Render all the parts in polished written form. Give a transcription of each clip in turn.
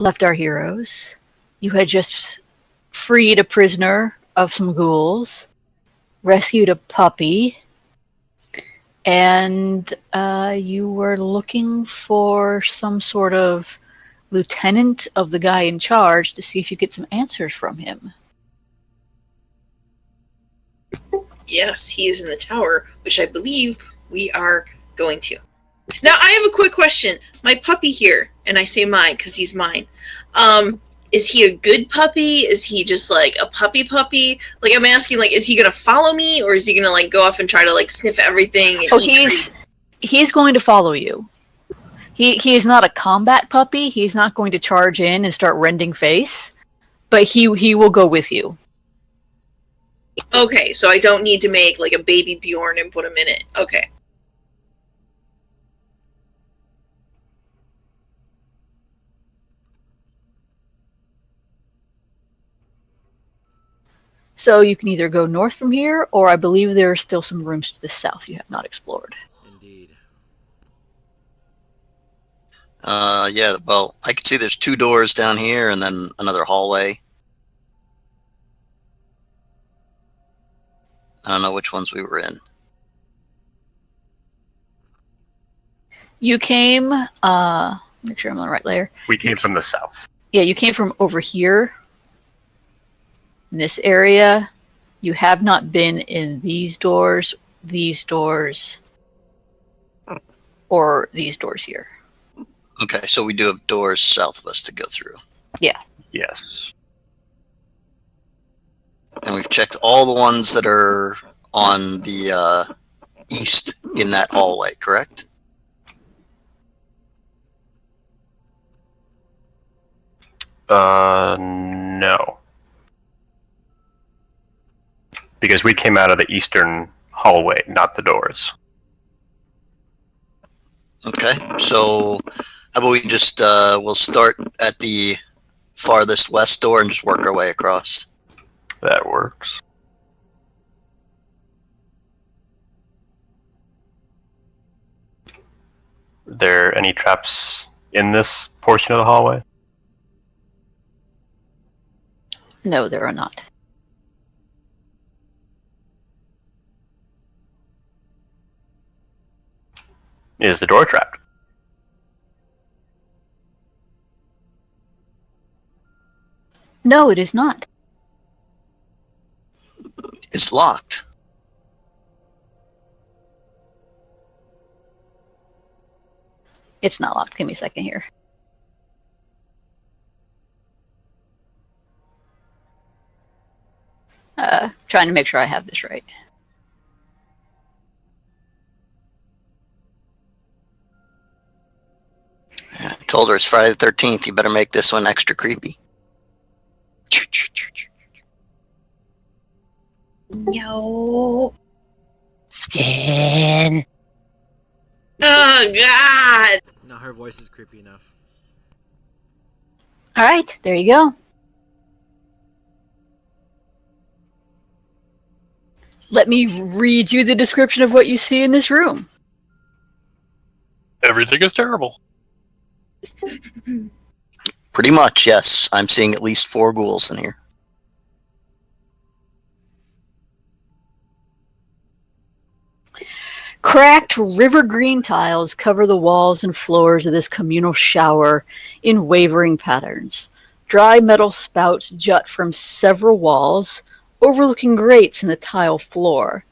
left our heroes. You had just freed a prisoner of some ghouls, rescued a puppy, and you were looking for some sort of lieutenant of the guy in charge to see if you get some answers from him. Yes, he is in the tower, which I believe we are going to. Now, I have a quick question. My puppy here, and I say mine because he's mine, is he a good puppy? Is he just like a puppy? Like, I'm asking, like, is he gonna follow me, or is he gonna like go off and try to like sniff everything and eat? He's going to follow you. He is not a combat puppy. He's not going to charge in and start rending face, but he will go with you. Okay, so I don't need to make like a baby Bjorn and put him in it. Okay. So you can either go north from here, or I believe there are still some rooms to the south you have not explored. Indeed. Yeah, well, I can see there's 2 doors down here and then another hallway. I don't know which ones we were in. You came, make sure I'm on the right layer. We came from the south. Yeah, you came from over here, in this area. You have not been in these doors, or these doors here. Okay, so we do have doors south of us to go through. Yeah. Yes. And we've checked all the ones that are on the east in that hallway, correct? No. Because we came out of the eastern hallway, not the doors. Okay, so how about we just, we'll start at the farthest west door and just work our way across. That works. Are there any traps in this portion of the hallway? No, there are not. Is the door trapped? No, it is not. It's locked. It's not locked. Give me a second here. Trying to make sure I have this right. I told her it's Friday the 13th. You better make this one extra creepy. No. Scan. Oh, God! Now her voice is creepy enough. Alright, there you go. Let me read you the description of what you see in this room. Everything is terrible. Pretty much, yes. I'm seeing at least 4 ghouls in here. Cracked river green tiles cover the walls and floors of this communal shower in wavering patterns. Dry metal spouts jut from several walls, overlooking grates in the tile floor.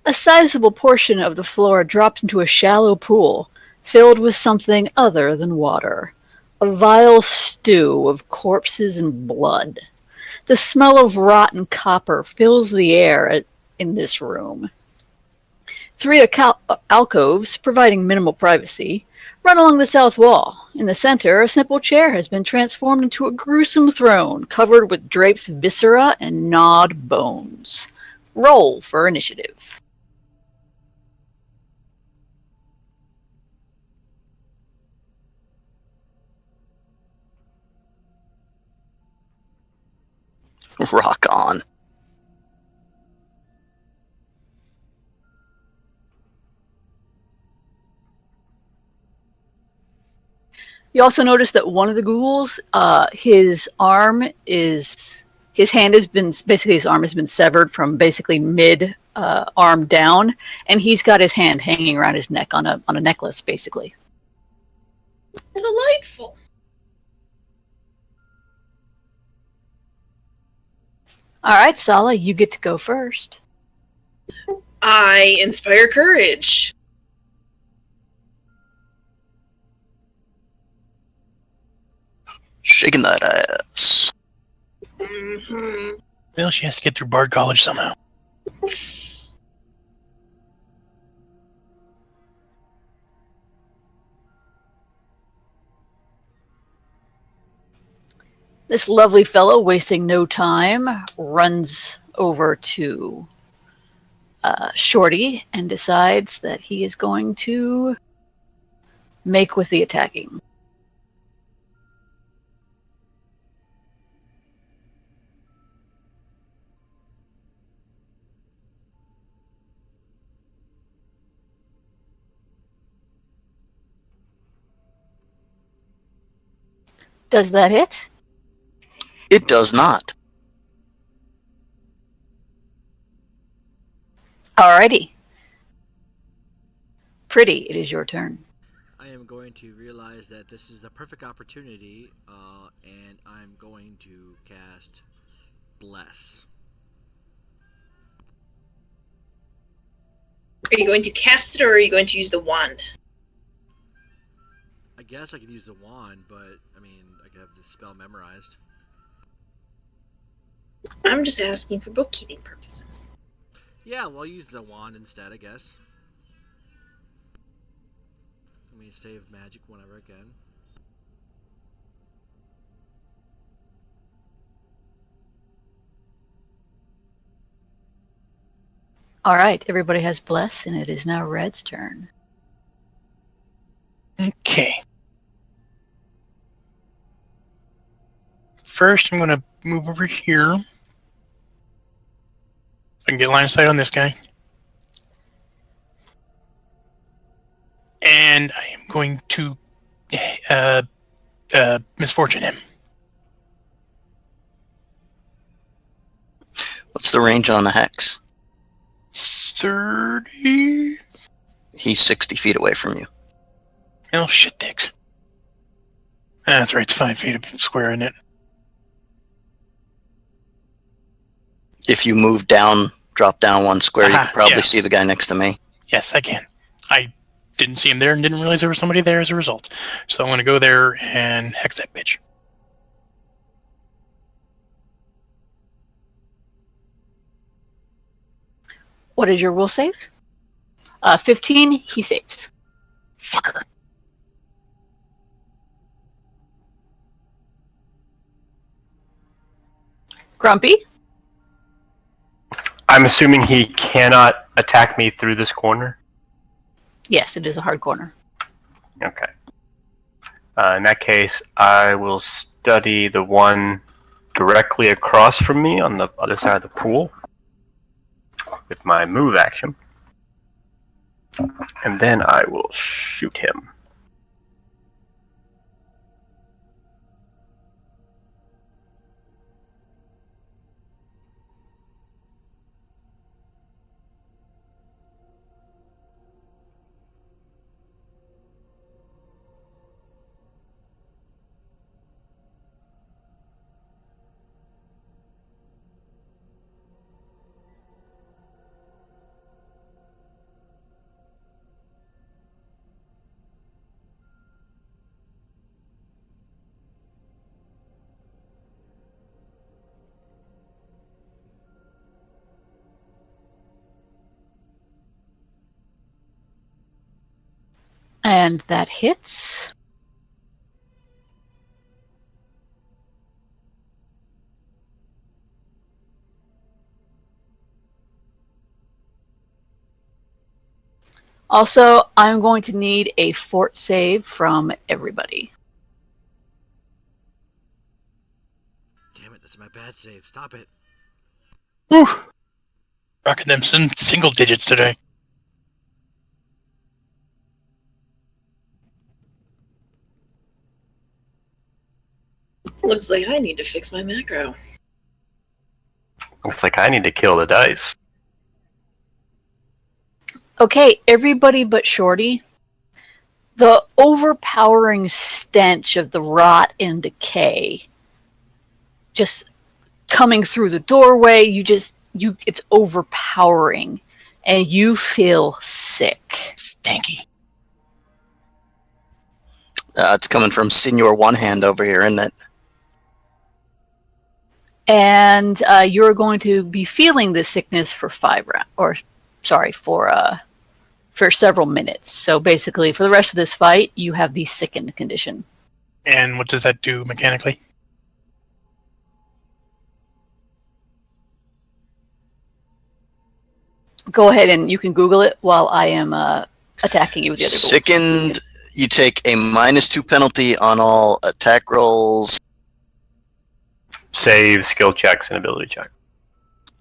A sizable portion of the floor drops into a shallow pool, filled with something other than water. A vile stew of corpses and blood. The smell of rotten copper fills the air in this room. 3 alcoves, providing minimal privacy, run along the south wall. In the center, a simple chair has been transformed into a gruesome throne covered with drapes, viscera, and gnawed bones. Roll for initiative. Rock on. You also notice that one of the ghouls, his arm is, his hand has been, basically his arm has been severed from basically mid arm down, and he's got his hand hanging around his neck on a necklace, basically. Delightful. All right, Sala, you get to go first. I inspire courage. Shaking that ass. Mm-hmm. Well, she has to get through Bard College somehow. This lovely fellow, wasting no time, runs over to Shorty and decides that he is going to make with the attacking. Does that hit? It does not. Alrighty. Pretty, it is your turn. I am going to realize that this is the perfect opportunity, and I'm going to cast Bless. Are you going to cast it, or are you going to use the wand? I guess I could use the wand, but I mean, I could have the spell memorized. I'm just asking for bookkeeping purposes. Yeah, well, I'll use the wand instead, I guess. Let me save magic whenever I can. Alright, everybody has Bless, and it is now Red's turn. Okay. First, I'm going to move over here. I can get line of sight on this guy. And I am going to misfortune him. What's the range on a hex? 30. He's 60 feet away from you. Oh, shit dicks. That's right, it's 5 feet of square, isn't it? If you move down, drop down 1 square, you Aha, could probably yeah. see the guy next to me. Yes, I can. I didn't see him there and didn't realize there was somebody there as a result. So I'm going to go there and hex that bitch. What is your will save? 15, he saves. Fucker. Grumpy? I'm assuming he cannot attack me through this corner. Yes, it is a hard corner. Okay. In that case, I will study the one directly across from me on the other side of the pool with my move action. And then I will shoot him. And that hits. Also, I'm going to need a fort save from everybody. Damn it, that's my bad save. Stop it. Woo! Rocking them single digits today. Looks like I need to fix my macro. Looks like I need to kill the dice. Okay, everybody but Shorty. The overpowering stench of the rot and decay just coming through the doorway, it's overpowering and you feel sick. Stanky. It's coming from Senior One Hand over here, isn't it? And you're going to be feeling this sickness for for several minutes. So basically, for the rest of this fight, you have the sickened condition. And what does that do mechanically? Go ahead and you can Google it while I am attacking you with the other ghouls. Sickened, you take a -2 penalty on all attack rolls Save, skill checks, and ability check.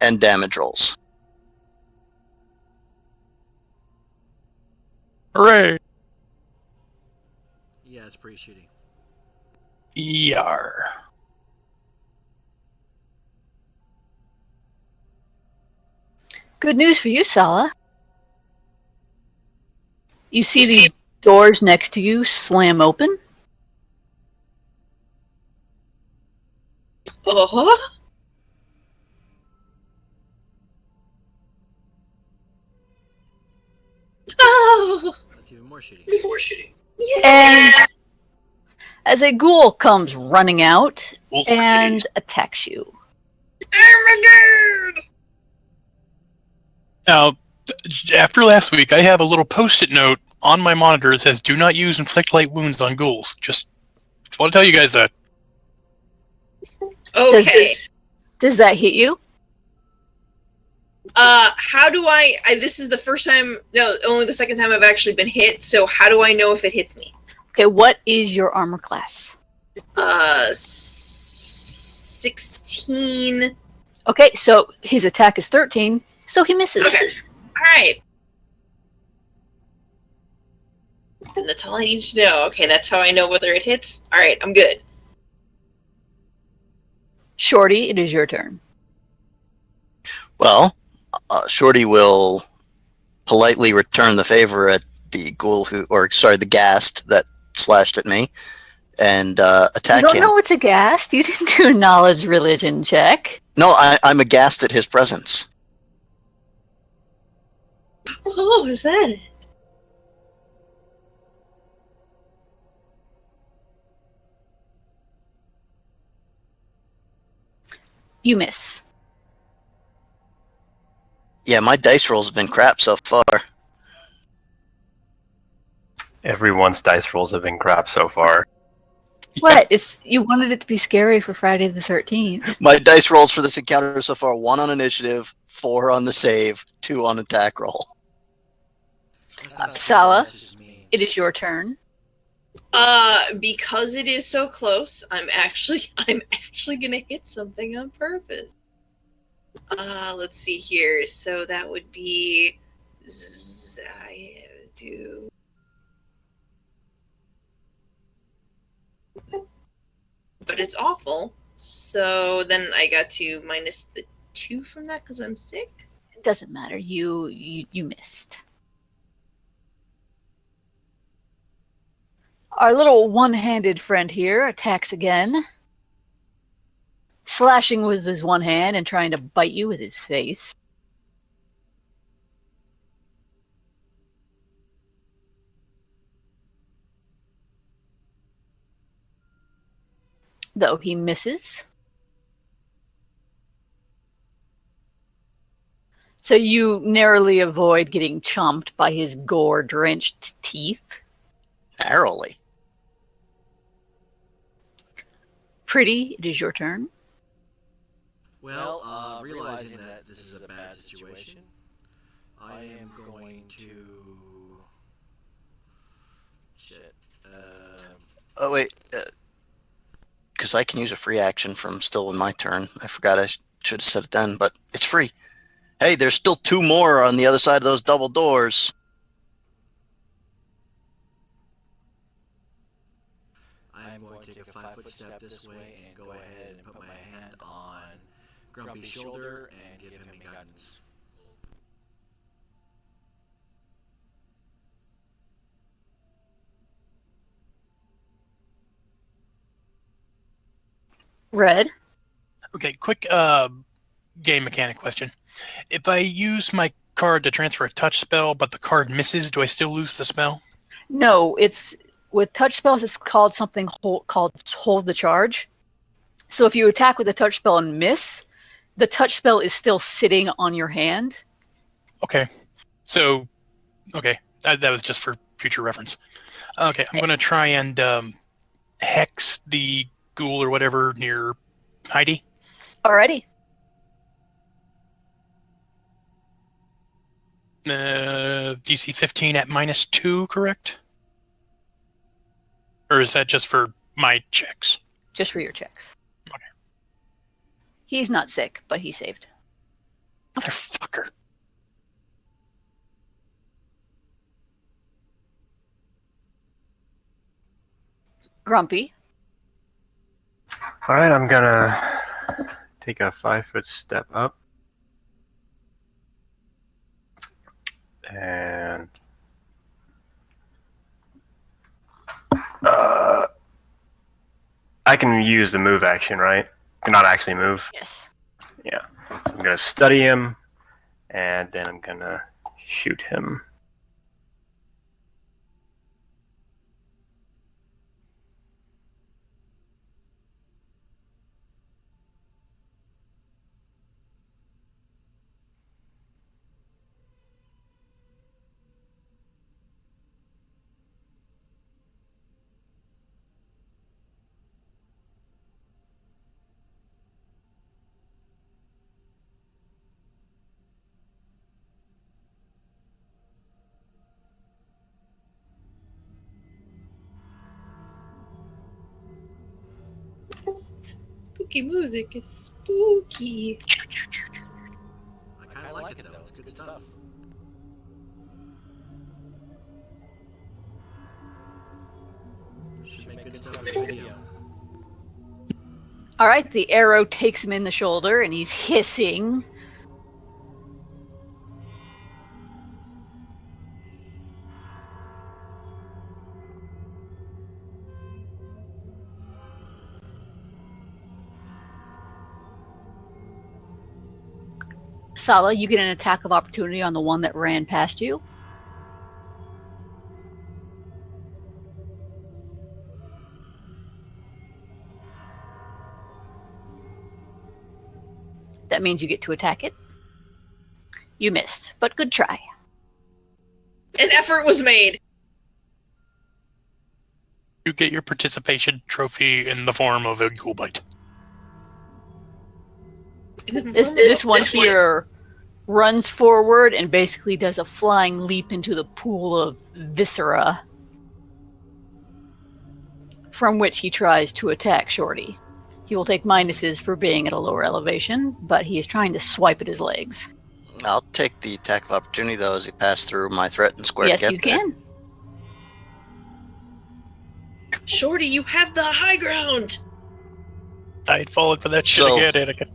and damage rolls. Hooray! Yeah, it's pretty shitty. Yar. Good news for you, Sala. You see these doors next to you slam open. Uh-huh. Oh! That's even more shitty. And as a ghoul comes running out and attacks you. Oh my god! Now, after last week, I have a little post-it note on my monitor that says, "Do not use inflict light wounds on ghouls." Just want to tell you guys that. Okay. Does that hit you? How do this is the first time, no, only the second time I've actually been hit, so how do I know if it hits me? Okay, what is your armor class? 16. Okay, so his attack is 13, so he misses. Okay. Alright. And that's all I need to know. Okay, that's how I know whether it hits. Alright, I'm good. Shorty, it is your turn. Well, Shorty will politely return the favor at the ghoul the ghast that slashed at me, and attack You don't him. know what's a ghast? You didn't do a knowledge religion check. No, I'm aghast at his presence. Oh, is that it? You miss. Yeah, my dice rolls have been crap so far. Everyone's dice rolls have been crap so far. What? You wanted it to be scary for Friday the 13th. My dice rolls for this encounter so far: 1 on initiative, 4 on the save, 2 on attack roll. Sala, it is your turn. Because it is so close, I'm actually gonna hit something on purpose. Let's see here. So that would be but it's awful. So then I got to minus the 2 from that because I'm sick. It doesn't matter. You missed. Our little one-handed friend here attacks again, slashing with his one hand and trying to bite you with his face. Though he misses. So you narrowly avoid getting chomped by his gore-drenched teeth. Narrowly. Pretty, it is your turn. Well, realizing that this is a bad situation, I am going to... Shit. Oh, wait. Because I can use a free action from still in my turn. I forgot I should have said it then, but it's free. Hey, there's still 2 more on the other side of those double doors. I am going to take a 5-foot step this way go ahead and put my hand on Grumpy's shoulder and give him guidance. Red? Okay, quick game mechanic question. If I use my card to transfer a touch spell, but the card misses, do I still lose the spell? No, it's with touch spells. It's called something called hold the charge. So if you attack with a touch spell and miss, the touch spell is still sitting on your hand. Okay, so that was just for future reference. Okay, I'm gonna try and hex the ghoul or whatever near Heidi. Alrighty. DC 15 at -2, correct? Or is that just for my checks? Just for your checks. Okay. He's not sick, but he saved. Motherfucker. Grumpy. All right, I'm gonna take a 5-foot step up, and I can use the move action, right? To not actually move. Yes. Yeah. So I'm gonna study him, and then I'm gonna shoot him. Spooky music is spooky. I kind of like it though. It's good stuff. Should make good stuff for the video. Alright, the arrow takes him in the shoulder and he's hissing. Sala, you get an attack of opportunity on the one that ran past you. That means you get to attack it. You missed, but good try. An effort was made. You get your participation trophy in the form of a ghoul bite. This one here runs forward and basically does a flying leap into the pool of viscera, from which he tries to attack Shorty. He will take minuses for being at a lower elevation, but he is trying to swipe at his legs. I'll take the attack of opportunity, though, as he passed through my threatened square Yes, to get you there. can. Shorty, you have the high ground. I'd fallen for that shit So- again, Anakin.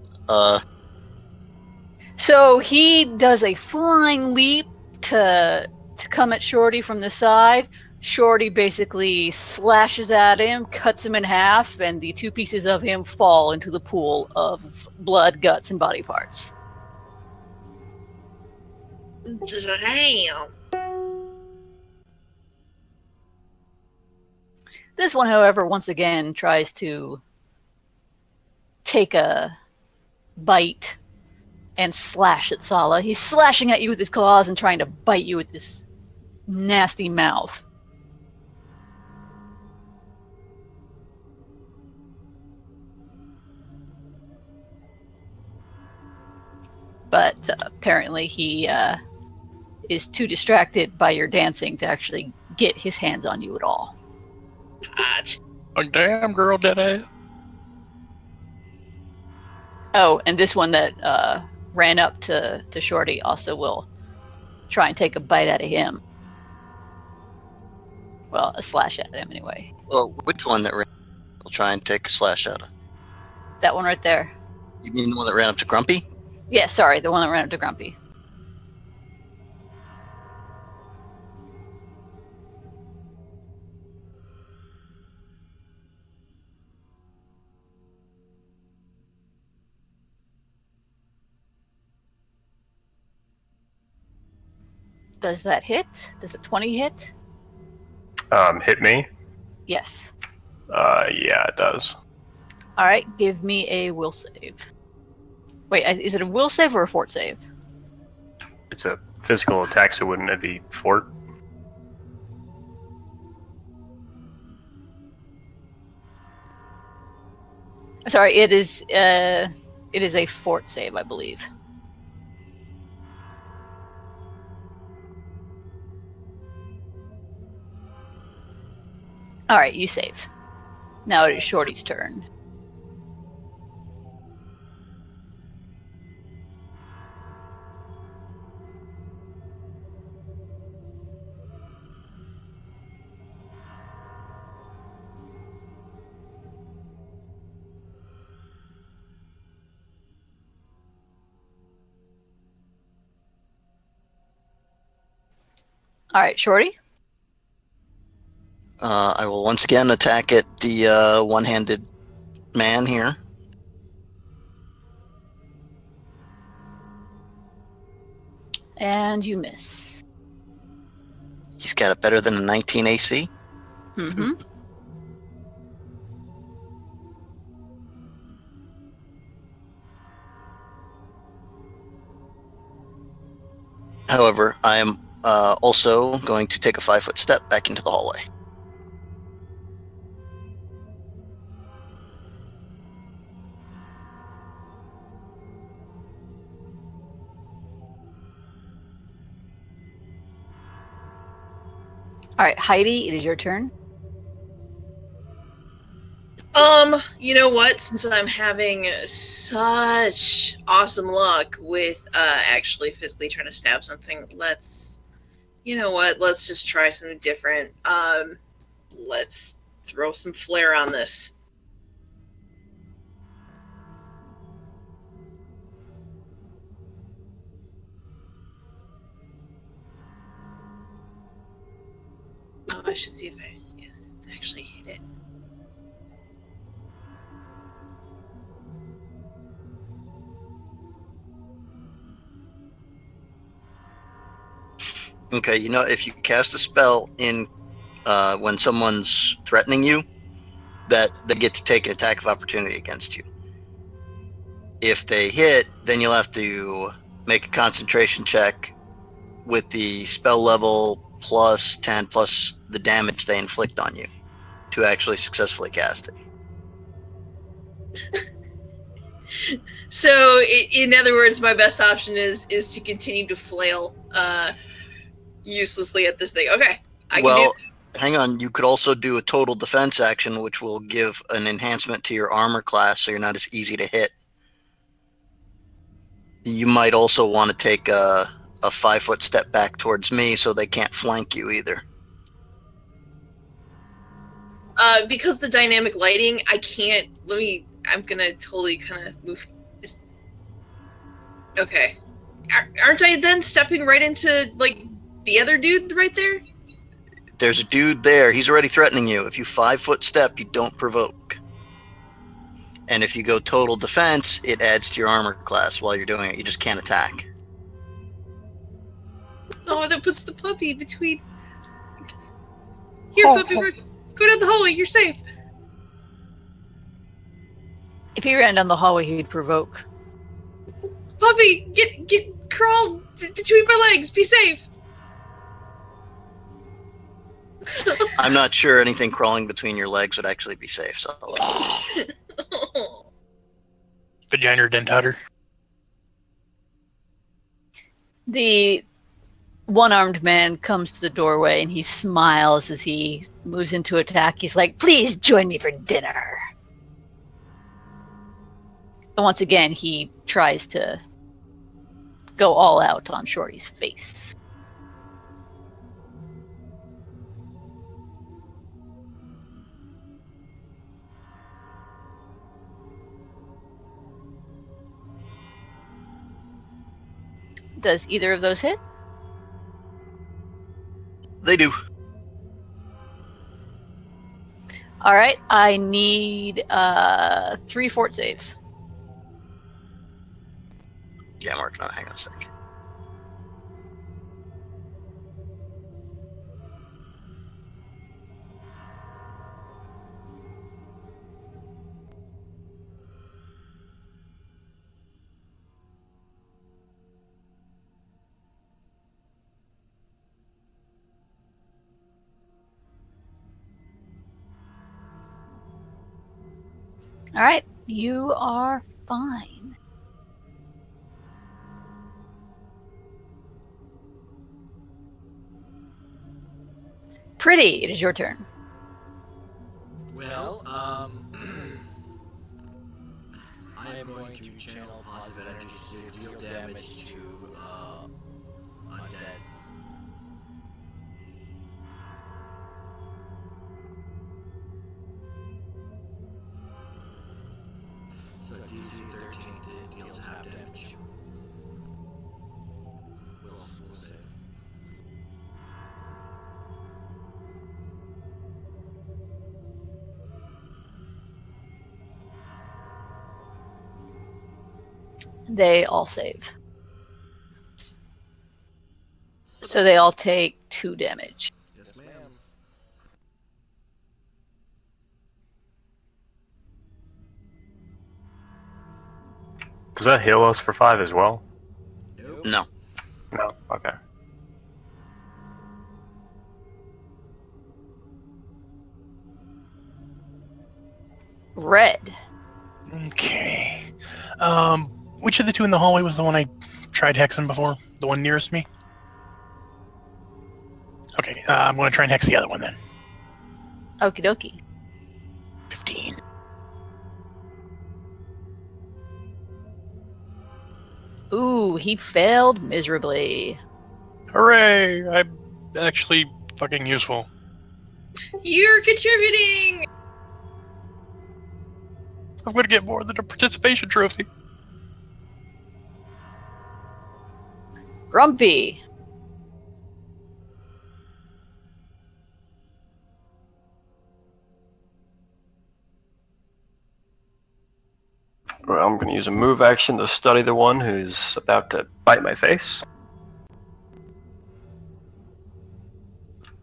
So he does a flying leap to come at Shorty from the side. Shorty basically slashes at him, cuts him in half, and the two pieces of him fall into the pool of blood, guts, and body parts. Damn. This one, however, once again tries to take a bite and slash at Sala. He's slashing at you with his claws and trying to bite you with his nasty mouth. But apparently he is too distracted by your dancing to actually get his hands on you at all. Hot. Oh, damn, girl, deadass. Oh, and this one that ran up to Shorty also will try and take a bite out of him. Well, a slash at him anyway. Well, which one that ran? I'll try and take a slash out of. That one right there. You mean the one that ran up to Grumpy? Yeah, sorry, the one that ran up to Grumpy. Does that hit? Does a 20 hit? Hit me? Yes. Yeah, it does. All right, give me a will save. Wait, is it a will save or a fort save? It's a physical attack, so wouldn't it be fort? Sorry, it is a fort save, I believe. All right, you save. Now it is Shorty's turn. All right, Shorty. I will once again attack at the one-handed man here. And you miss. He's got it better than a 19 AC. Mm-hmm. However, I am also going to take a 5-foot step back into the hallway. All right, Heidi, it is your turn. You know what? Since I'm having such awesome luck with actually physically trying to stab something, you know what? Let's just try something different. Let's throw some flair on this. Oh, I should see if I actually hit it. Okay, you know, if you cast a spell in when someone's threatening you, that they get to take an attack of opportunity against you. If they hit, then you'll have to make a concentration check with the spell level plus 10 plus the damage they inflict on you to actually successfully cast it. So, in other words, my best option is to continue to flail uselessly at this thing. Okay, I can do. Hang on. You could also do a total defense action, which will give an enhancement to your armor class, so you're not as easy to hit. You might also want to take a 5-foot step back towards me, so they can't flank you either. Because the dynamic lighting, I can't. I'm gonna totally kind of move. Okay, aren't I then stepping right into like the other dude right there? There's a dude there. He's already threatening you. If you 5-foot step, you don't provoke. And if you go total defense, it adds to your armor class while you're doing it. You just can't attack. Oh, that puts the puppy between. Here, puppy, go down the hallway. You're safe. If he ran down the hallway, he'd provoke. Puppy, get crawl between my legs. Be safe. I'm not sure anything crawling between your legs would actually be safe. So Vagina dentator. The one-armed man comes to the doorway and he smiles as he moves into attack. He's like, "Please join me for dinner." And once again, he tries to go all out on Shorty's face. Does either of those hit? They do. All right, I need 3 fort saves. Yeah, I'm working on it. Hang on a sec. All right, you are fine. Pretty, it is your turn. Well, I am going to channel positive energy to deal damage to undead. So DC 13 deals half damage. Will save. They all save. So they all take 2 damage. Yes, ma'am. Does that heal us for 5 as well? Nope. No. No. Okay. Red. Okay. Which of the two in the hallway was the one I tried hexing before? The one nearest me? Okay, I'm going to try and hex the other one then. Okie dokie. 15. Ooh, he failed miserably. Hooray! I'm actually fucking useful. You're contributing! I'm going to get more than a participation trophy. Grumpy. Well, I'm going to use a move action to study the one who's about to bite my face.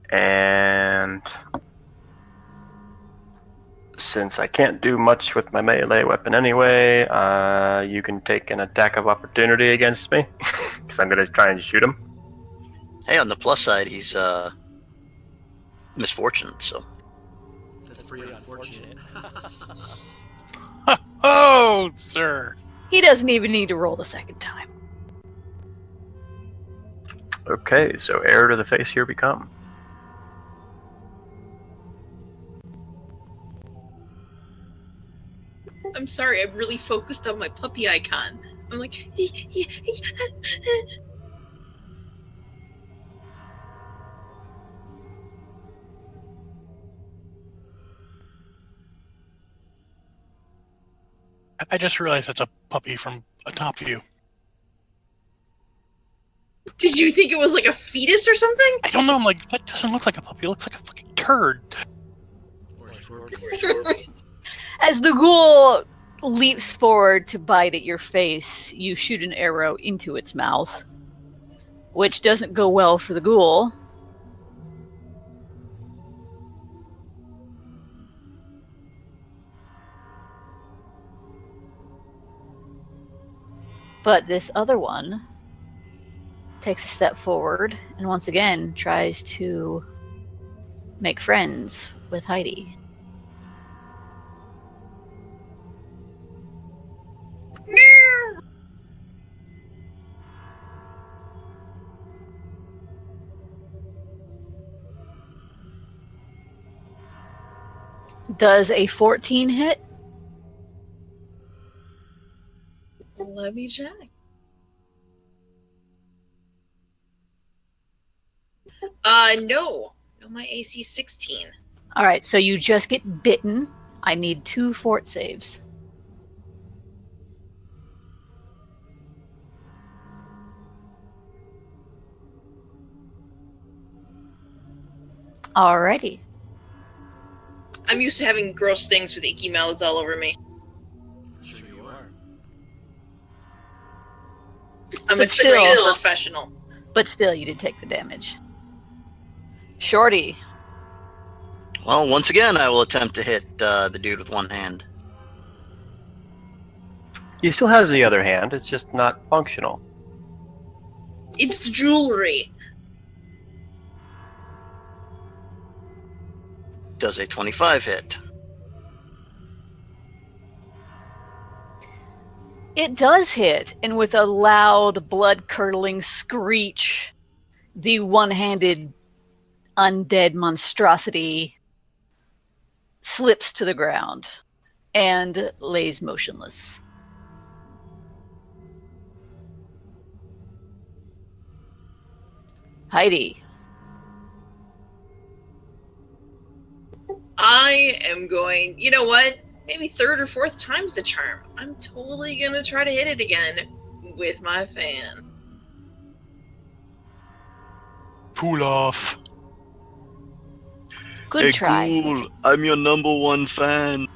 And since I can't do much with my melee weapon anyway, you can take an attack of opportunity against me, because I'm going to try and shoot him. Hey, on the plus side, he's misfortunate, so. That's pretty unfortunate. Oh, sir. He doesn't even need to roll the second time. Okay, so arrow to the face here become. I'm sorry, I'm really focused on my puppy icon. I'm like, I just realized that's a puppy from a top view. did you think it was like a fetus or something? I don't know, I'm like, that doesn't look like a puppy. It looks like a fucking turd. Or scorpion. As the ghoul leaps forward to bite at your face, you shoot an arrow into its mouth, which doesn't go well for the ghoul. But this other one takes a step forward and once again tries to make friends with Heidi. Does a 14 hit? Let me check. No. No, my AC 16. All right, so you just get bitten. I need 2 fort saves. Alrighty. I'm used to having gross things with icky mouths all over me. Sure you are. I'm a But still- trained professional. But still, you did take the damage. Shorty. Well, once again, I will attempt to hit the dude with one hand. He still has the other hand. It's just not functional. It's jewelry. Does a 25 hit? It does hit, and with a loud, blood-curdling screech, the one-handed undead monstrosity slips to the ground and lays motionless. Heidi. I am going, you know what? Maybe third or fourth time's the charm. I'm totally gonna try to hit it again with my fan. Cool off. Good try. Cool. I'm your number one fan.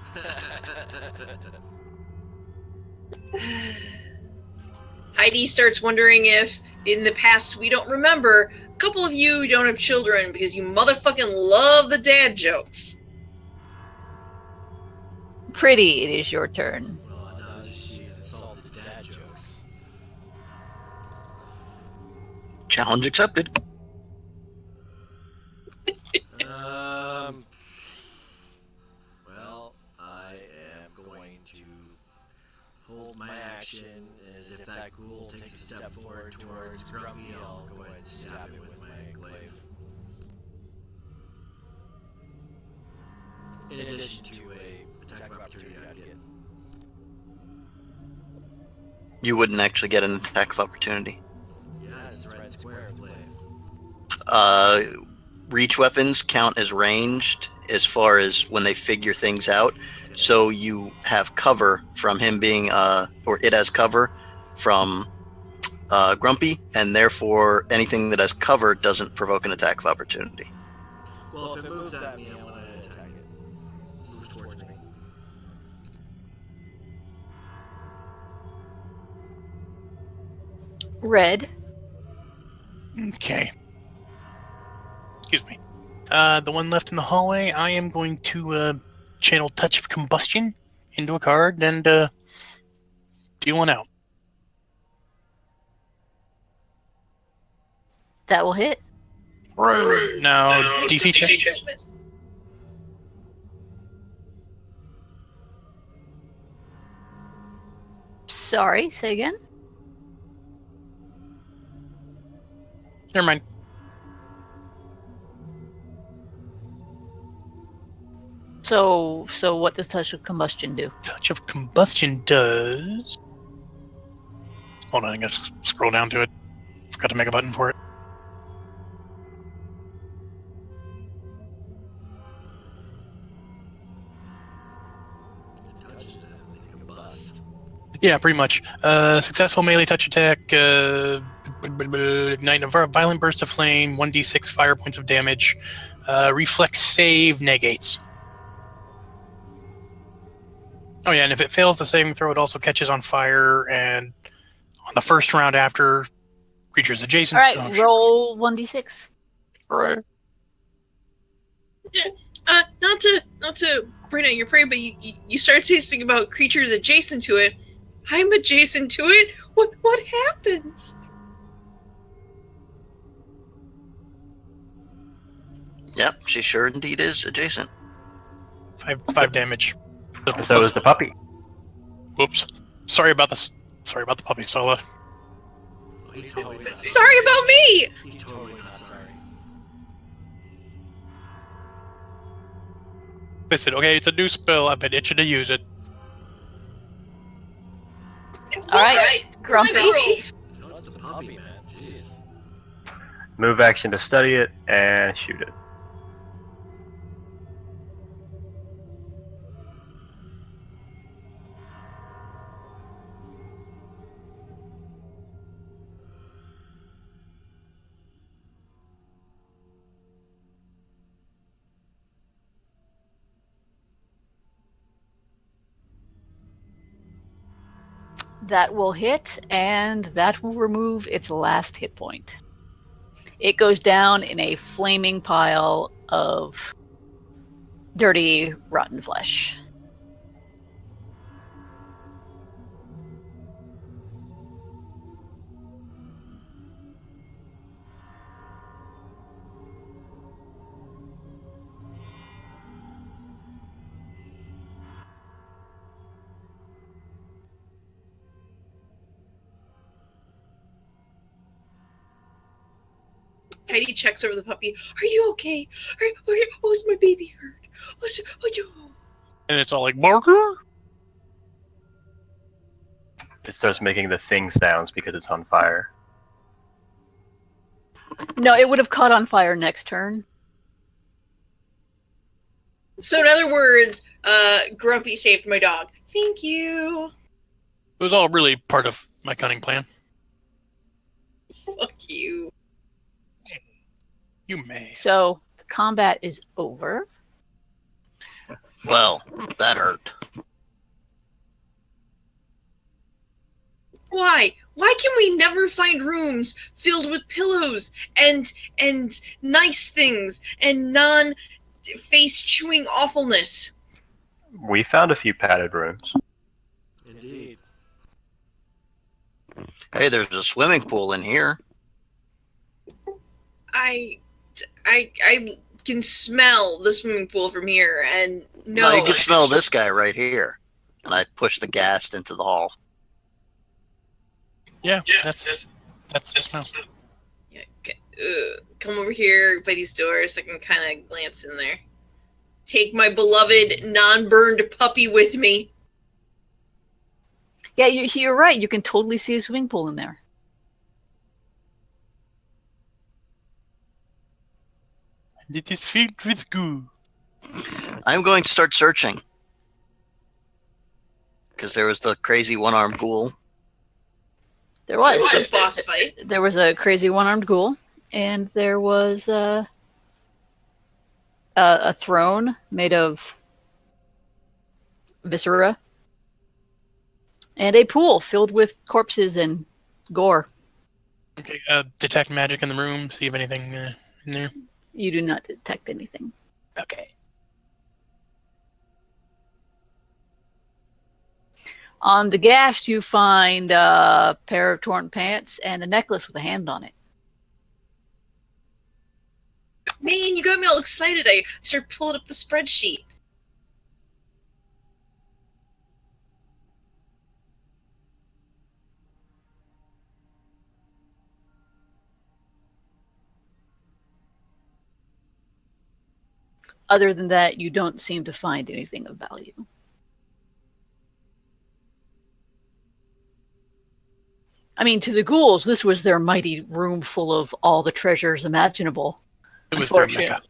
Heidi starts wondering if, in the past we don't remember, a couple of you don't have children because you motherfucking love the dad jokes. Pretty, it is your turn. Oh, no, she's insulted dad jokes. Challenge accepted. Well, I am going to hold my action as if that ghoul takes a step forward towards Grumpy. I'll go ahead and stab it with my glaive. In addition to a attack of opportunity I'd get. You wouldn't actually get an attack of opportunity. Yeah, it's the red square of glaive. Reach weapons count as ranged as far as when they figure things out. So you have cover from him being, or it has cover from Grumpy, and therefore anything that has cover doesn't provoke an attack of opportunity. Well, if it moves at me, I want to attack it. Moves towards me. Red. Okay. Excuse me. The one left in the hallway, I am going to channel Touch of Combustion into a card and deal one out. That will hit. Now, DC check. Sorry, say again? Never mind. So what does Touch of Combustion do? Touch of Combustion does... Hold on, I gotta scroll down to it. Forgot to make a button for it. It touches it, they combust. Yeah, pretty much. Successful melee touch attack, ignite a violent burst of flame, 1d6 fire points of damage, reflex save negates. Oh yeah, and if it fails the saving throw, it also catches on fire, and on the first round after, creatures adjacent... Alright, roll 1d6. Right. Not to bring out your prey, but you start tasting about creatures adjacent to it. I'm adjacent to it. What happens? Yep, she sure indeed is adjacent. Five damage. So is the puppy. Whoops. Sorry about this. Sorry about the puppy, Sola. Oh, he's totally not sorry. Sorry about me. He's totally not sorry. Listen, okay, it's a new spell. I've been itching to use it. Alright, Grumpy. Touch the puppy, man. Jeez. Move action to study it and shoot it. That will hit, and that will remove its last hit point. It goes down in a flaming pile of dirty, rotten flesh. Heidi checks over the puppy. Are you okay? Was my baby hurt? What you? And it's all like, Barker? It starts making the thing sounds because it's on fire. No, it would have caught on fire next turn. So in other words, Grumpy saved my dog. Thank you. It was all really part of my cunning plan. Fuck you. You may. So the combat is over. Well, that hurt. Why? Why can we never find rooms filled with pillows and nice things and non-face chewing awfulness? We found a few padded rooms. Indeed. Hey, there's a swimming pool in here. I can smell the swimming pool from here, and No, you can smell this guy right here. And I push the gas into the hall. Yeah, that's the smell. Yeah, come over here by these doors. I can kind of glance in there. Take my beloved non-burned puppy with me. Yeah, you're right. You can totally see a swimming pool in there. It is filled with goo. I'm going to start searching. Because there was the crazy one-armed ghoul. There was. There was a boss fight. There was a crazy one-armed ghoul, and there was a throne made of viscera, and a pool filled with corpses and gore. Okay, detect magic in the room, see if anything in there. You do not detect anything. Okay. On the gash, you find a pair of torn pants and a necklace with a hand on it. Man, you got me all excited. I started pulling up the spreadsheet. Other than that, you don't seem to find anything of value. I mean, to the ghouls, this was their mighty room full of all the treasures imaginable. It was their mecca.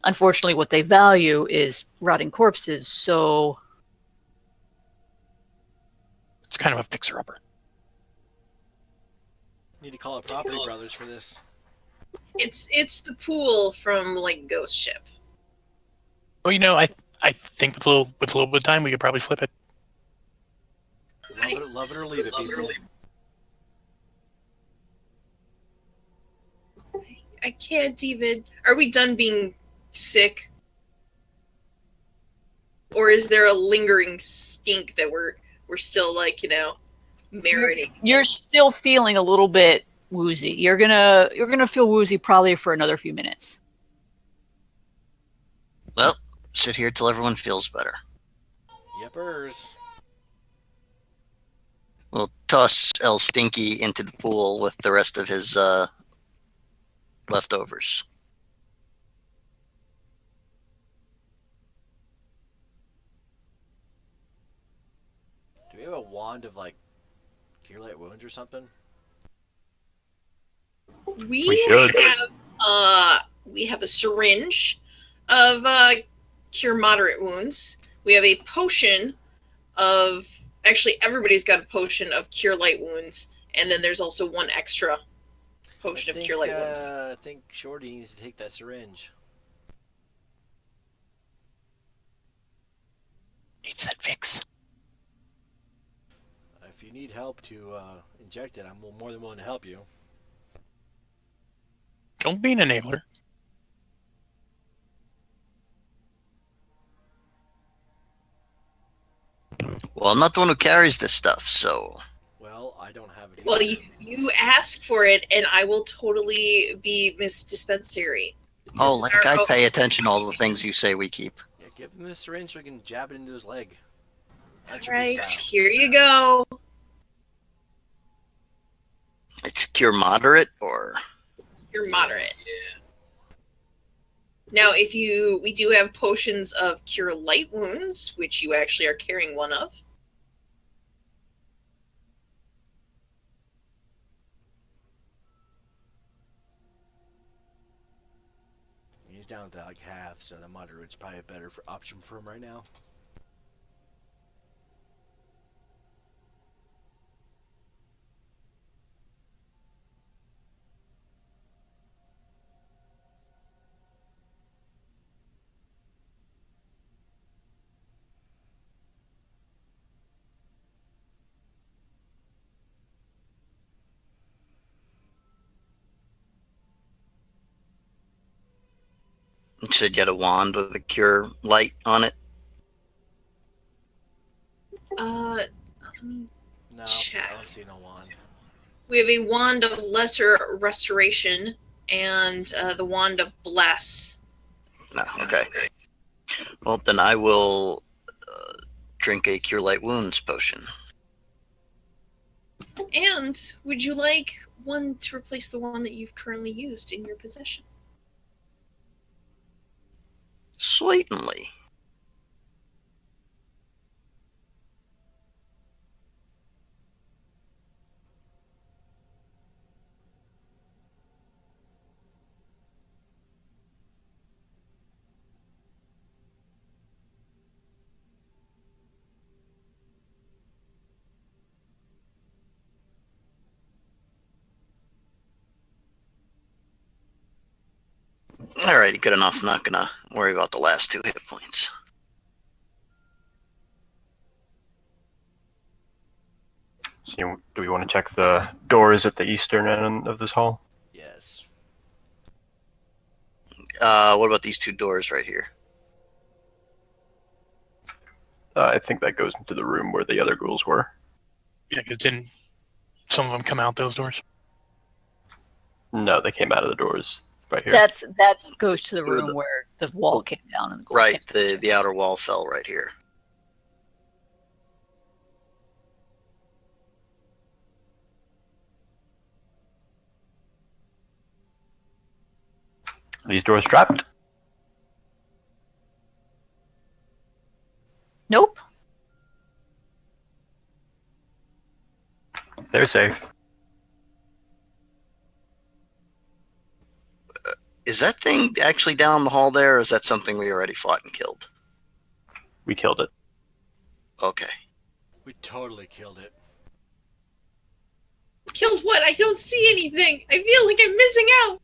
Unfortunately, what they value is rotting corpses, so... It's kind of a fixer-upper. Need to call it Property Brothers for this. It's the pool from like Ghost Ship. Well, you know, I think with a little bit of time, we could probably flip it. Love it or leave it, people. I can't even. Are we done being sick? Or is there a lingering stink that we're still like, marinating? You're still feeling a little bit woozy. You're gonna feel woozy probably for another few minutes. Well, sit here till everyone feels better. Yepers. We'll toss El Stinky into the pool with the rest of his leftovers. Do we have a wand of like cure light wounds or something? We should. have a syringe of cure moderate wounds. We have a potion of actually everybody's got a potion of cure light wounds, and then there's also one extra potion of cure light wounds. I think Shorty needs to take that syringe. Needs that fix. you need help to inject it, I'm more than willing to help you. Don't be an enabler. Well, I'm not the one who carries this stuff, so. Well, I don't have it either. Well, you ask for it, and I will totally be Miss Dispensary. Oh, This like is our I pay host. attention to all the things you say we keep. Yeah, give him the syringe so we can jab it into his leg. All Entropy right, style. here you go. It's cure moderate, or. You're moderate. Now, we do have potions of cure light wounds, which you actually are carrying one of. He's down to like half, so the moderate's probably a better option for him right now. You said you had a wand with a cure light on it? Let me No, check. I don't see no wand. We have a wand of lesser restoration and the wand of bless. No, okay. Well, then I will drink a cure light wounds potion. And would you like one to replace the one that you've currently used in your possession? Certainly. Alrighty, good enough. I'm not gonna worry about the last 2 hit points. So, do we want to check the doors at the eastern end of this hall? Yes. What about these 2 doors right here? I think that goes into the room where the other ghouls were. Yeah, because didn't some of them come out those doors? No, they came out of the doors right here. That goes to the Where room the- where the wall came down and the ghouls Right, came the outer wall fell right here. Are these doors trapped? Nope. They're safe. Is that thing actually down the hall there, or is that something we already fought and killed? We killed it. Okay. We totally killed it. Killed what? I don't see anything. I feel like I'm missing out.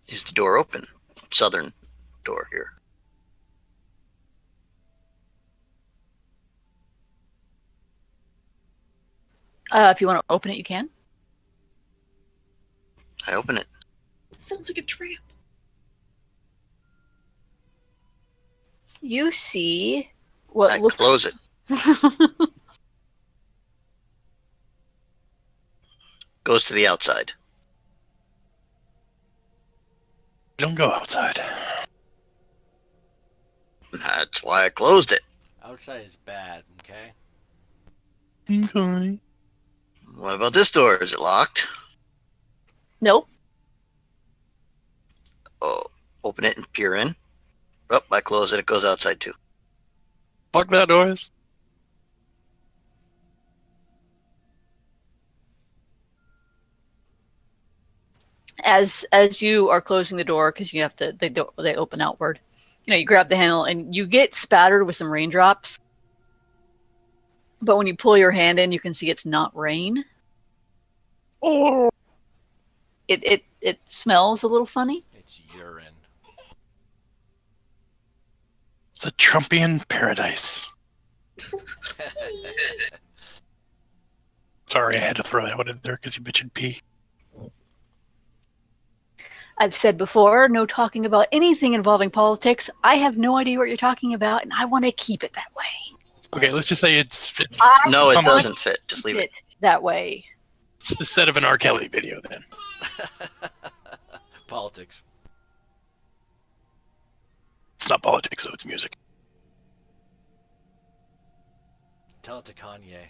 Is the door open? Southern door here. If you want to open it, you can. I open it. It sounds like a trap. You see what I looks. close it. Goes to the outside. Don't go outside. That's why I closed it. Outside is bad, okay? Okay. What about this door? Is it locked? Nope. Oh, open it and peer in. Oh, I close it. It goes outside too. Lock that doors. As you are closing the door, because you have to, they open outward. You know, you grab the handle and you get spattered with some raindrops. But when you pull your hand in, you can see it's not rain. Oh. It smells a little funny. It's urine. The Trumpian paradise. Sorry, I had to throw that one in there because you mentioned P. I've said before, no talking about anything involving politics. I have no idea what you're talking about, and I want to keep it that way. Okay, let's just say it's No, it somewhat- doesn't fit. Just leave it. That way. It's the set of an R. Kelly video then. Politics. It's not politics, though. It's music. Tell it to Kanye.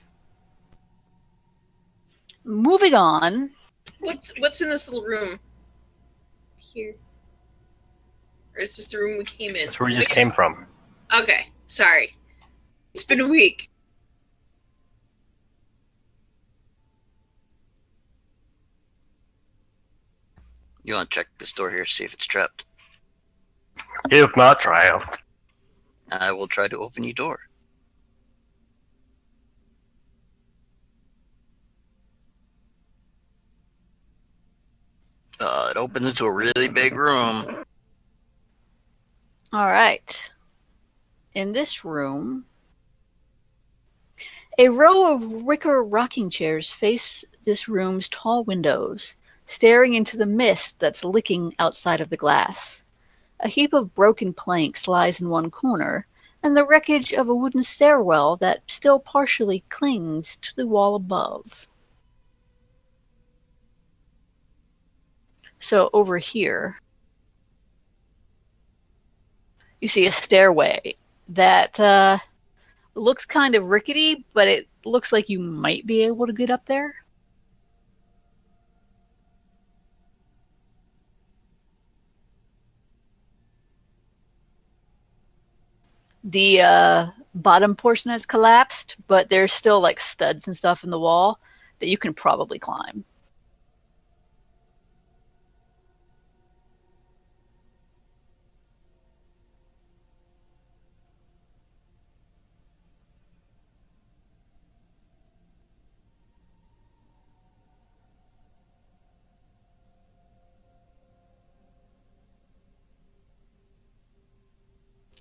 Moving on. What's in this little room? Here. Or is this the room we came in? That's where we just came from. Okay, sorry. It's been a week. You want to check this door here, see if it's trapped. If not, try out. I will try to open your door. It opens into a really big room. All right. In this room, a row of wicker rocking chairs face this room's tall windows, staring into the mist that's licking outside of the glass. A heap of broken planks lies in one corner, and the wreckage of a wooden stairwell that still partially clings to the wall above. So over here, you see a stairway that looks kind of rickety, but it looks like you might be able to get up there. The bottom portion has collapsed, but there's still like studs and stuff in the wall that you can probably climb.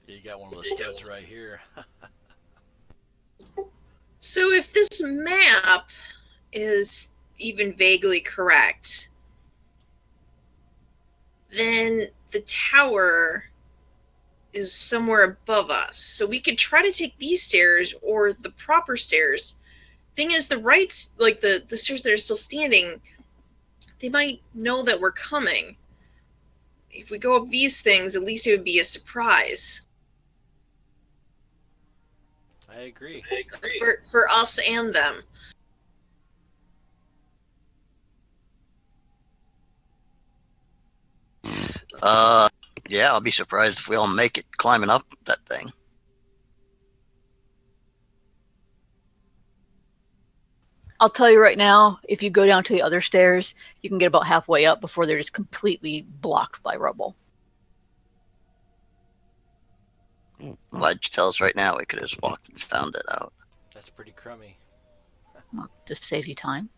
You got one of those studs right here. So if this map is even vaguely correct, then the tower is somewhere above us. So we could try to take these stairs or the proper stairs. Thing is, the rights, like the stairs that are still standing, they might know that we're coming. If we go up these things, at least it would be a surprise. I agree. For us and them. Yeah, I'll be surprised if we all make it climbing up that thing. I'll tell you right now, if you go down to the other stairs, you can get about halfway up before they're just completely blocked by rubble. Why'd you tell us right now? We could have just walked and found it out. That's pretty crummy. Well, just save you time.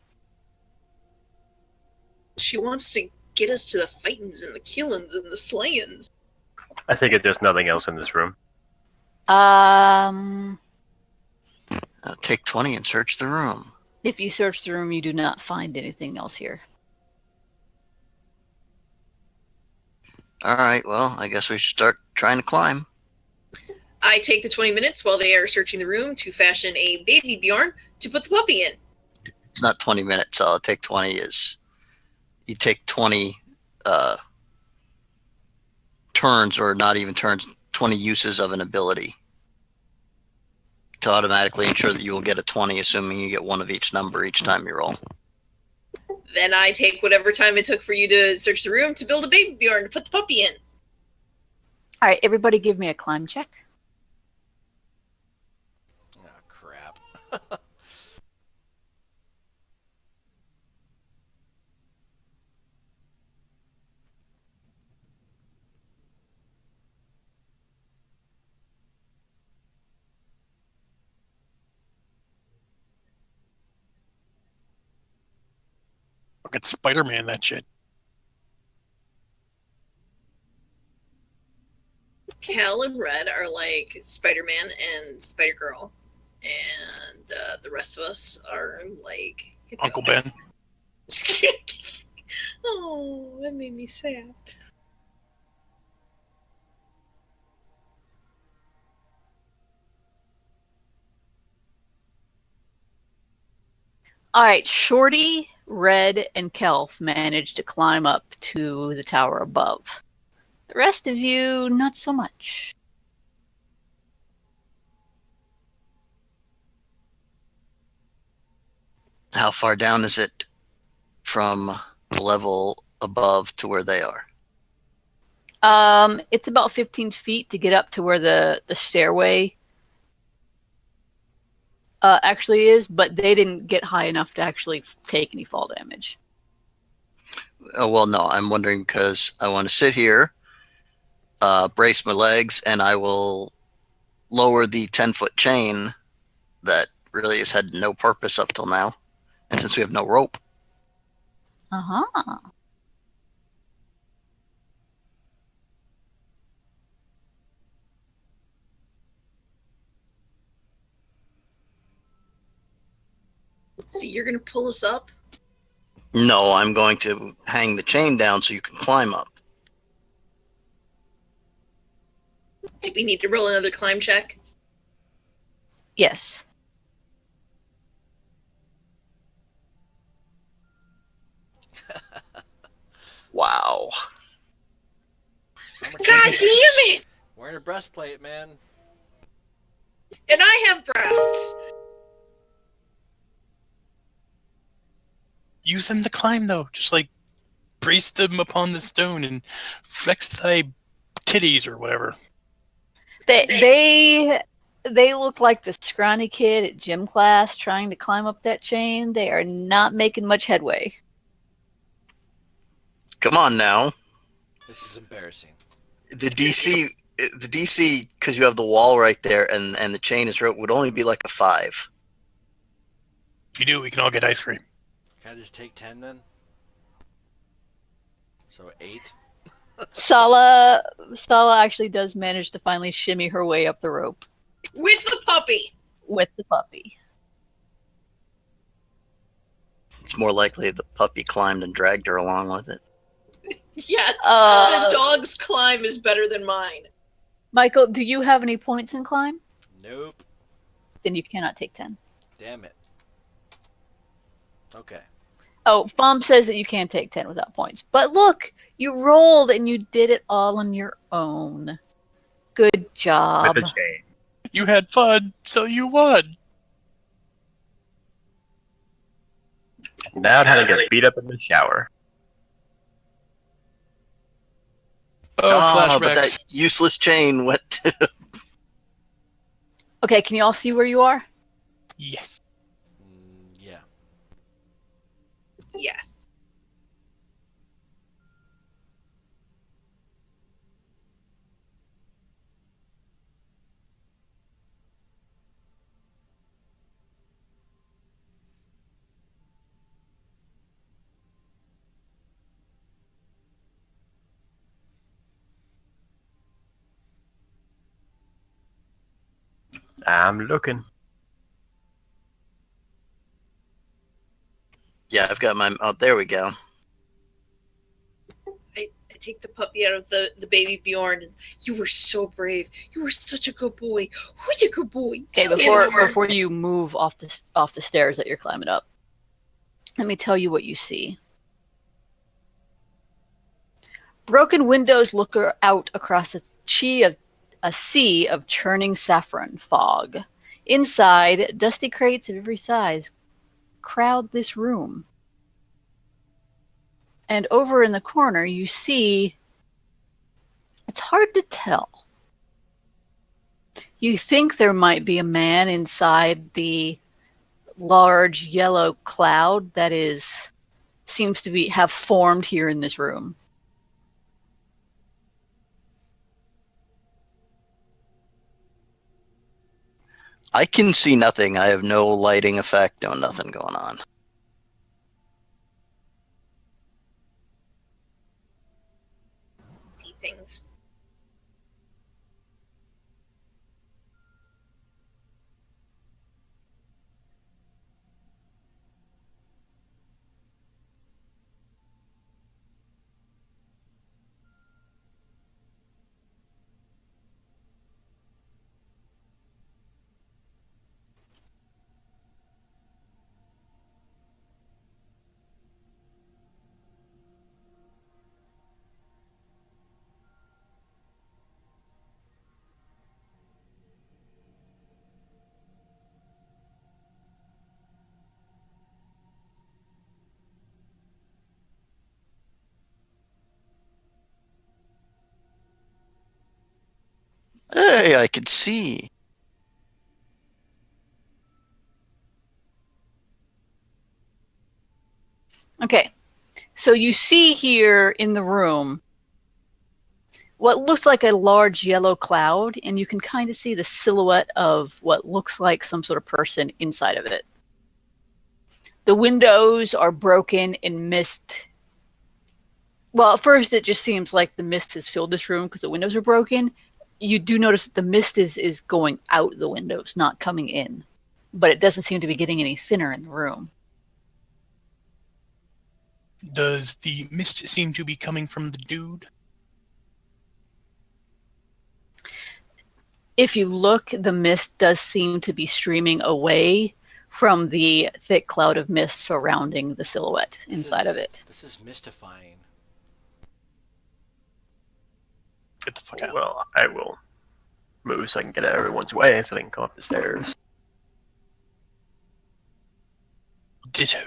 She wants to get us to the fightings and the killings and the slayings. I think there's nothing else in this room. Take 20 and search the room. If you search the room, you do not find anything else here. Alright, well, I guess we should start trying to climb. I take the 20 minutes while they are searching the room to fashion a baby Bjorn to put the puppy in. It's not 20 minutes, all take 20 is... You take 20 turns, or not even turns, 20 uses of an ability to automatically ensure that you will get a 20, assuming you get one of each number each time you roll. Then I take whatever time it took for you to search the room to build a baby Bjorn to put the puppy in. All right, everybody give me a climb check. Oh, crap. Fucking Spider-Man, that shit. Cal and Red are like Spider-Man and Spider-Girl, and the rest of us are like Uncle Ben. Oh, that made me sad. All right, Shorty, Red, and Kelf managed to climb up to the tower above. The rest of you, not so much. How far down is it from the level above to where they are? It's about 15 feet to get up to where the stairway actually is, but they didn't get high enough to actually take any fall damage. Oh, well, no, I'm wondering because I want to sit here, brace my legs, and I will lower the 10-foot chain that really has had no purpose up till now. And since we have no rope, Uh-huh. So you're gonna pull us up? no, I'm going to hang the chain down so you can climb up. Do we need to roll another climb check? Yes. Wow. God damn it! Wearing a breastplate, man. And I have breasts. Use them to climb, though. Just like brace them upon the stone and flex thy titties or whatever. They look like the scrawny kid at gym class trying to climb up that chain. They are not making much headway. Come on now. This is embarrassing. The DC, because you have the wall right there and the chain is rope, would only be like a 5. If you do, we can all get ice cream. Can I just take 10 then? So 8? Sala actually does manage to finally shimmy her way up the rope With the puppy. with the puppy. It's more likely the puppy climbed and dragged her along with it. Yes. The dog's climb is better than mine. Michael, do you have any points in climb? Nope. Then you cannot take 10. Damn it. Okay. Oh, Fom says that you can't take 10 without points. But look, you rolled and you did it all on your own. Good job. With the chain. You had fun, so you won. Now how to get beat up in the shower. Oh, but flashbacks. that useless chain went to... Okay, can you all see where you are? Yes. Yeah. Yes. I'm looking. Yeah, I've got my... Oh, there we go. I take the puppy out of the baby Bjorn. And you were so brave. You were such a good boy. Who's a good boy? Okay, before you move off the stairs that you're climbing up, let me tell you what you see. Broken windows look out across a sea of churning saffron fog. Inside, dusty crates of every size crowd this room. And over in the corner, you see, it's hard to tell. You think there might be a man inside the large yellow cloud that seems to have formed here in this room. I can see nothing. I have no lighting effect, no nothing going on. See things. Hey, I can see. Okay, so you see here in the room what looks like a large yellow cloud, and you can kind of see the silhouette of what looks like some sort of person inside of it. The windows are broken and mist. Well, at first it just seems like the mist has filled this room because the windows are broken. You do notice that the mist is going out the windows, not coming in. But it doesn't seem to be getting any thinner in the room. Does the mist seem to be coming from the dude? If you look, the mist does seem to be streaming away from the thick cloud of mist surrounding the silhouette inside of it. This is mystifying. Get the fuck out. Well, I will move so I can get out of everyone's way so they can come up the stairs. Ditto.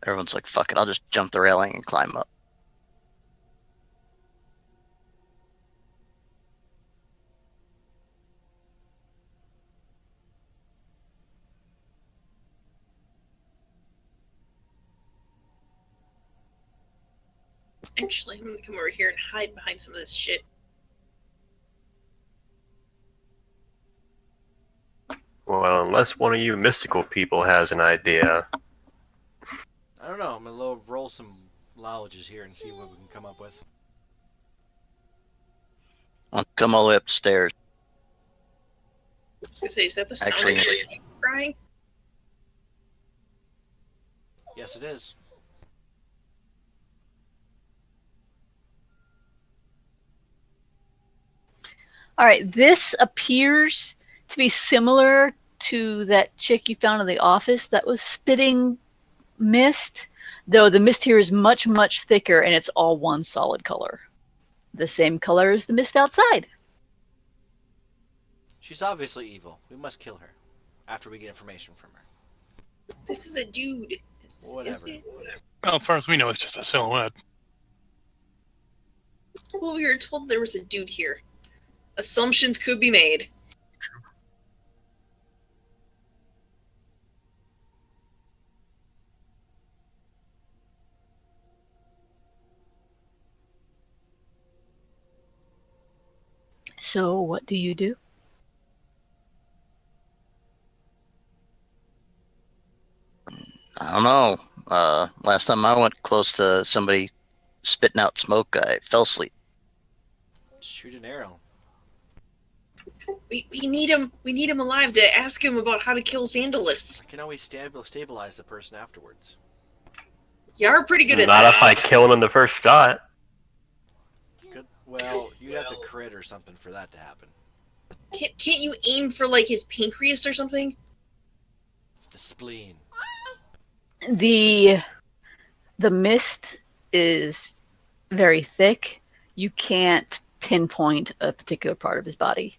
Everyone's like, fuck it, I'll just jump the railing and climb up. Actually, I'm gonna come over here and hide behind some of this shit. Well, unless one of you mystical people has an idea. I don't know. I'm gonna roll some knowledges here and see what we can come up with. I'll come all the way up the stairs. I was gonna say, is that the sound Actually- of shit crying? Yes, it is. All right, this appears to be similar to that chick you found in the office that was spitting mist, though the mist here is much, much thicker and it's all one solid color. The same color as the mist outside. She's obviously evil. We must kill her after we get information from her. This is a dude. Whatever. Well, as far as we know, it's just a silhouette. Well, we were told there was a dude here. Assumptions could be made. So, what do you do? I don't know. Last time I went close to somebody spitting out smoke, I fell asleep. Shoot an arrow. We need him. We need him alive to ask him about how to kill Xandalus. I can always stabilize the person afterwards. You are pretty good at Not that. if I kill him in the first shot. Good. Well, you'd have to crit or something for that to happen. Can't you aim for like his pancreas or something? The spleen. The mist is very thick. You can't pinpoint a particular part of his body.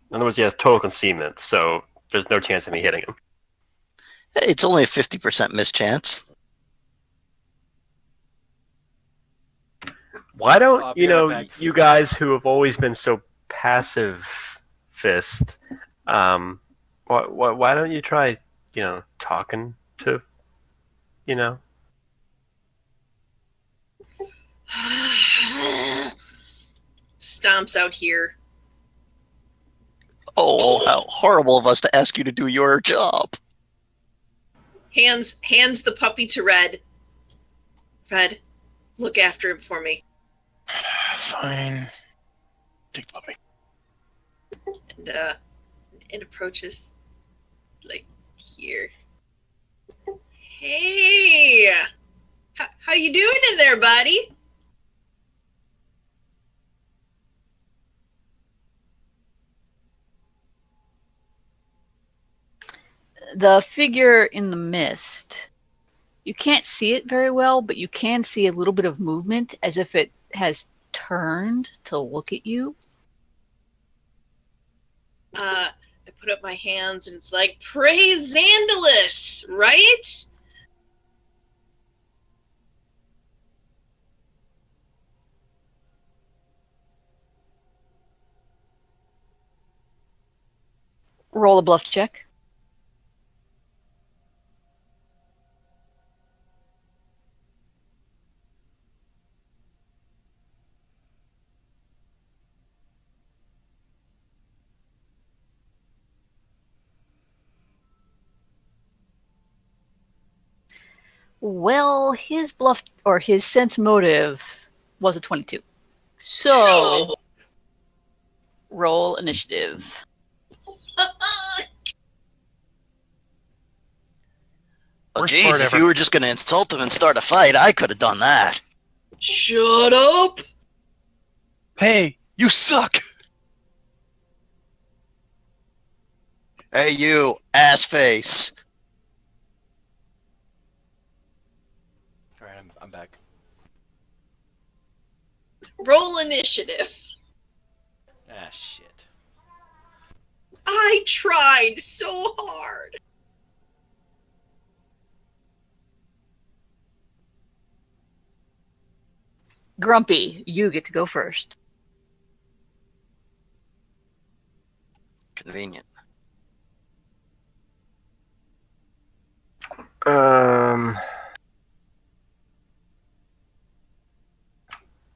In other words, he has total concealment, so there's no chance of me hitting him. Hey, it's only a 50% mischance. Why don't, Be right back. you guys who have always been so pacifist, why don't you try, talking to, Stomps out here. Oh, how horrible of us to ask you to do your job. Hands the puppy to Red. Red, look after him for me. Fine. Take the puppy. And approaches like here. Hey, how you doing in there, buddy? The figure in the mist, you can't see it very well, but you can see a little bit of movement as if it has turned to look at you. I put up my hands and it's like, praise Xandalus, right? Roll a bluff check. Well, his bluff or his sense motive was a 22. So, roll initiative. Oh, Worst geez, part if ever. you were just going to insult him and start a fight, I could have done that. Shut up! Hey, you suck! Hey, you, ass face. Alright, I'm back. Roll initiative. Ah, shit. I tried so hard. Grumpy, you get to go first. Convenient.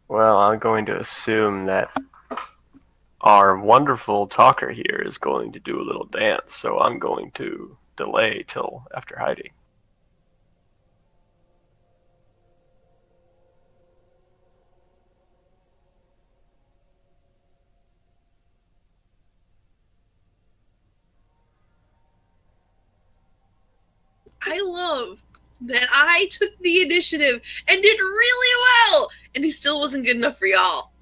Well, I'm going to assume that our wonderful talker here is going to do a little dance, so I'm going to delay till after Heidi. I love that I took the initiative and did really well, and he still wasn't good enough for y'all.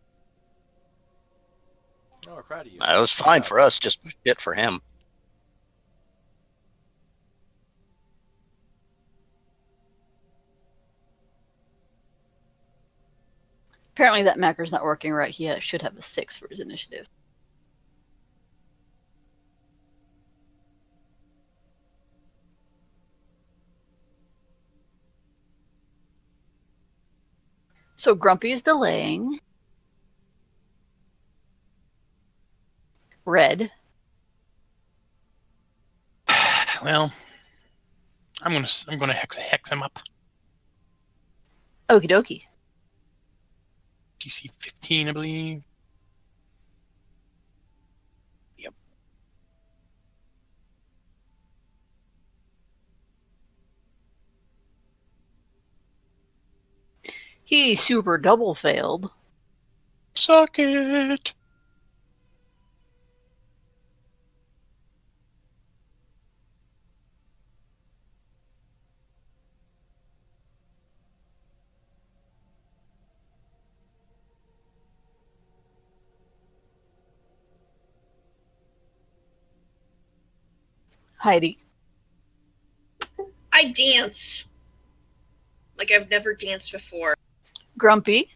No, we're proud of you. It was fine for us, just shit for him. Apparently that macro's not working right. He should have a 6 for his initiative. So Grumpy is delaying. Red. Well, I'm gonna hex him up. Okie dokie. DC 15, I believe. Yep. He super double failed. Suck it! Heidi. I dance like I've never danced before. Grumpy.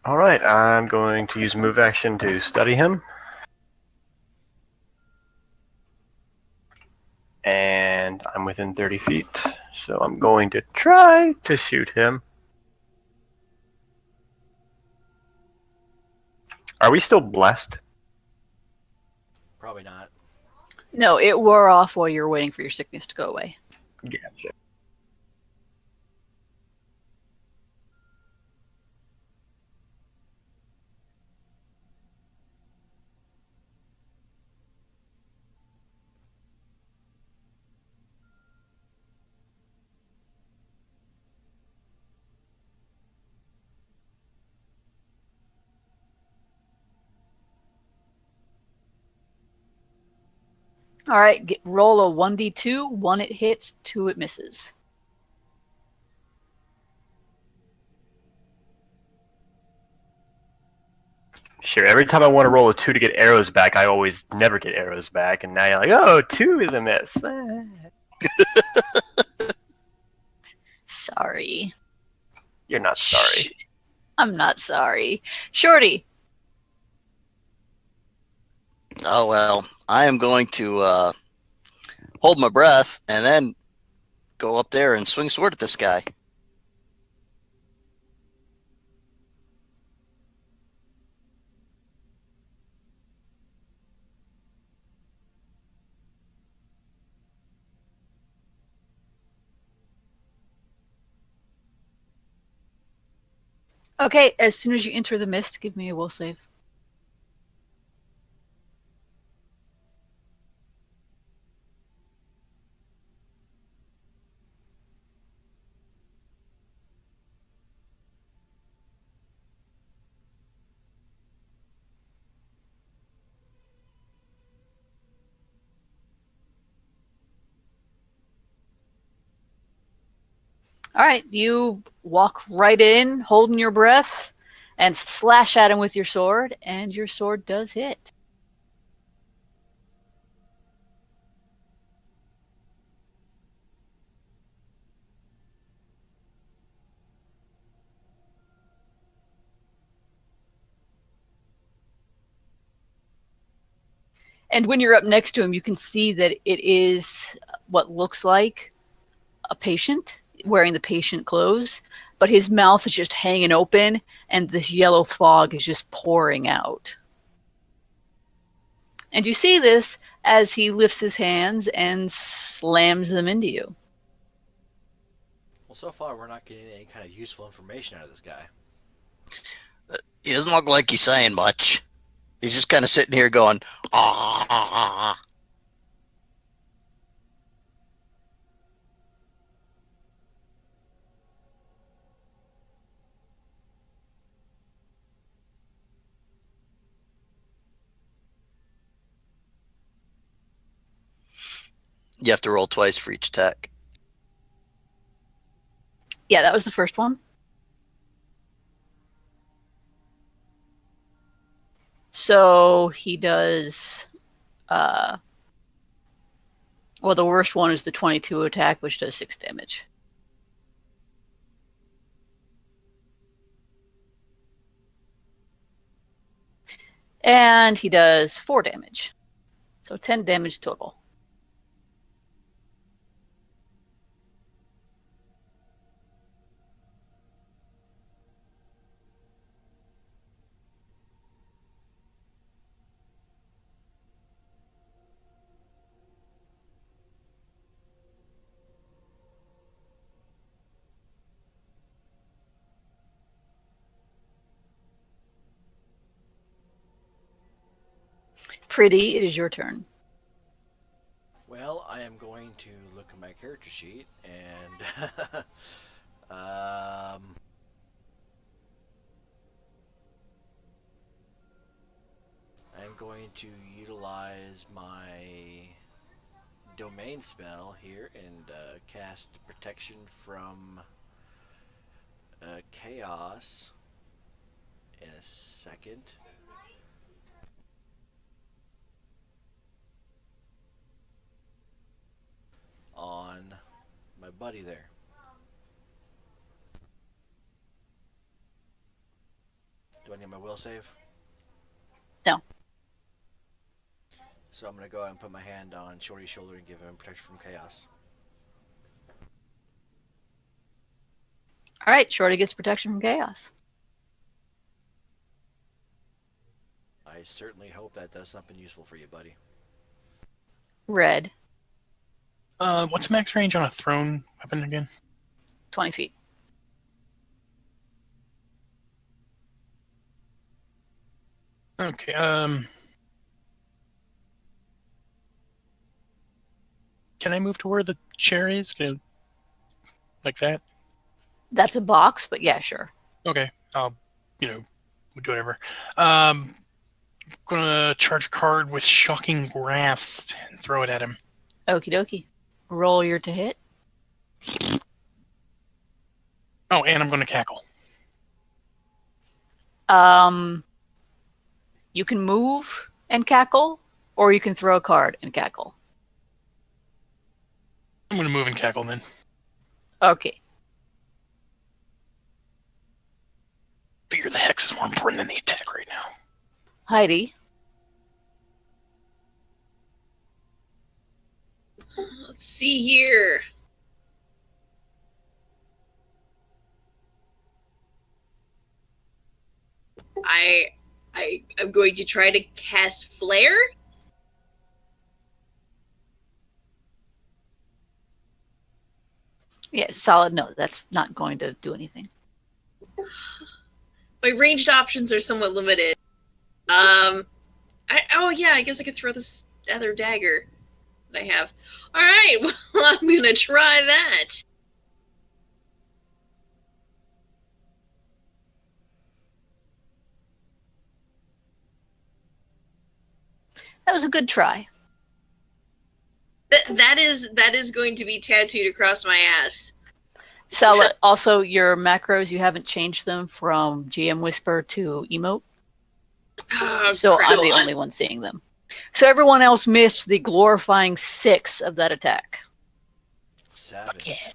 Alright, I'm going to use move action to study him. And I'm within 30 feet, so I'm going to try to shoot him. Are we still blessed? Probably not. No, it wore off while you were waiting for your sickness to go away. Gotcha. All right, roll a 1d2. 1 it hits, 2 it misses. Sure, every time I want to roll a 2 to get arrows back, I always never get arrows back, and now you're like, oh, 2 is a miss. Sorry. You're not sorry. I'm not sorry. Shorty. Oh, well, I am going to hold my breath and then go up there and swing sword at this guy. Okay, as soon as you enter the mist, give me a will save. All right, you walk right in, holding your breath, and slash at him with your sword, and your sword does hit. And when you're up next to him, you can see that it is what looks like a patient wearing the patient clothes, but his mouth is just hanging open, and this yellow fog is just pouring out. And you see this as he lifts his hands and slams them into you. Well, so far we're not getting any kind of useful information out of this guy. He doesn't look like he's saying much. He's just kind of sitting here going, ah. You have to roll twice for each attack. Yeah, that was the first one. So he does. Well, the worst one is the 22 attack, which does 6 damage. And he does 4 damage. So 10 damage total. Pretty, it is your turn. Well, I am going to look at my character sheet and I'm going to utilize my domain spell here and cast protection from chaos in a second. On my buddy there. Do I need my will save? No. So I'm going to go ahead and put my hand on Shorty's shoulder and give him protection from chaos. All right, Shorty gets protection from chaos. I certainly hope that does something useful for you, buddy. Red. What's max range on a thrown weapon again? 20 feet. Okay, can I move to where the chair is? Like that? That's a box, but yeah, sure. Okay, I'll, do whatever. Gonna charge a card with Shocking Wrath and throw it at him. Okie dokie. Roll your to hit. Oh, and I'm gonna cackle. You can move and cackle, or you can throw a card and cackle. I'm gonna move and cackle then. Okay. figure the hex is more important than the attack right now. Heidi. Let's see here. I'm going to try to cast Flare. Yeah, solid no. That's not going to do anything. My ranged options are somewhat limited. I guess I could throw this other dagger that I have. All right, well, I'm gonna try that. That was a good try. That is going to be tattooed across my ass. Sala, also your macros, you haven't changed them from GM Whisper to emote. Oh, So crap. I'm the only one seeing them. So everyone else missed the glorifying 6 of that attack. Savage. Yeah.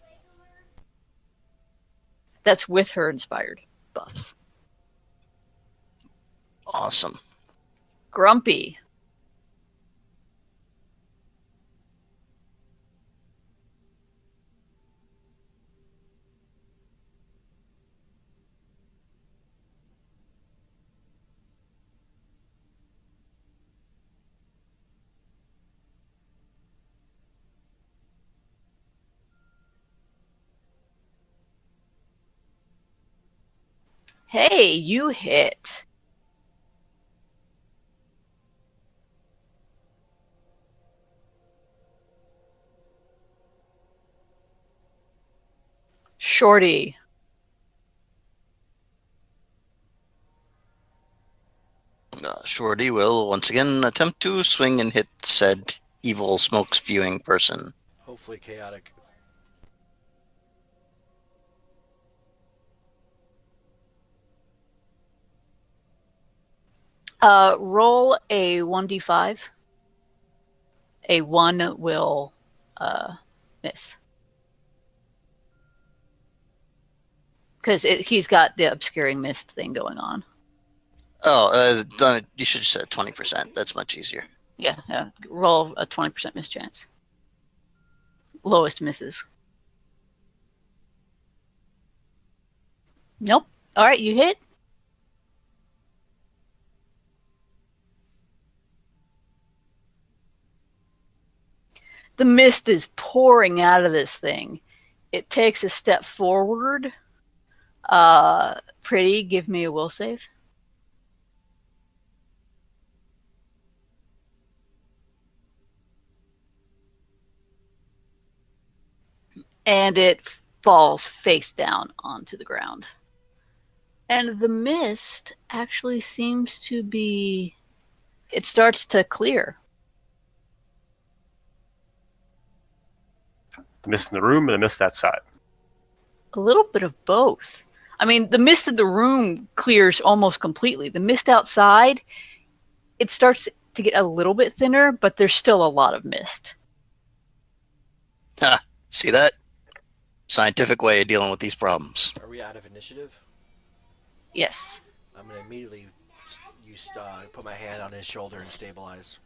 That's with her inspired buffs. Awesome. Grumpy. Hey, you hit. Shorty. Shorty will once again attempt to swing and hit said evil smoke spewing person. Hopefully chaotic. Roll a 1d5. A 1 will miss. Because he's got the obscuring mist thing going on. Oh, you should have said 20%. That's much easier. Yeah, roll a 20% miss chance. Lowest misses. Nope. All right, you hit. The mist is pouring out of this thing. It takes a step forward. Pretty, give me a will save. And it falls face down onto the ground. And the mist actually seems to be... It starts to clear. The mist in the room or the mist outside? A little bit of both. I mean, the mist in the room clears almost completely. The mist outside, it starts to get a little bit thinner, but there's still a lot of mist. Ha! See that? Scientific way of dealing with these problems. Are we out of initiative? Yes. I'm gonna immediately put my hand on his shoulder and stabilize.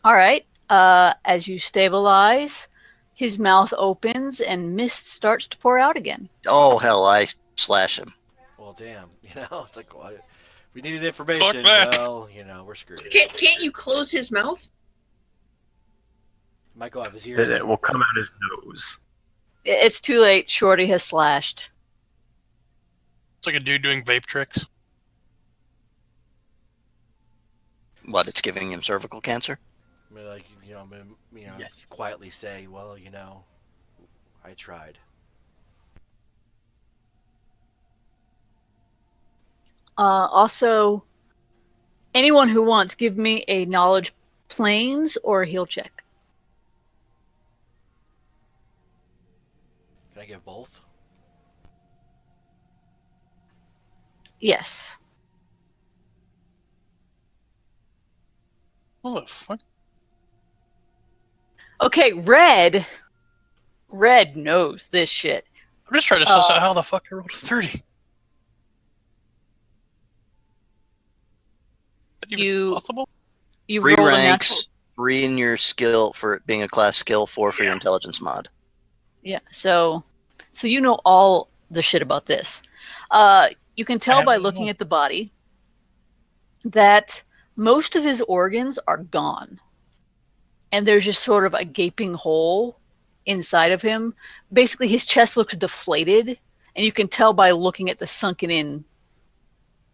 All right. As you stabilize, his mouth opens and mist starts to pour out again. Oh, hell, I slash him. Well, damn. It's like, what? We needed information. that. Well, we're screwed. Can't you close his mouth? Might go out of his ears. It will come out his nose. It's too late. Shorty has slashed. It's like a dude doing vape tricks. What, it's giving him cervical cancer? I mean, like, I'm gonna, Yes. quietly say, well, I tried. Also, anyone who wants, give me a knowledge planes or a heal check. Can I give both? Yes. What the fuck? Okay, Red knows this shit. I'm just trying to suss out how the fuck I rolled a 30. Is that even possible? You 3 rolled ranks, 3 in your skill for it being a class skill, 4 for your intelligence mod. Yeah, so you know all the shit about this. You can tell by looking at the body that most of his organs are gone. And there's just sort of a gaping hole inside of him. Basically, his chest looks deflated, and you can tell by looking at the sunken in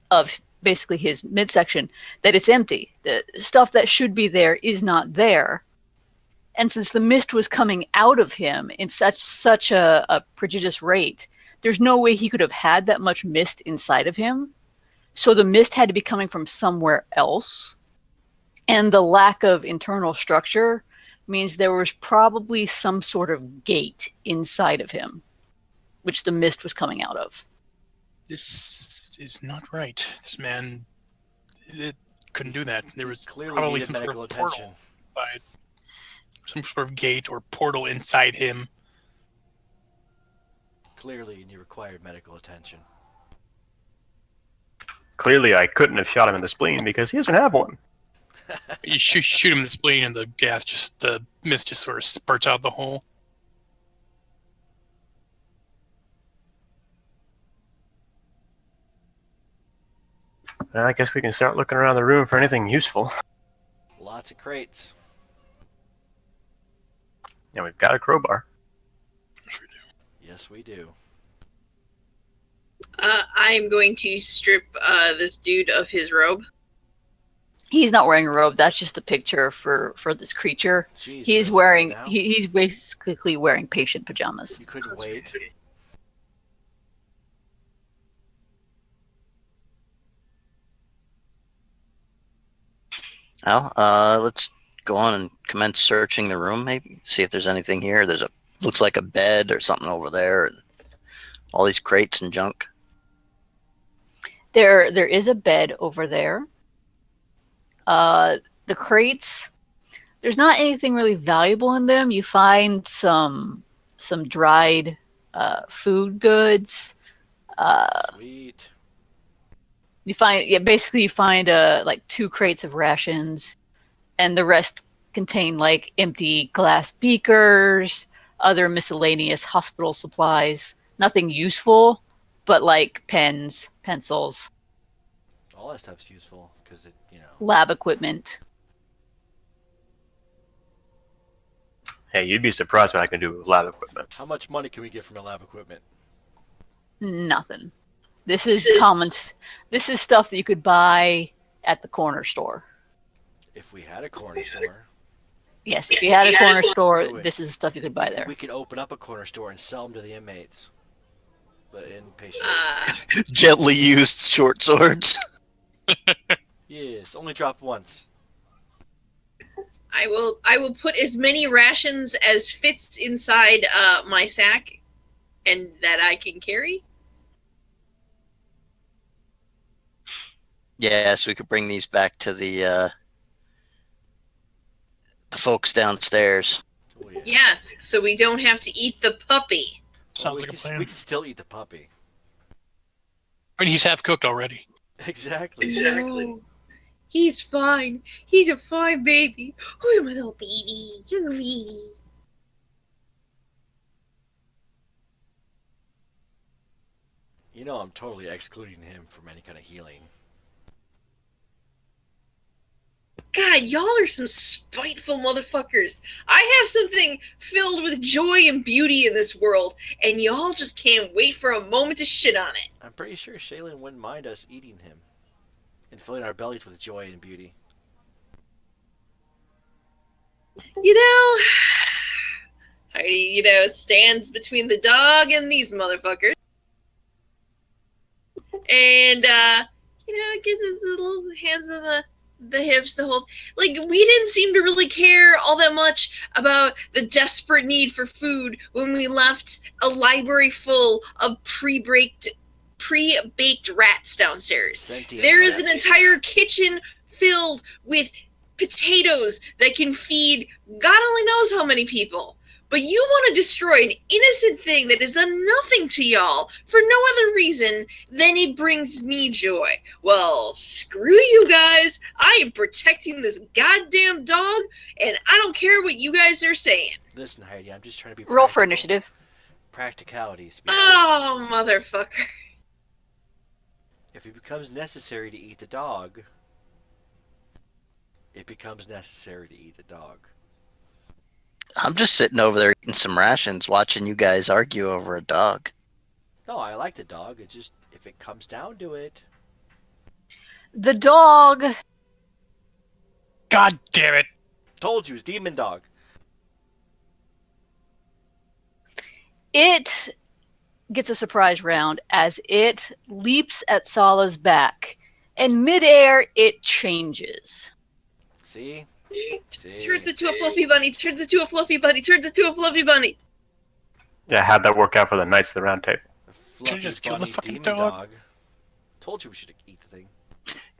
of basically his midsection that it's empty. The stuff that should be there is not there. And since the mist was coming out of him in such a prodigious rate, there's no way he could have had that much mist inside of him. So the mist had to be coming from somewhere else. And the lack of internal structure means there was probably some sort of gate inside of him, which the mist was coming out of. This is not right. This man couldn't do that. There was Clearly probably needed some sort medical of attention. portal, some sort of gate or portal inside him. Clearly, he required medical attention. Clearly, I couldn't have shot him in the spleen because he doesn't have one. You shoot him in the spleen, and the mist just sort of spurts out the hole. Well, I guess we can start looking around the room for anything useful. Lots of crates. Yeah, we've got a crowbar. Yes, we do. I'm going to strip this dude of his robe. He's not wearing a robe. That's just a picture for this creature. Jeez, He's really? wearing Now? he's basically wearing patient pajamas. You couldn't wait. Well, let's go on and commence searching the room. Maybe see if there's anything here. Looks like a bed or something over there, and all these crates and junk. There is a bed over there. The crates, there's not anything really valuable in them. You find some dried food goods. Sweet. You find like 2 crates of rations, and the rest contain like empty glass beakers, other miscellaneous hospital supplies. Nothing useful, but like pens, pencils, All that stuff's useful because it, lab equipment. Hey, you'd be surprised what I can do with lab equipment. How much money can we get from your lab equipment? Nothing. This is common. This is stuff that you could buy at the corner store. If we had a corner store, Yes, if you had a corner store, Wait. this is the stuff you could buy there. we could open up a corner store and sell them to the inmates. But inpatients. Gently used short swords. Yes, only drop once. I will put as many rations as fits inside my sack, and that I can carry. Yeah, so we could bring these back to the folks downstairs. Oh, yeah. Yes, so we don't have to eat the puppy. Sounds we like a could, plan. we could still eat the puppy. I mean, he's half cooked already. Exactly. No. He's fine. He's a fine baby. Who's my little baby? You're a baby. I'm totally excluding him from any kind of healing. God, y'all are some spiteful motherfuckers. I have something filled with joy and beauty in this world, and y'all just can't wait for a moment to shit on it. I'm pretty sure Shaylin wouldn't mind us eating him and filling our bellies with joy and beauty. Heidi, stands between the dog and these motherfuckers. And, gets his little hands on the hips, the whole... Like, we didn't seem to really care all that much about the desperate need for food when we left a library full of pre-baked rats downstairs. Sentient There is an rats. entire kitchen filled with potatoes that can feed God only knows how many people. but you want to destroy an innocent thing that has done nothing to y'all for no other reason than it brings me joy. Well, screw you guys. I am protecting this goddamn dog, and I don't care what you guys are saying. Listen, Heidi, I'm just trying to be Roll for practical. initiative. Practicalities. Oh, motherfucker. If it becomes necessary to eat the dog, it becomes necessary to eat the dog. I'm just sitting over there eating some rations, watching you guys argue over a dog. No, I like the dog. It's just, if it comes down to it. The dog, God damn it! Told you, it's demon dog. it gets a surprise round as it leaps at Sala's back. And midair, it changes. See? See? Turns into a fluffy bunny, turns into a fluffy bunny, turns into a fluffy bunny. Yeah, how'd that work out for the Knights of the Round Table? The fluffy just kill the bunny fucking demon dog. Told you we should eat the thing.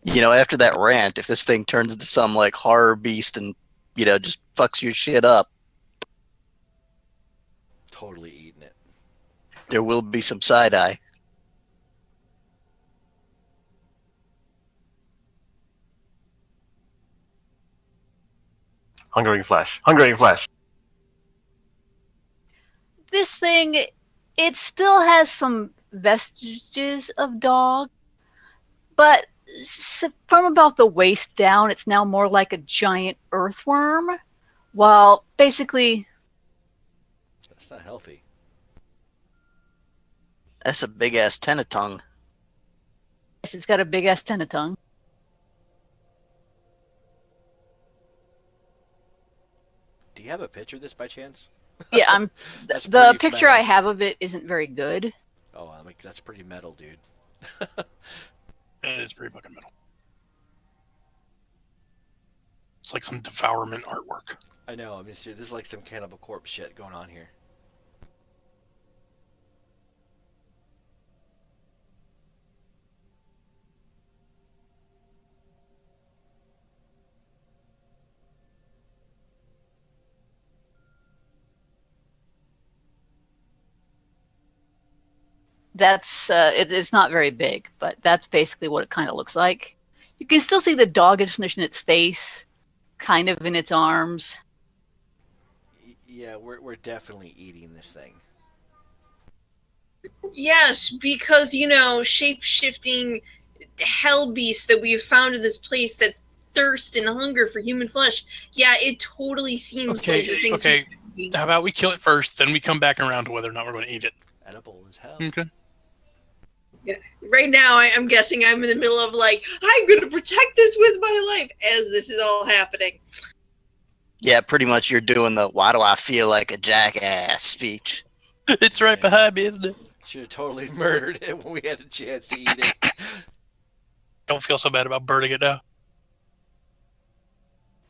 You know, after that rant, if this thing turns into some like horror beast and, you know, just fucks your shit up, Totally eating it. there will be some side eye. Hungering flesh. Hungering flesh. This thing, it still has some vestiges of dog, but from about the waist down, it's now more like a giant earthworm, while basically That's not healthy. That's a big ass tennatongue. it's got a big ass tennatongue. Do you have a picture of this by chance? Yeah, That's the pretty picture metal. I have of it isn't very good. Oh, I mean, that's pretty metal, dude. It is pretty fucking metal. It's like some devourment artwork. I know. I mean, see, this is like some Cannibal Corpse shit going on here. That's it's not very big, but that's basically what it kind of looks like. You can still see the doggishness in its face, kind of in its arms. Yeah, we're definitely eating this thing. Yes, because, you know, shape-shifting hell beasts that we have found in this place that thirst and hunger for human flesh. Yeah, it totally seems like the things Okay. we- How about we kill it first, then we come back around to whether or not we're going to eat it. Edible as hell. Okay. Right now, I'm guessing I'm in the middle of like, I'm going to protect this with my life as this is all happening. Yeah, pretty much you're doing the why do I feel like a jackass speech. It's right behind me, isn't it? Should have totally murdered it when we had a chance to eat it. Don't feel so bad about burning it now.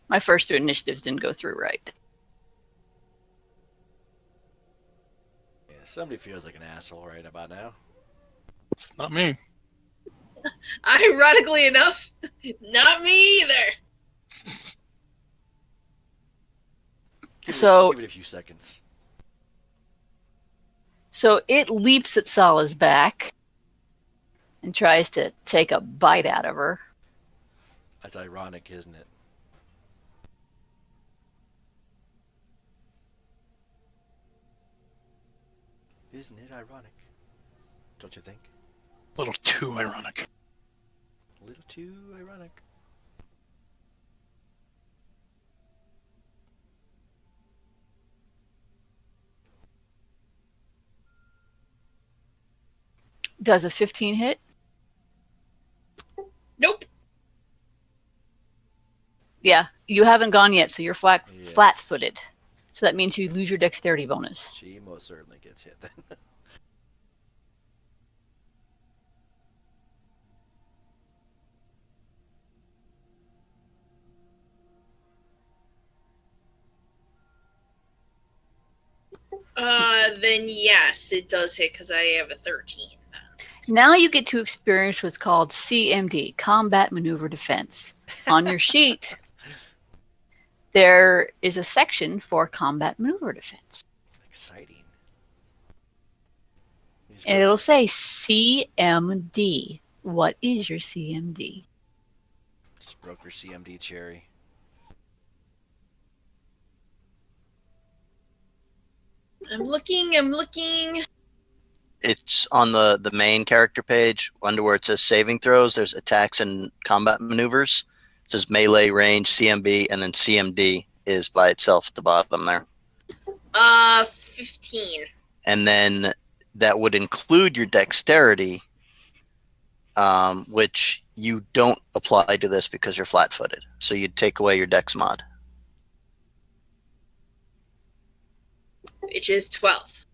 My first two initiatives didn't go through right. Yeah, somebody feels like an asshole right about now. It's not me. Ironically enough, not me either. Give So- it a few seconds. So it leaps at Sala's back and tries to take a bite out of her. That's ironic, isn't it? Isn't it ironic? Don't you think? A little too ironic. A little too ironic. Does a 15 hit? Nope. Yeah, you haven't gone yet, so you're Yeah. flat-footed. So that means you lose your dexterity bonus. She most certainly gets hit then. Then yes, it does hit because I have a 13. Now you get to experience what's called CMD, Combat Maneuver Defense. On your sheet, there is a section for Combat Maneuver Defense. exciting. And it'll say CMD. What is your CMD? Just broke your CMD cherry. I'm looking. It's on the main character page, under where it says saving throws. There's attacks and combat maneuvers. It says melee, range, CMB, and then CMD is by itself at the bottom there. 15. And then that would include your dexterity, which you don't apply to this because you're flat-footed. So you'd take away your dex mod. Which is 12.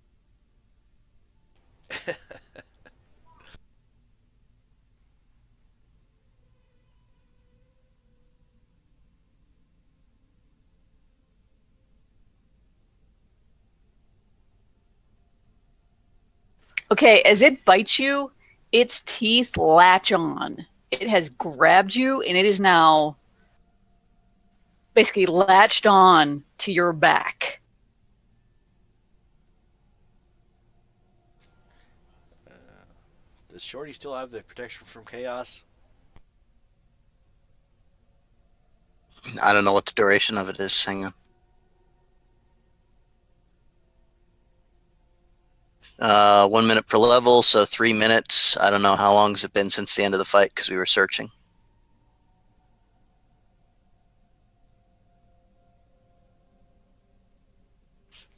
Okay, as it bites you, its teeth latch on. It has grabbed you, and it is now basically latched on to your back. Does Shorty still have the protection from chaos? I don't know what the duration of it is. Hang on. 1 minute per level, so 3 minutes. I don't know how long has it been since the end of the fight because we were searching.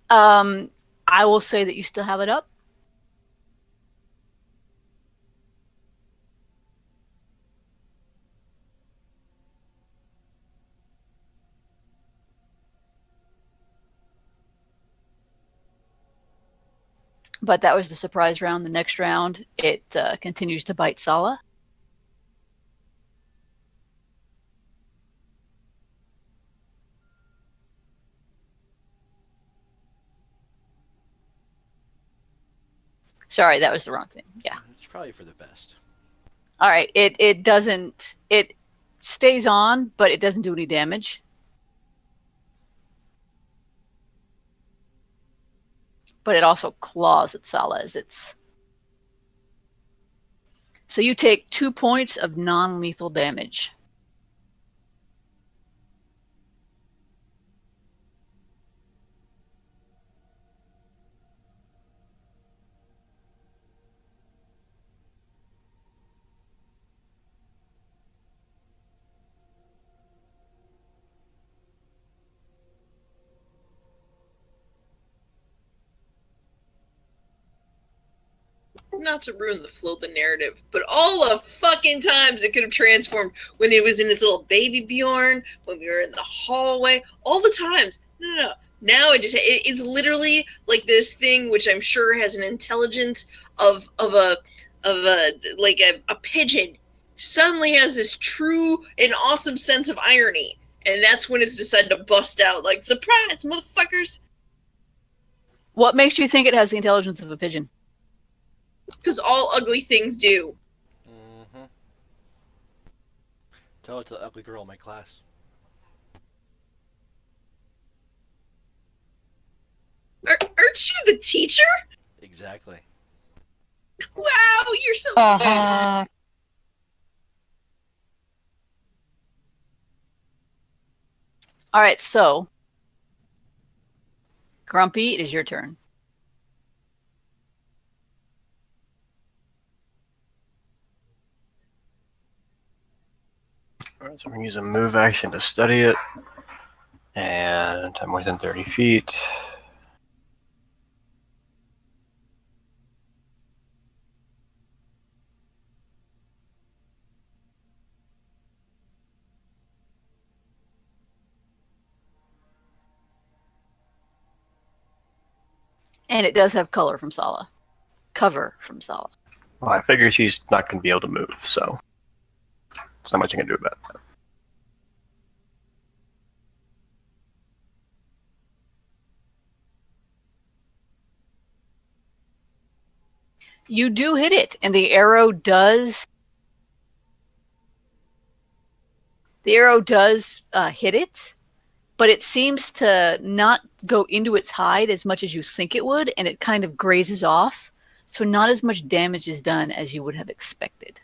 I will say that you still have it up. But that was the surprise round. The next round, it continues to bite Sala. Sorry, that was the wrong thing. Yeah. It's probably for the best. All right. It doesn't. It stays on, but it doesn't do any damage. But it also claws at Sala as it's. So you take 2 points of non-lethal damage. Not to ruin the flow of the narrative, but all the fucking times it could have transformed when it was in his little baby Bjorn, when we were in the hallway, all the times. No. Now it's literally like this thing which I'm sure has an intelligence of a pigeon suddenly has this true and awesome sense of irony, and that's when it's decided to bust out like, surprise, motherfuckers. What makes you think it has the intelligence of a pigeon? Because all ugly things do. Mm-hmm. Tell it to the ugly girl in my class. Aren't you the teacher? Exactly. Wow, you're so Uh-huh. All right, so Grumpy, it is your turn. Alright, so I'm going to use a move action to study it. And I'm within 30 feet. And it does have color from Sala. Cover from Sala. Well, I figure she's not going to be able to move, so there's not much I can do about that. You do hit it, and the arrow does hit it, but it seems to not go into its hide as much as you think it would, and it kind of grazes off. So not as much damage is done as you would have expected.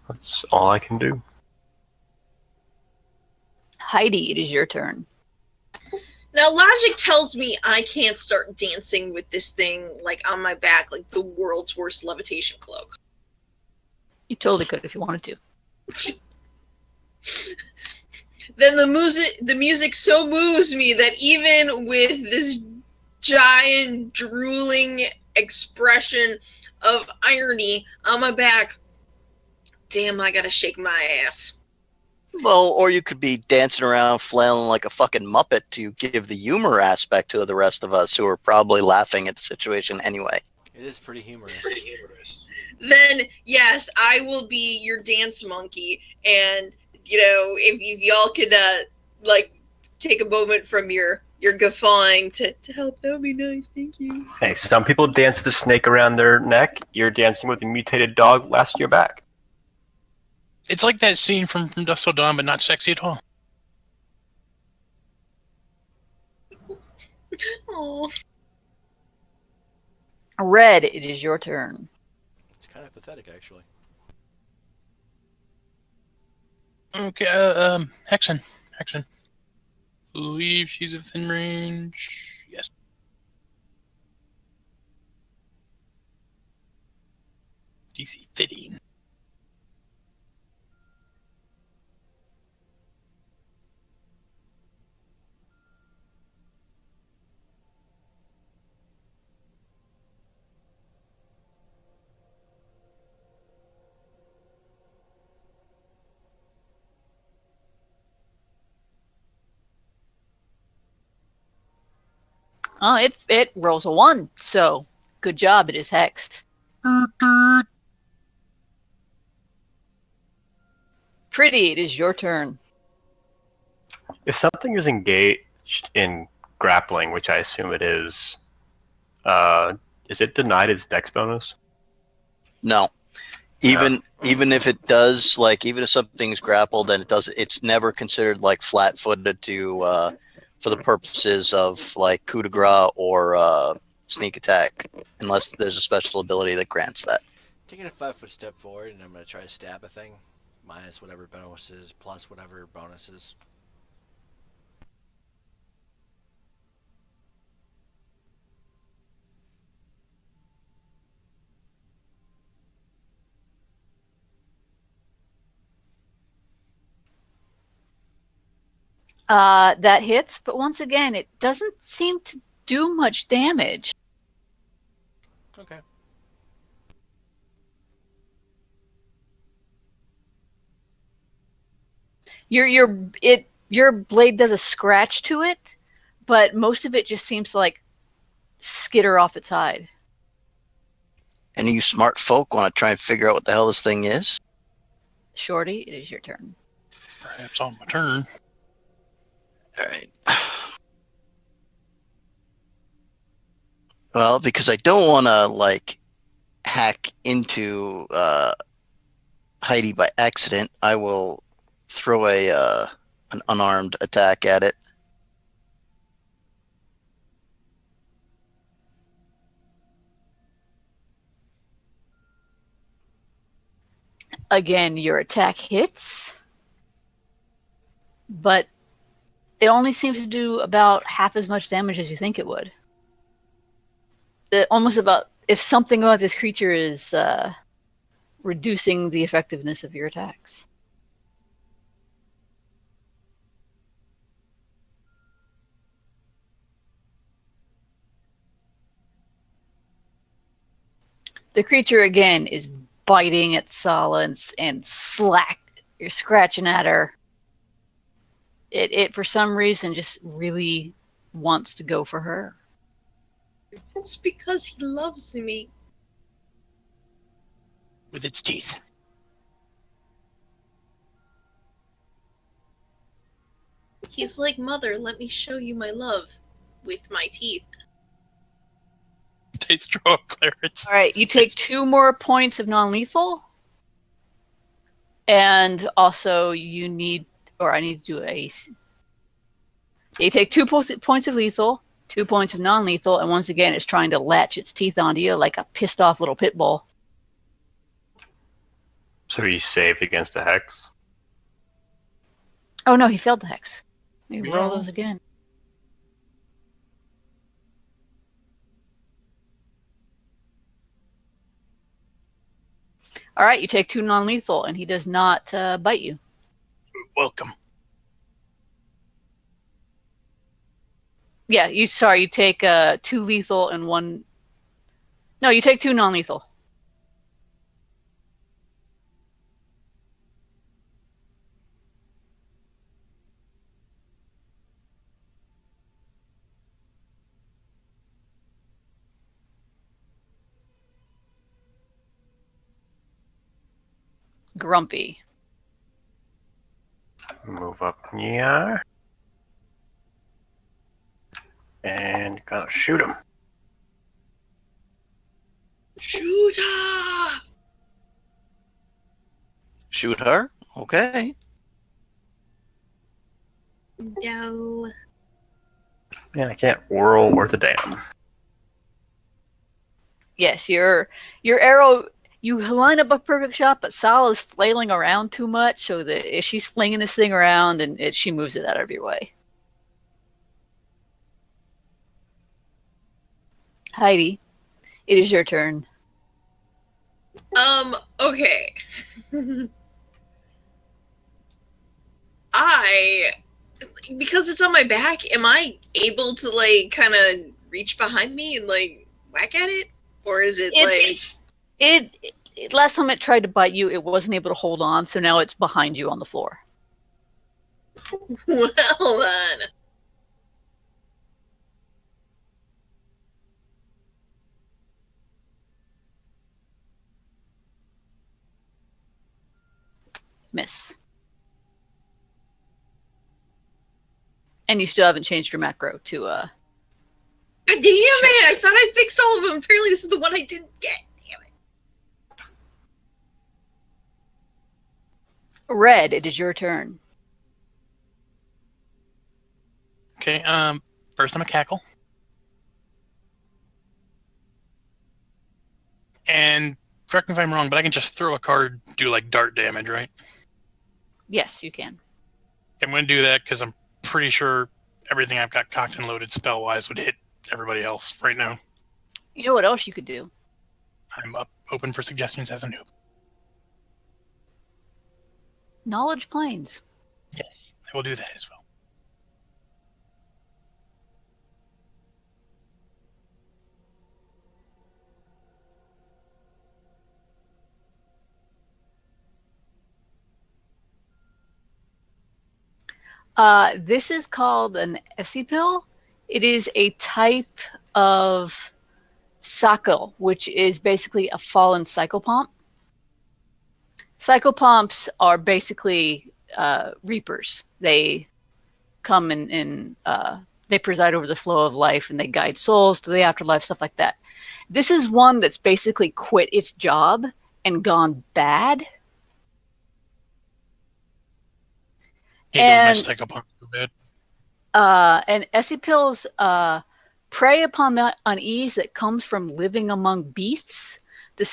That's all I can do. Heidi, it is your turn. Now, logic tells me I can't start dancing with this thing, like, on my back, like the world's worst levitation cloak. You totally could if you wanted to. Then the music so moves me that even with this giant drooling expression of irony on my back, damn, I gotta shake my ass. Well, or you could be dancing around flailing like a fucking Muppet to give the humor aspect to the rest of us who are probably laughing at the situation anyway. It is pretty humorous. Then, yes, I will be your dance monkey, and, you know, if y'all could, like, take a moment from your guffawing to help, that would be nice, thank you. Hey, some people dance the snake around their neck. You're dancing with a mutated dog last your back. It's like that scene from Dusk Till Dawn, but not sexy at all. Oh. Red, it is your turn. It's kind of pathetic, actually. Okay, Hexen. Believe she's within range. Yes. DC 15. Oh, it rolls a 1, so good job, it is hexed. Pretty, it is your turn. If something is engaged in grappling, which I assume it is it denied its dex bonus? No. Even if it does, like, even if something's grappled and it's never considered like flat-footed to for the purposes of like coup de grace or sneak attack, unless there's a special ability that grants that. Taking a 5-foot step forward, and I'm going to try to stab a thing, minus whatever bonuses, plus whatever bonuses. That hits, but once again, it doesn't seem to do much damage. Okay. Your blade does a scratch to it, but most of it just seems to like skitter off its hide. Any of you smart folk want to try and figure out what the hell this thing is? Shorty, it is your turn. Perhaps on my turn. All right. Well, because I don't want to like hack into Heidi by accident, I will throw an unarmed attack at it. Again, your attack hits, but it only seems to do about half as much damage as you think it would. Almost about if something about this creature is reducing the effectiveness of your attacks. The creature again is biting at Solence and you're scratching at her. It for some reason just really wants to go for her. That's because he loves me. With its teeth. He's like, Mother, let me show you my love with my teeth. Stay strong, Clarence. All right, you take 2 more points of non-lethal. And also, you need, or I need to do a. You take 2 points of lethal, 2 points of non-lethal, and once again, it's trying to latch its teeth onto you like a pissed off little pit bull. So he's saved against the hex. Oh no, he failed the hex. Let me roll No. those again. All right, you take 2 non-lethal, and he does not bite you. Welcome. Yeah, you take 2 lethal and 1. No, you take 2 non-lethal. Grumpy. Move up here. And gotta shoot him. Shoot her! Shoot her? Okay. No. Yeah, I can't whirl worth a damn. Yes, your arrow. You line up a perfect shot, but Sal is flailing around too much, so that if she's flinging this thing around, and she moves it out of your way. Heidi, it is your turn. Okay. Because it's on my back, am I able to, like, kind of reach behind me and, like, whack at it? Or is it, Last time it tried to bite you, it wasn't able to hold on, so now it's behind you on the floor. well then. Miss. And you still haven't changed your macro to God damn it! I thought I fixed all of them. Apparently this is the one I didn't get. Damn it. Red, it is your turn. Okay, first I'm a cackle. And correct me if I'm wrong, but I can just throw a card, do like dart damage, right? Yes, you can. I'm going to do that because I'm pretty sure everything I've got cocked and loaded spell-wise would hit everybody else right now. You know what else you could do? I'm open for suggestions as a noob. Knowledge planes. Yes, I will do that as well. This is called an esipil. It is a type of Sako, which is basically a fallen psychopomp. Psychopomps are basically reapers. They come and they preside over the flow of life, and they guide souls to the afterlife, stuff like that. This is one that's basically quit its job and gone bad. Hey, those my psychopomps so bad. And esipils prey upon that unease that comes from living among beasts. The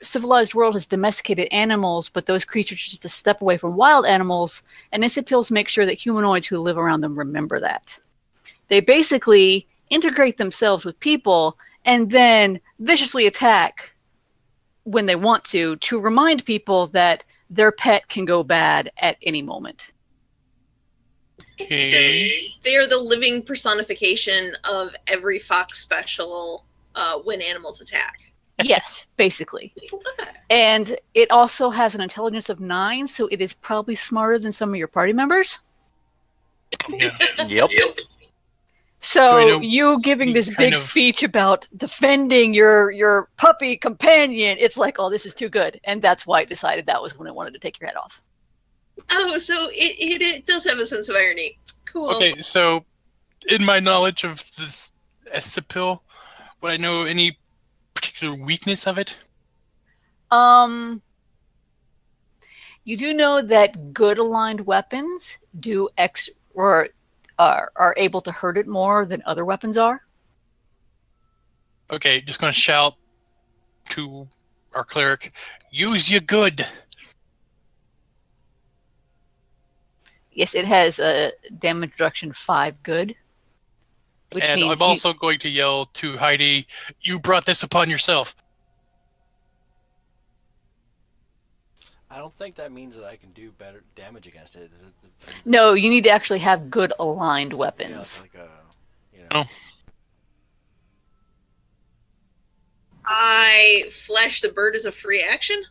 civilized world has domesticated animals, but those creatures are just a step away from wild animals, and esipils make sure that humanoids who live around them remember that. They basically integrate themselves with people and then viciously attack when they want to remind people that their pet can go bad at any moment. Okay. So they are the living personification of every Fox special when animals attack. Yes, basically. And it also has an intelligence of 9, so it is probably smarter than some of your party members. Yeah. Yep. So you giving this big speech about defending your puppy companion, it's like, oh, this is too good. And that's why it decided that was when it wanted to take your head off. Oh, so it does have a sense of irony. Cool. Okay, so in my knowledge of this esipil, would I know any particular weakness of it? You do know that good aligned weapons do or are able to hurt it more than other weapons are. Okay, just going to shout to our cleric, use your good. Yes, it has a damage reduction 5 good. Which And means I'm also going to yell to Heidi, you brought this upon yourself. I don't think that means that I can do better damage against it. Is it no, you need to actually have good aligned weapons. Yeah, like a, Oh. I flash the bird as a free action.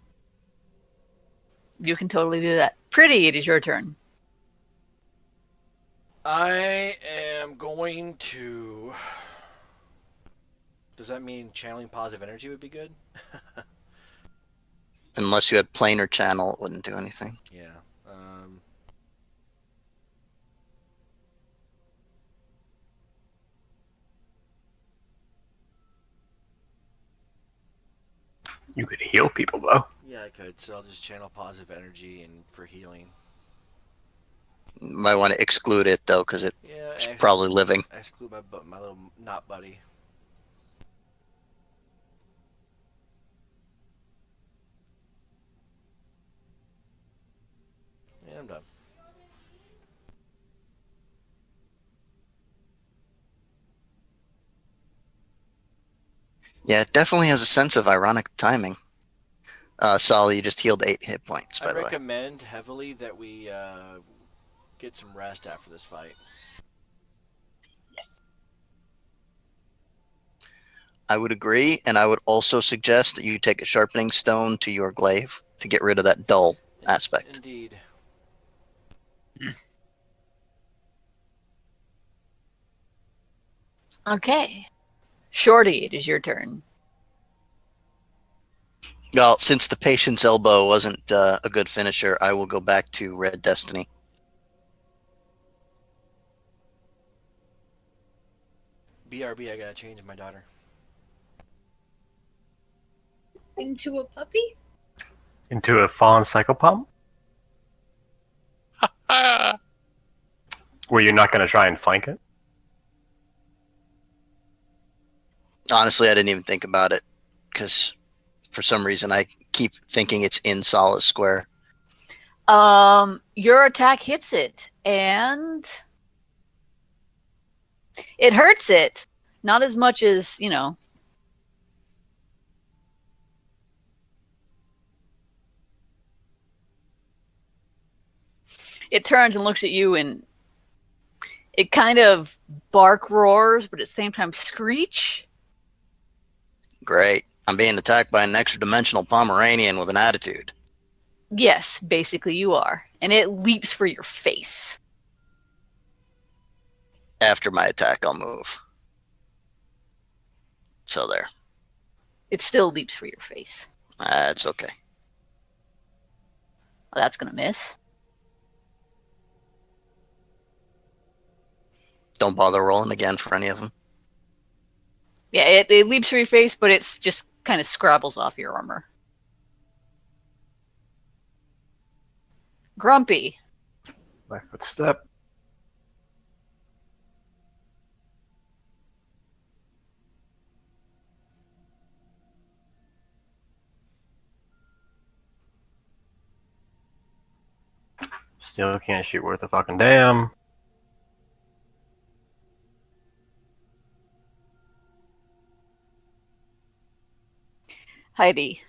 You can totally do that. Pretty, it is your turn. I am going to. Does that mean channeling positive energy would be good? Unless you had planar channel, it wouldn't do anything. Yeah. You could heal people, though. Yeah, I could. So I'll just channel positive energy and for healing. Might want to exclude it though, because it's Yeah, probably living. exclude my little knot buddy. Yeah, I'm done. Yeah, it definitely has a sense of ironic timing. Solly, you just healed 8 hit points, by I the way. recommend heavily that we get some rest after this fight. Yes. I would agree, and I would also suggest that you take a sharpening stone to your glaive to get rid of that dull aspect. Indeed. Okay. Shorty, it is your turn. Well, since the patient's elbow wasn't a good finisher, I will go back to Red Destiny. BRB, I gotta change my daughter. Into a puppy? Into a fallen psychopomp? Were you not going to try and flank it? Honestly, I didn't even think about it, because for some reason I keep thinking it's in solid square. Your attack hits it, and it hurts it. Not as much as, It turns and looks at you, and it kind of bark roars, but at the same time screech. Great. I'm being attacked by an extra dimensional Pomeranian with an attitude. Yes, basically you are. And it leaps for your face. After my attack, I'll move. So there. It still leaps for your face. That's okay. Well, that's going to miss. Don't bother rolling again for any of them. Yeah, it leaps for your face, but it's just kind of scrabbles off your armor. Grumpy. My footstep. Still can't shoot worth a fucking damn. Heidi.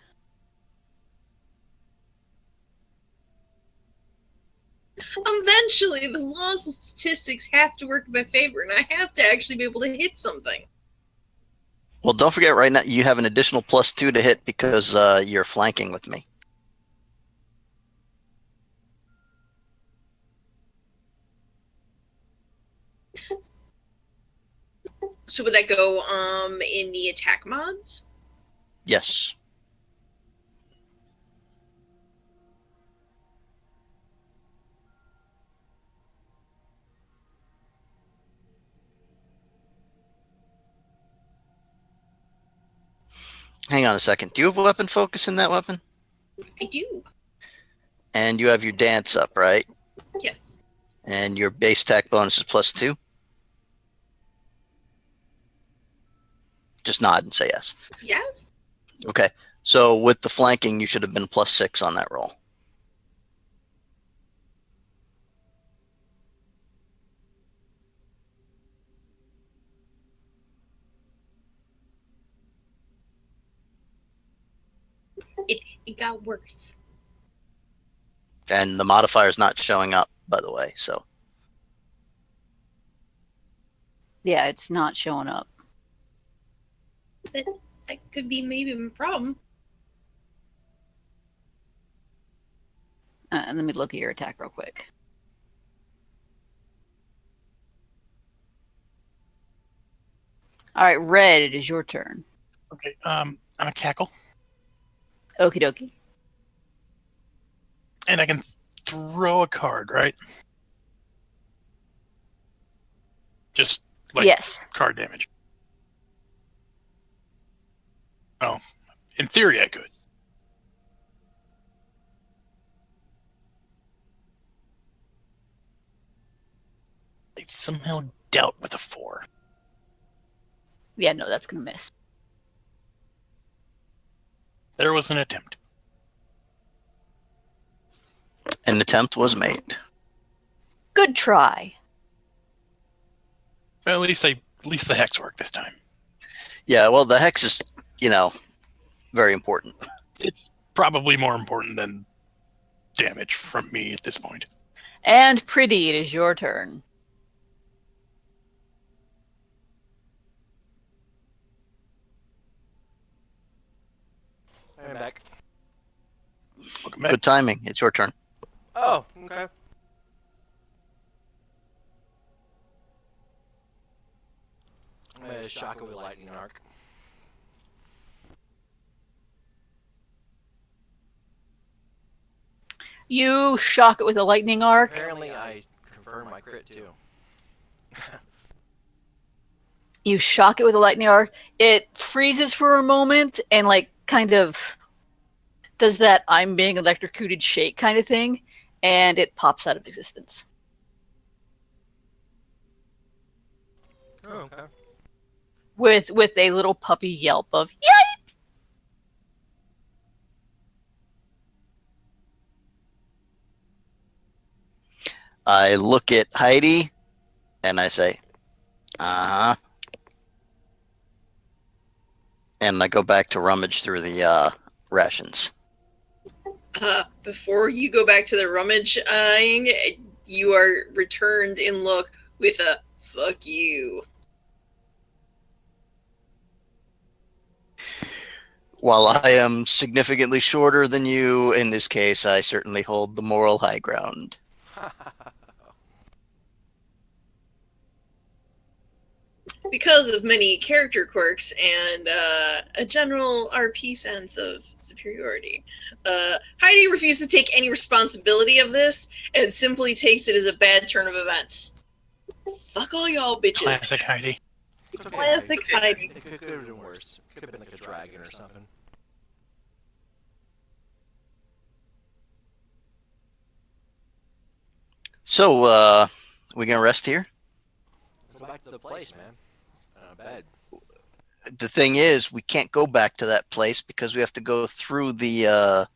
Eventually, the laws and statistics have to work in my favor, and I have to actually be able to hit something. Well, don't forget right now you have an additional +2 to hit because you're flanking with me. So would that go in the attack mods? Yes. Hang on a second. Do you have a weapon focus in that weapon? I do. And you have your dance up, right? Yes. And your base attack bonus is +2. Just nod and say yes. Yes. Okay. So with the flanking, you should have been +6 on that roll. It got worse. And the modifier is not showing up, by the way. So Yeah, it's not showing up. That could be maybe a problem. Let me look at your attack real quick. All right, Red, it is your turn. Okay. I'm a cackle, Okie dokie. and I can throw a card, right? Just like Yes. card damage. Oh, in theory, I could. I somehow dealt with a 4. Yeah, no, that's going to miss. There was an attempt. an attempt was made. Good try. Well, at least the hex worked this time. Yeah, well, the hex is, very important. It's probably more important than damage from me at this point. And Pretty, it is your turn. I'm back. Welcome back. Good timing. It's your turn. Oh, okay. I'm gonna shock it with lightning arc. You shock it with a lightning arc. Apparently, I confirmed my crit too. You shock it with a lightning arc. It freezes for a moment and kind of does that I'm being electrocuted shake kind of thing, and it pops out of existence. Oh, okay. With a little puppy yelp of yay! I look at Heidi and I say, uh-huh. And I go back to rummage through the rations. Before you go back to the rummage eyeing, you are returned in look with a fuck you. While I am significantly shorter than you, in this case, I certainly hold the moral high ground. Because of many character quirks and a general RP sense of superiority, Heidi refuses to take any responsibility of this and simply takes it as a bad turn of events. Fuck all y'all bitches. Classic Heidi. It's okay, Classic Heidi. It could have been worse. It could have been like a dragon or something. So, we gonna rest here? Go back to the place, man. Bed. The thing is, we can't go back to that place because we have to go through the,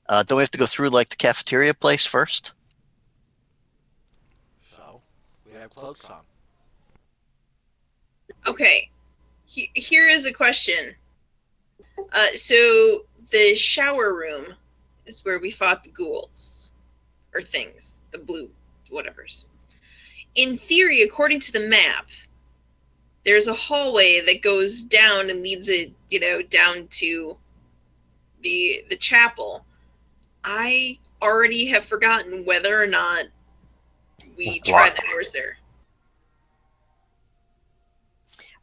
don't we have to go through, the cafeteria place first? So, we have cloaks on. Okay, here is a question. So the shower room is where we fought the ghouls, or things, the blue whatevers. In theory, according to the map, there's a hallway that goes down and leads it, down to the chapel. I already have forgotten whether or not we tried the doors there.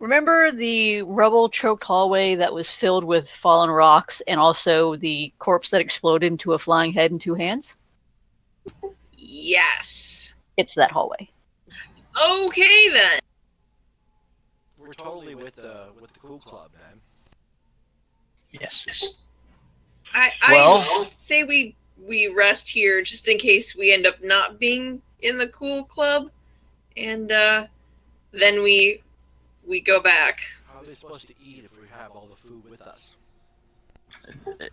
Remember the rubble-choked hallway that was filled with fallen rocks and also the corpse that exploded into a flying head and 2 hands? Yes. It's that hallway. Okay, then. We're totally with the cool club, man. Yes. I Well- say we we rest here just in case we end up not being in the cool club, and then we go back. How are they supposed to eat if we have all the food with us?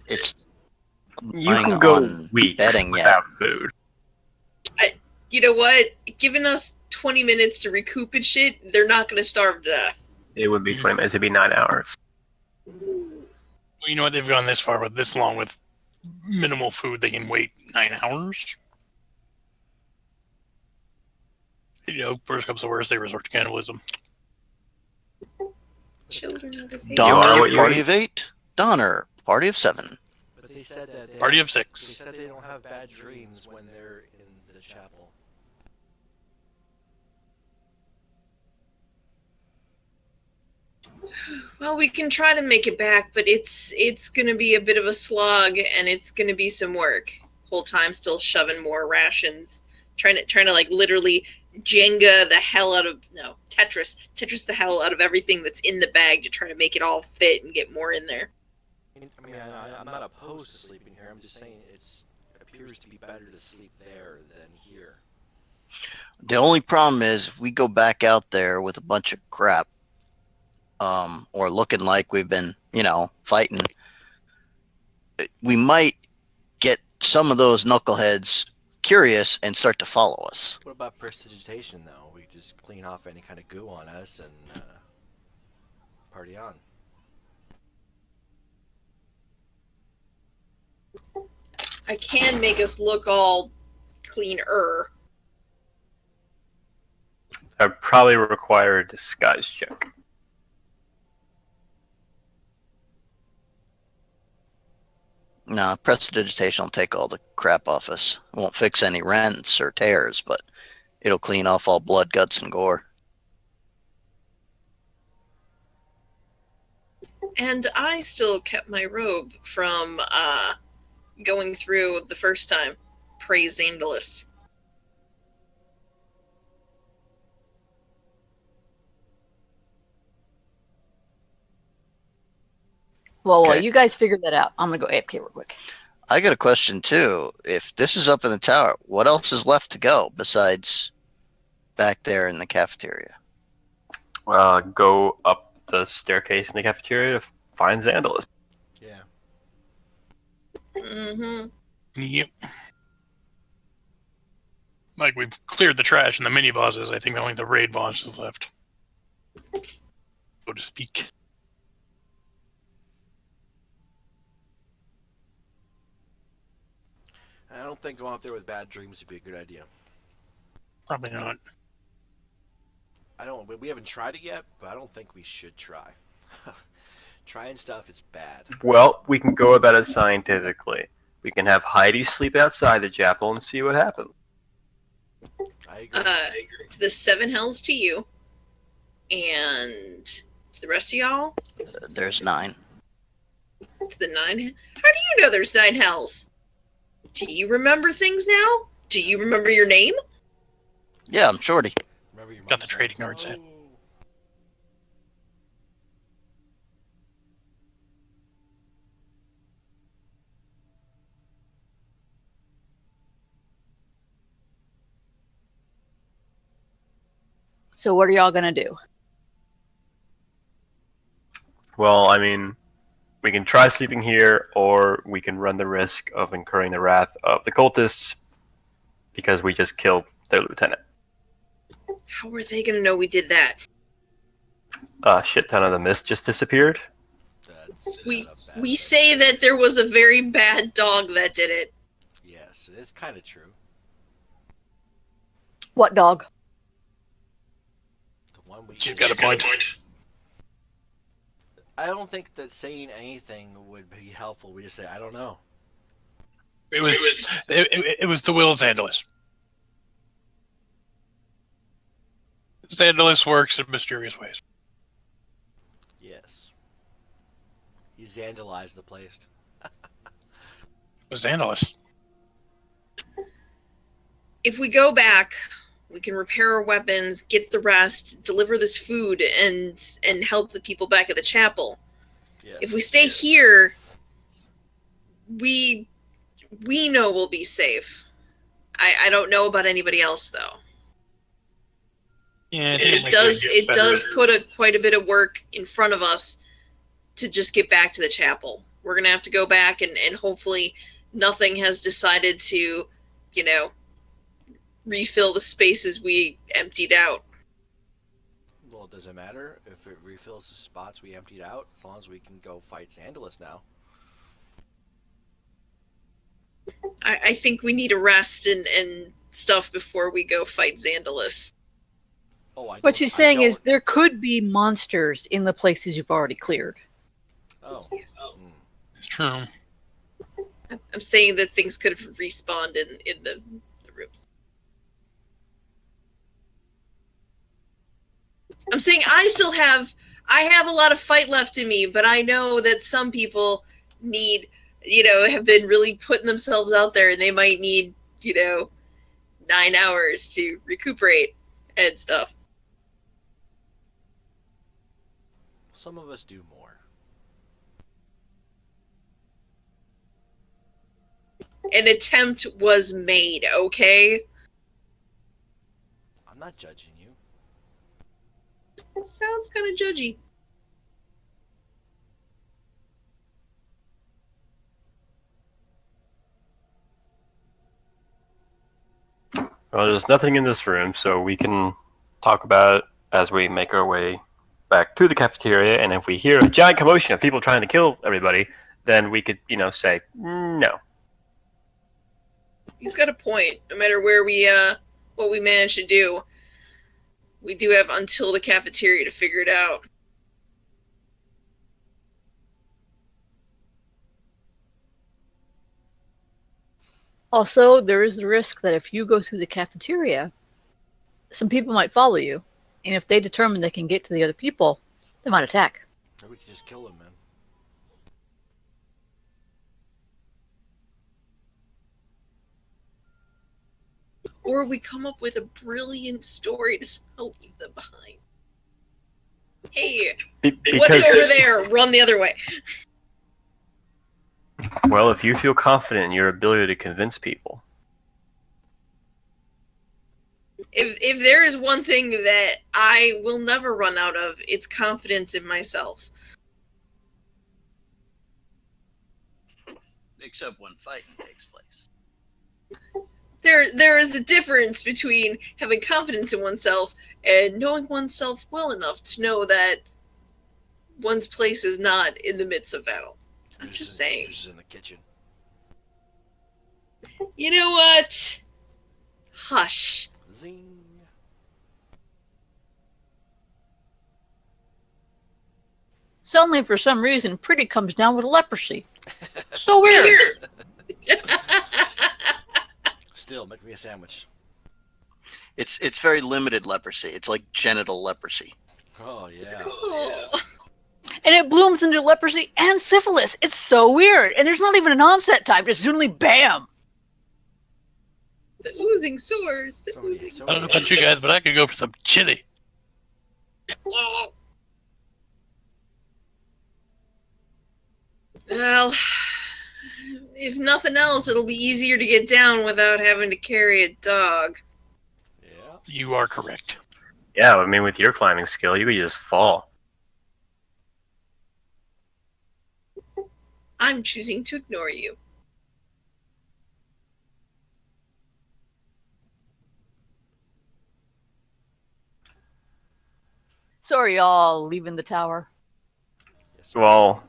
It's You relying can go on weeks bedding yet. without food. You know what? Giving us 20 minutes to recoup and shit, they're not going to starve to death. It would be 20 minutes. It'd be 9 hours. Well, you know what? They've gone this far with this long with minimal food. They can wait 9 hours. You know, worst comes to worst, they resort to cannibalism. Children of the faith. You are what Donner, you party eat. of 8. Donner, party of 7. But they said that they Party of They 6. said they don't have bad dreams when they're in the chapel. Well, we can try to make it back, but it's going to be a bit of a slog, and it's going to be some work. Whole time still shoving more rations, trying to like literally Jenga the hell out of Tetris the hell out of everything that's in the bag to try to make it all fit and get more in there. I mean, I'm not opposed to sleeping here. I'm just saying it appears to be better to sleep there than here. The only problem is if we go back out there with a bunch of crap, or looking like we've been, fighting, we might get some of those knuckleheads curious and start to follow us. What about prestidigitation, though? We just clean off any kind of goo on us and party on. I can make us look all cleaner. I'd probably require a disguise check. No, prestidigitation will take all the crap off us. It won't fix any rents or tears, but it'll clean off all blood, guts, and gore. And I still kept my robe from going through the first time. Praise Xandalus. Well, while Okay. you guys figure that out, I'm going to go AFK real quick. I got a question, too. If this is up in the tower, what else is left to go besides back there in the cafeteria? Go up the staircase in the cafeteria to find Xandalus. Yeah. Mm-hmm. Yep. Like, we've cleared the trash and the mini bosses. I think only the raid boss is left. So to speak. I don't think going up there with bad dreams would be a good idea. Probably not. We haven't tried it yet, but I don't think we should try. Trying stuff is bad. Well, we can go about it scientifically. We can have Heidi sleep outside the chapel and see what happens. I agree. To the 7 hells to you. And to the rest of y'all, There's 9. to the 9. How do you know there's 9 hells? Do you remember things now? Do you remember your name? Yeah, I'm shorty. Remember your Got the mom's trading name? card set. So what are y'all going to do? Well, I mean, we can try sleeping here, or we can run the risk of incurring the wrath of the cultists because we just killed their lieutenant. How are they going to know we did that? A shit ton of the mist just disappeared. That's We not a bad we thing. say that there was a very bad dog that did it. Yes, it's kind of true. What dog? The one we She's got a point. I don't think that saying anything would be helpful. We just say, I don't know. It was the will of Xandalus. Xandalus works in mysterious ways. Yes. He vandalized the place. It was Xandalus. If we go back, we can repair our weapons, get the rest, deliver this food, and help the people back at the chapel. Yes. If we stay here, we we know we'll be safe. I don't know about anybody else though. Yeah, And it does put quite a bit of work in front of us to just get back to the chapel. We're gonna have to go back and hopefully nothing has decided to, refill the spaces we emptied out. Well, does it matter if it refills the spots we emptied out? As long as we can go fight Xandalus now. I think we need a rest and stuff before we go fight Xandalus. Oh, What she's saying is there could be monsters in the places you've already cleared. Oh. Yes. It's true. I'm saying that things could have respawned in the rooms. I'm saying I have a lot of fight left in me, but I know that some people need, have been really putting themselves out there, and they might need, 9 hours to recuperate and stuff. Some of us do more. An attempt was made, okay? I'm not judging you. It sounds kind of judgy. Well, there's nothing in this room, so we can talk about it as we make our way back to the cafeteria. And if we hear a giant commotion of people trying to kill everybody, then we could, say no. He's got a point. No matter where what we manage to do, we do have until the cafeteria to figure it out. Also, there is the risk that if you go through the cafeteria, some people might follow you. And if they determine they can get to the other people, they might attack. Or we could just kill them, man. Or we come up with a brilliant story to somehow leave them behind. Hey, what's over there? Run the other way. Well, if you feel confident in your ability to convince people. If there is one thing that I will never run out of, it's confidence in myself. Except when fighting takes place. There is a difference between having confidence in oneself and knowing oneself well enough to know that one's place is not in the midst of battle. I'm just saying. Yours is in the kitchen. You know what? Hush. Zing. Suddenly, for some reason, Pretty comes down with leprosy. So weird. Still, make me a sandwich. It's very limited leprosy. It's like genital leprosy. Oh, yeah. Oh. And it blooms into leprosy and syphilis. It's so weird. And there's not even an onset time. Just suddenly, bam. The oozing sores. So many I don't know about you guys, but I could go for some chili. Well, if nothing else, it'll be easier to get down without having to carry a dog. Yeah. You are correct. Yeah, I mean, with your climbing skill, you could just fall. I'm choosing to ignore you. So are y'all leaving the tower? Yes. Well,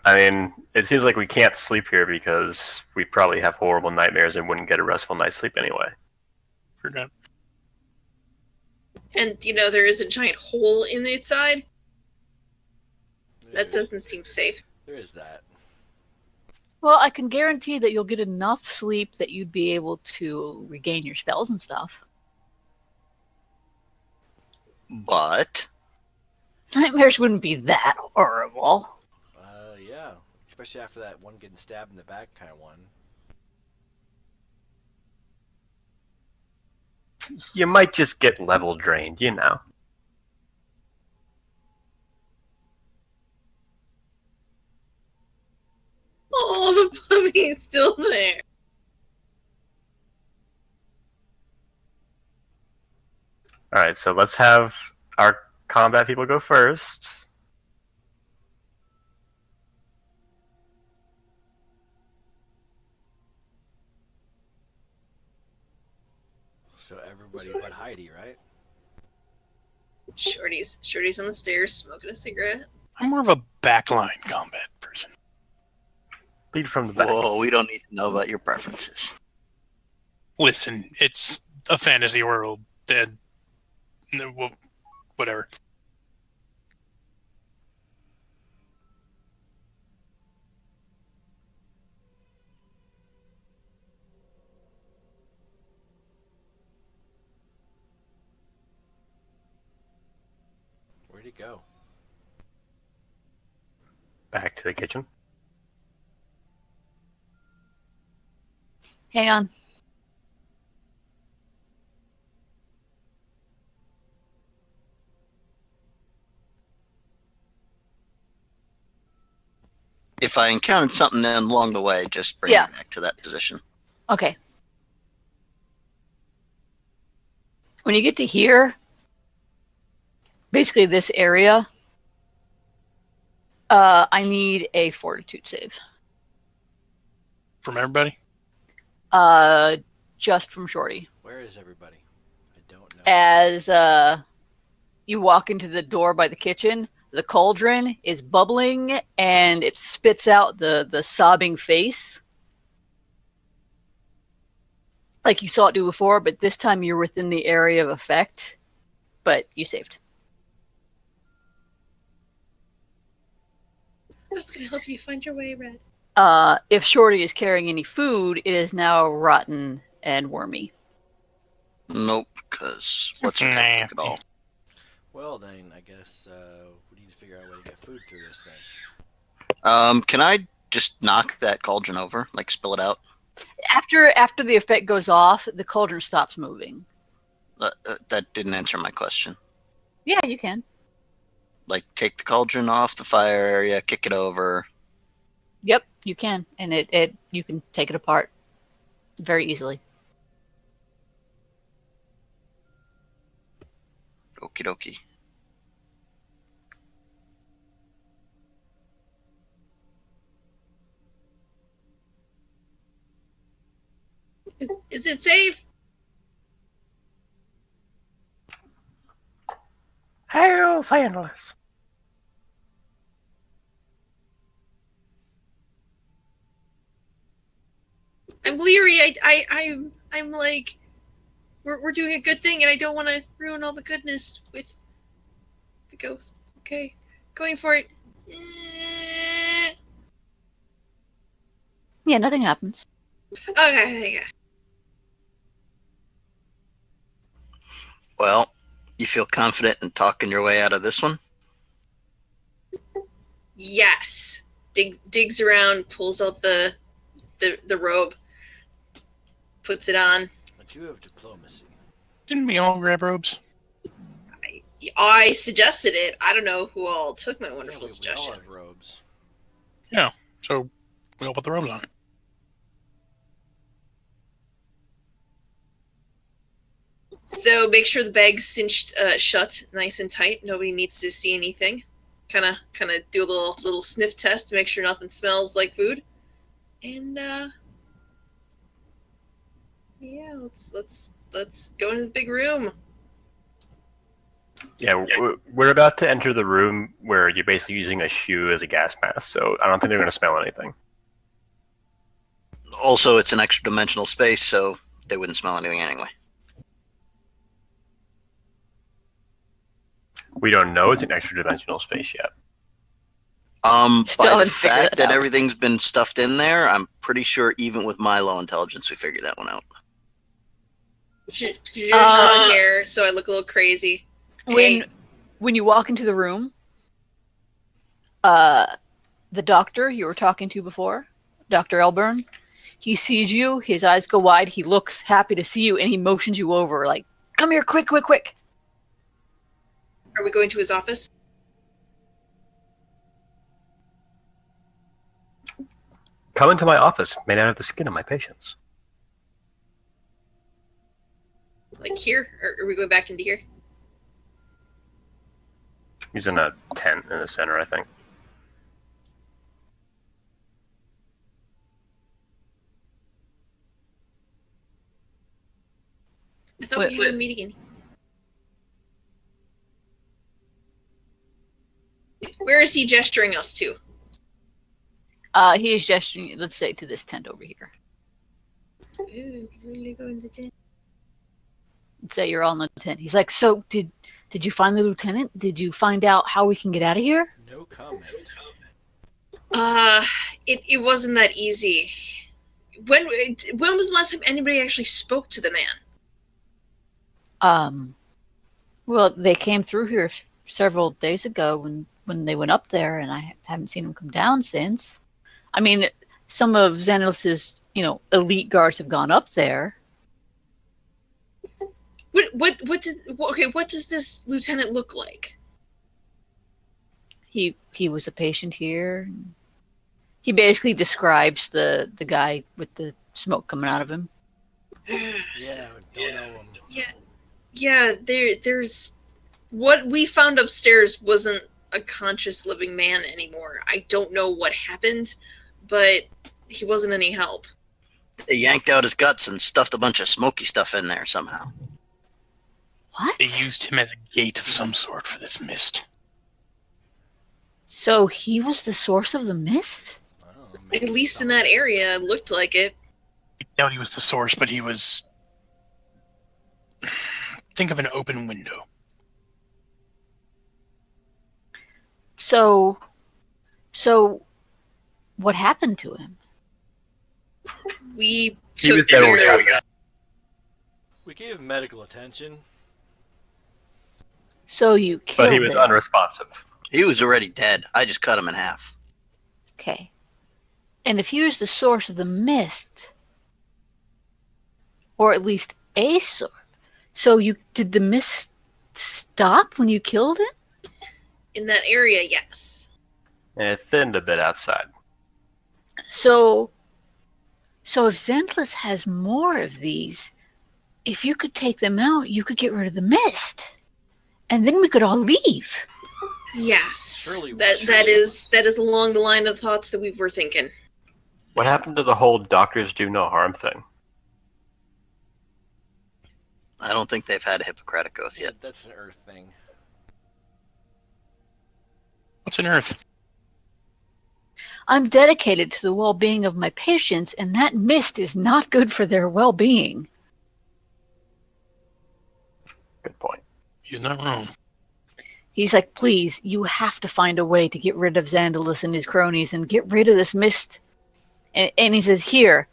I mean, it seems like we can't sleep here because we probably have horrible nightmares and wouldn't get a restful night's sleep anyway. Forgot. And, there is a giant hole in the side. That doesn't seem safe. There is that. Well, I can guarantee that you'll get enough sleep that you'd be able to regain your spells and stuff. But Nightmares wouldn't be that horrible. Yeah. Especially after that one getting stabbed in the back kind of one. You might just get level drained, you know. Oh, the puppy's still there. Alright, so let's have our combat people go first. So everybody but Heidi, right? Shorty's on the stairs smoking a cigarette. I'm more of a backline combat person. Lead from the back. Whoa, we don't need to know about your preferences. Listen, it's a fantasy world. And well, whatever. Where'd he go? Back to the kitchen. Hang on. If I encountered something along the way, just bring Yeah. me back to that position. Okay. When you get to here, basically this area, I need a fortitude save. From everybody? Just from Shorty. Where is everybody? I don't know. As you walk into the door by the kitchen, the cauldron is bubbling and it spits out the sobbing face. Like you saw it do before, but this time you're within the area of effect. But you saved. I was gonna help you find your way, Red. If Shorty is carrying any food, it is now rotten and wormy. Nope, because what's her Nasty. at all? Well, then, I guess we need to figure out a way to get food through this thing. Can I just knock that cauldron over, like spill it out? After the effect goes off, the cauldron stops moving. That didn't answer my question. Yeah, you can. Like, take the cauldron off the fire area, kick it over. Yep, you can, and it you can take it apart very easily. Okie dokie. Is it safe? Hail Sandalers! I'm leery. I'm like, we're doing a good thing, and I don't want to ruin all the goodness with the ghost. Okay, going for it. Yeah, nothing happens. Okay. Well, you feel confident in talking your way out of this one? Yes. Digs around, pulls out the robe, puts it on. But you have diplomacy. Didn't we all grab robes? I suggested it. I don't know who all took my wonderful We suggestion. all have robes. Yeah. So we all put the robes on. So make sure the bag's cinched shut, nice and tight. Nobody needs to see anything. Kind of do a little sniff test to make sure nothing smells like food. And yeah, let's go into the big room. Yeah, we're about to enter the room where you're basically using a shoe as a gas mask, so I don't think they're going to smell anything. Also, it's an extra dimensional space, so they wouldn't smell anything anyway. We don't know it's an extra dimensional space yet. Still By the haven't figured fact it that out. everything's been stuffed in there, I'm pretty sure even with my low intelligence, we figured that one out. Zhuzh on here, so I look a little crazy. When you walk into the room, the doctor you were talking to before, Dr. Elburn, he sees you, his eyes go wide, he looks happy to see you, and he motions you over, like, come here, quick. Are we going to his office? Come into my office, made out of the skin of my patients. Like here? Or are we going back into here? He's in a tent in the center, I think. I thought we were meeting. Where is he gesturing us to? He is gesturing, let's say, to this tent over here. Ooh, really go in the tent. Let's say you're all in the tent. He's like, so did you find the lieutenant? Did you find out how we can get out of here? No comment. It wasn't that easy. When was the last time anybody actually spoke to the man? Well, they came through here several days ago when they went up there, and I haven't seen them come down since. I mean, some of Xanalus's, elite guards have gone up there. What does this lieutenant look like? He was a patient here. He basically describes the guy with the smoke coming out of him. Yeah, don't know him. Yeah. There's what we found upstairs wasn't a conscious living man anymore. I don't know what happened, but he wasn't any help. They yanked out his guts and stuffed a bunch of smoky stuff in there somehow. What? They used him as a gate of some sort for this mist. So he was the source of the mist? Oh, At least in that area, it looked like it. I doubt he was the source, but he was... Think of an open window. So what happened to him? We He was took dead when we care got him. We gave medical attention. So you killed But he was him. unresponsive. He was already dead. I just cut him in half. Okay. And if he was the source of the mist, or at least a source, so did the mist stop when you killed him? in that area, yes. And it thinned a bit outside. So if Xantless has more of these, if you could take them out, you could get rid of the mist. And then we could all leave. Yes. Surely- that surely- is along the line of thoughts that we were thinking. What happened to the whole doctors do no harm thing? I don't think they've had a Hippocratic Oath Yeah, yet. that's an Earth thing. What's an Earth? I'm dedicated to the well-being of my patients, and that mist is not good for their well-being. Good point. He's not wrong. He's like, please, you have to find a way to get rid of Xandalus and his cronies and get rid of this mist. And he says, here,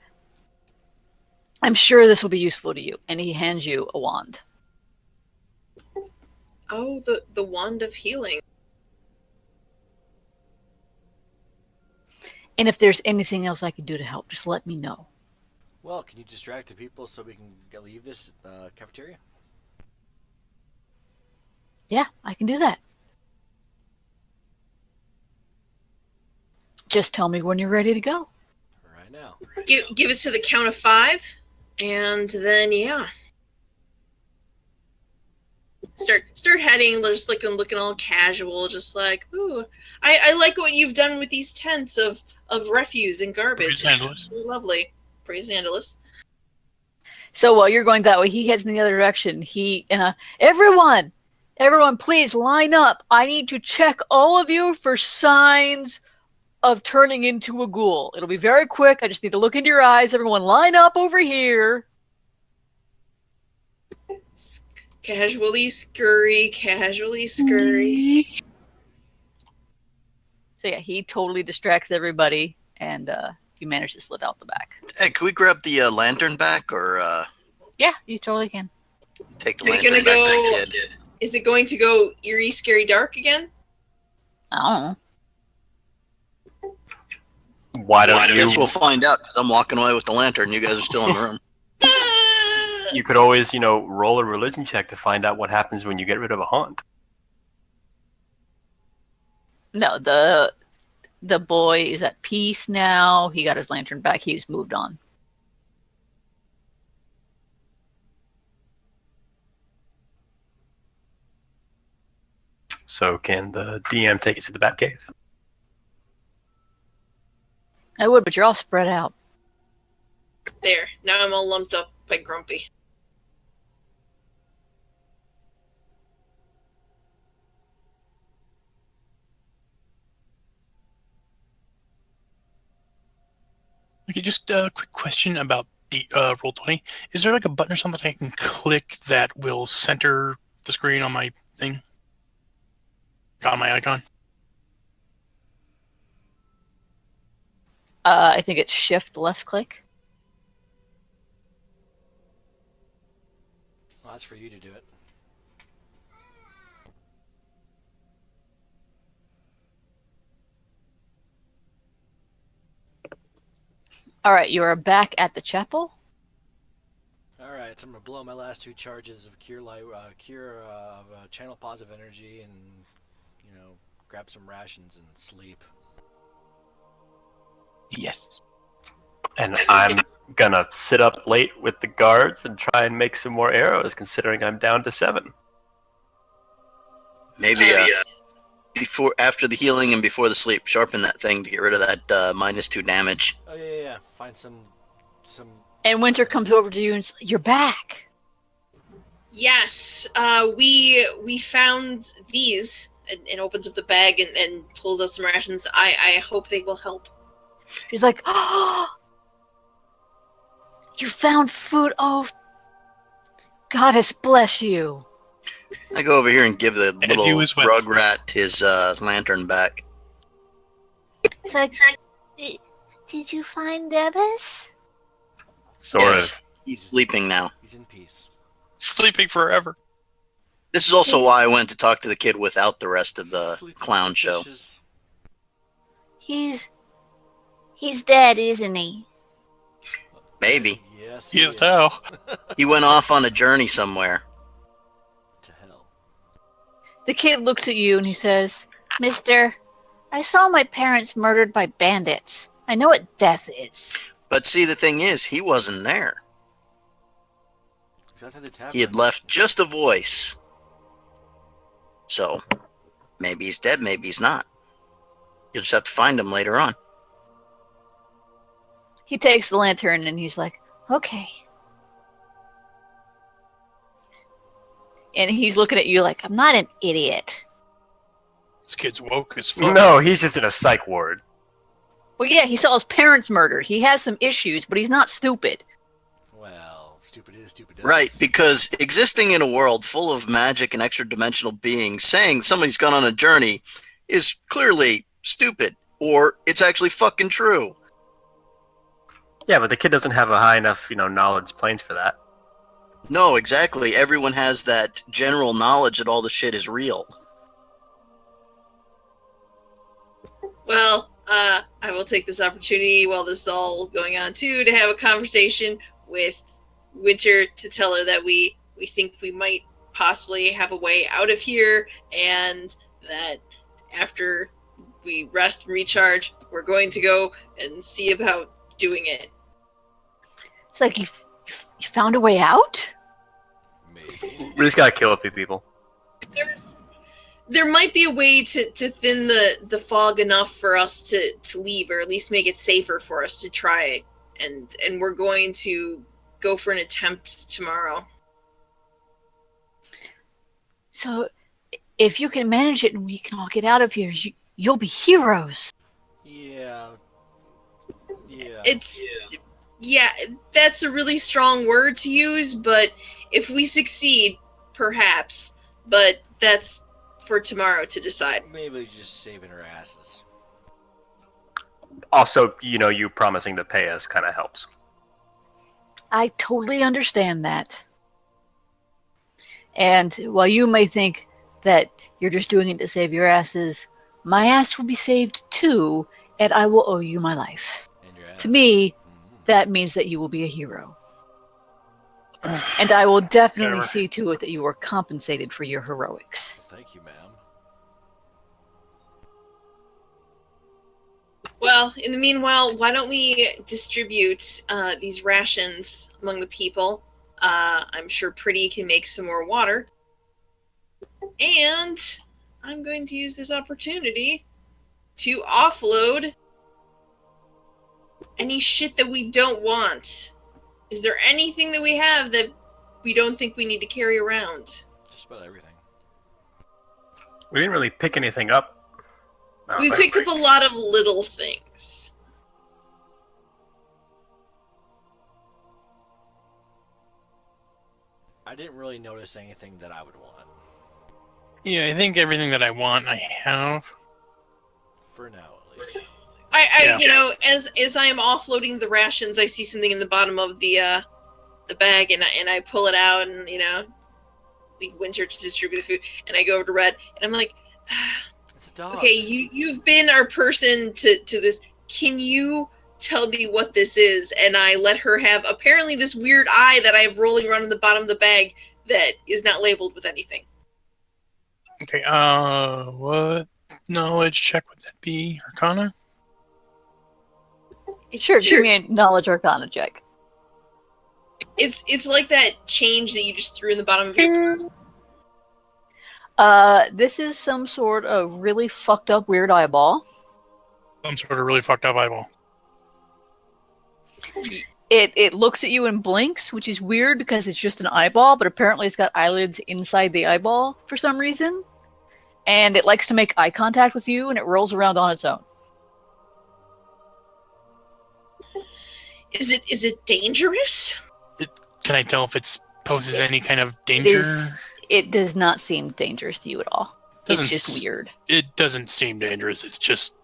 I'm sure this will be useful to you. And he hands you a wand. Oh, the wand of healing. And if there's anything else I can do to help, just let me know. Well, can you distract the people so we can leave this cafeteria? Yeah, I can do that. Just tell me when you're ready to go. Right now. Give us to the count of 5, and then yeah. Start heading, just looking all casual, just like, ooh, I like what you've done with these tents of refuse and garbage. Praise It's really lovely. Praise Andalus. So while you're going that way, he heads in the other direction. Everyone, please line up. I need to check all of you for signs of turning into a ghoul. It'll be very quick. I just need to look into your eyes. Everyone line up over here. Casually scurry. So yeah, he totally distracts everybody, and you manage to slip out the back. Hey, can we grab the lantern back, or Yeah, you totally can. take the Is it lantern gonna back go- that kid? Is it going to go eerie, scary, dark again? I don't know. Why don't I guess you? we'll find out, because I'm walking away with the lantern. You guys are still in the room. You could always, roll a religion check to find out what happens when you get rid of a haunt. No, the boy is at peace now. He got his lantern back. He's moved on. So So can the DM take us to the Batcave? I would, but you're all spread out. There. Now I'm all lumped up by Grumpy. Okay, just a quick question about the Roll20. Is there like a button or something I can click that will center the screen on my thing? On my icon? I think it's shift left click. Well, that's for you to do it. All right, you are back at the chapel. Alright, so I'm going to blow my last 2 charges of cure channel positive energy and, grab some rations and sleep. Yes. And I'm gonna sit up late with the guards and try and make some more arrows, considering I'm down to 7. Maybe after the healing and before the sleep, sharpen that thing to get rid of that -2 damage. Oh, yeah. Find some... And Winter comes over to you and says, "You're back." Yes, we found these, and opens up the bag and pulls out some rations. I hope they will help. She's like, "Oh, you found food. Oh, Goddess bless you." I go over here and give the And little you as well. rugrat his lantern back. It's like, did you find Debus? Sort Yes, of. he's sleeping now. He's in peace. Sleeping forever. This is also why I went to talk to the kid without the rest of the clown show. He's dead, isn't he? Maybe. Yes, He is now. He went off on a journey somewhere. To hell. The kid looks at you and he says, "Mister, I saw my parents murdered by bandits. I know what death is." But see, the thing is, he wasn't there. He's outside the tavern. He had left just a voice. So, maybe he's dead, maybe he's not. You'll just have to find him later on. He takes the lantern and he's like, "Okay." And he's looking at you like, "I'm not an idiot." This kid's woke as fuck. No, he's just in a psych ward. Well, yeah, he saw his parents murdered. He has some issues, but he's not stupid. Well, stupid is, stupid does. Right, because existing in a world full of magic and extra-dimensional beings, saying somebody's gone on a journey is clearly stupid, or it's actually fucking true. Yeah, but the kid doesn't have a high enough, knowledge planes for that. No, exactly. Everyone has that general knowledge that all the shit is real. Well, I will take this opportunity while this is all going on too to have a conversation with Winter to tell her that we think we might possibly have a way out of here, and that after we rest and recharge, we're going to go and see about doing it. It's like, you found a way out? Maybe. We just gotta kill a few people. There might be a way to thin the fog enough for us to leave, or at least make it safer for us to try it. And we're going to go for an attempt tomorrow. So, if you can manage it and we can all get out of here, you'll be heroes. Yeah. Yeah, that's a really strong word to use, but if we succeed, perhaps. But that's for tomorrow to decide. Maybe just saving our asses. Also, you promising to pay us kind of helps. I totally understand that. And while you may think that you're just doing it to save your asses, my ass will be saved too, and I will owe you my life. And your ass. To me, that means that you will be a hero. And I will definitely Whatever. see to it that you are compensated for your heroics. Thank you, ma'am. Well, in the meanwhile, why don't we distribute these rations among the people? I'm sure Pretty can make some more water. And I'm going to use this opportunity to offload any shit that we don't want. Is there anything that we have that we don't think we need to carry around? Just about everything. We didn't really pick anything up. We picked up a lot of little things. I didn't really notice anything that I would want. Yeah, I think everything that I want, I have. For now, at least. I you know, as I am offloading the rations, I see something in the bottom of the bag, and I pull it out, and leave Winter to distribute the food, and I go over to Red, and I'm like, It's a dog. okay, you've been our person to this. Can you tell me what this is? And I let her have apparently this weird eye that I have rolling around in the bottom of the bag that is not labeled with anything. Okay, what knowledge check would that be? Arcana? Sure, give me a knowledge arcana check. It's like that change that you just threw in the bottom of your purse. This is some sort of really fucked up weird eyeball. Some sort of really fucked up eyeball. It looks at you and blinks, which is weird because it's just an eyeball, but apparently it's got eyelids inside the eyeball for some reason. And it likes to make eye contact with you, and it rolls around on its own. Is it dangerous? Can I tell if it poses any kind of danger? It does not seem dangerous to you at all. It's just weird. It doesn't seem dangerous. It's just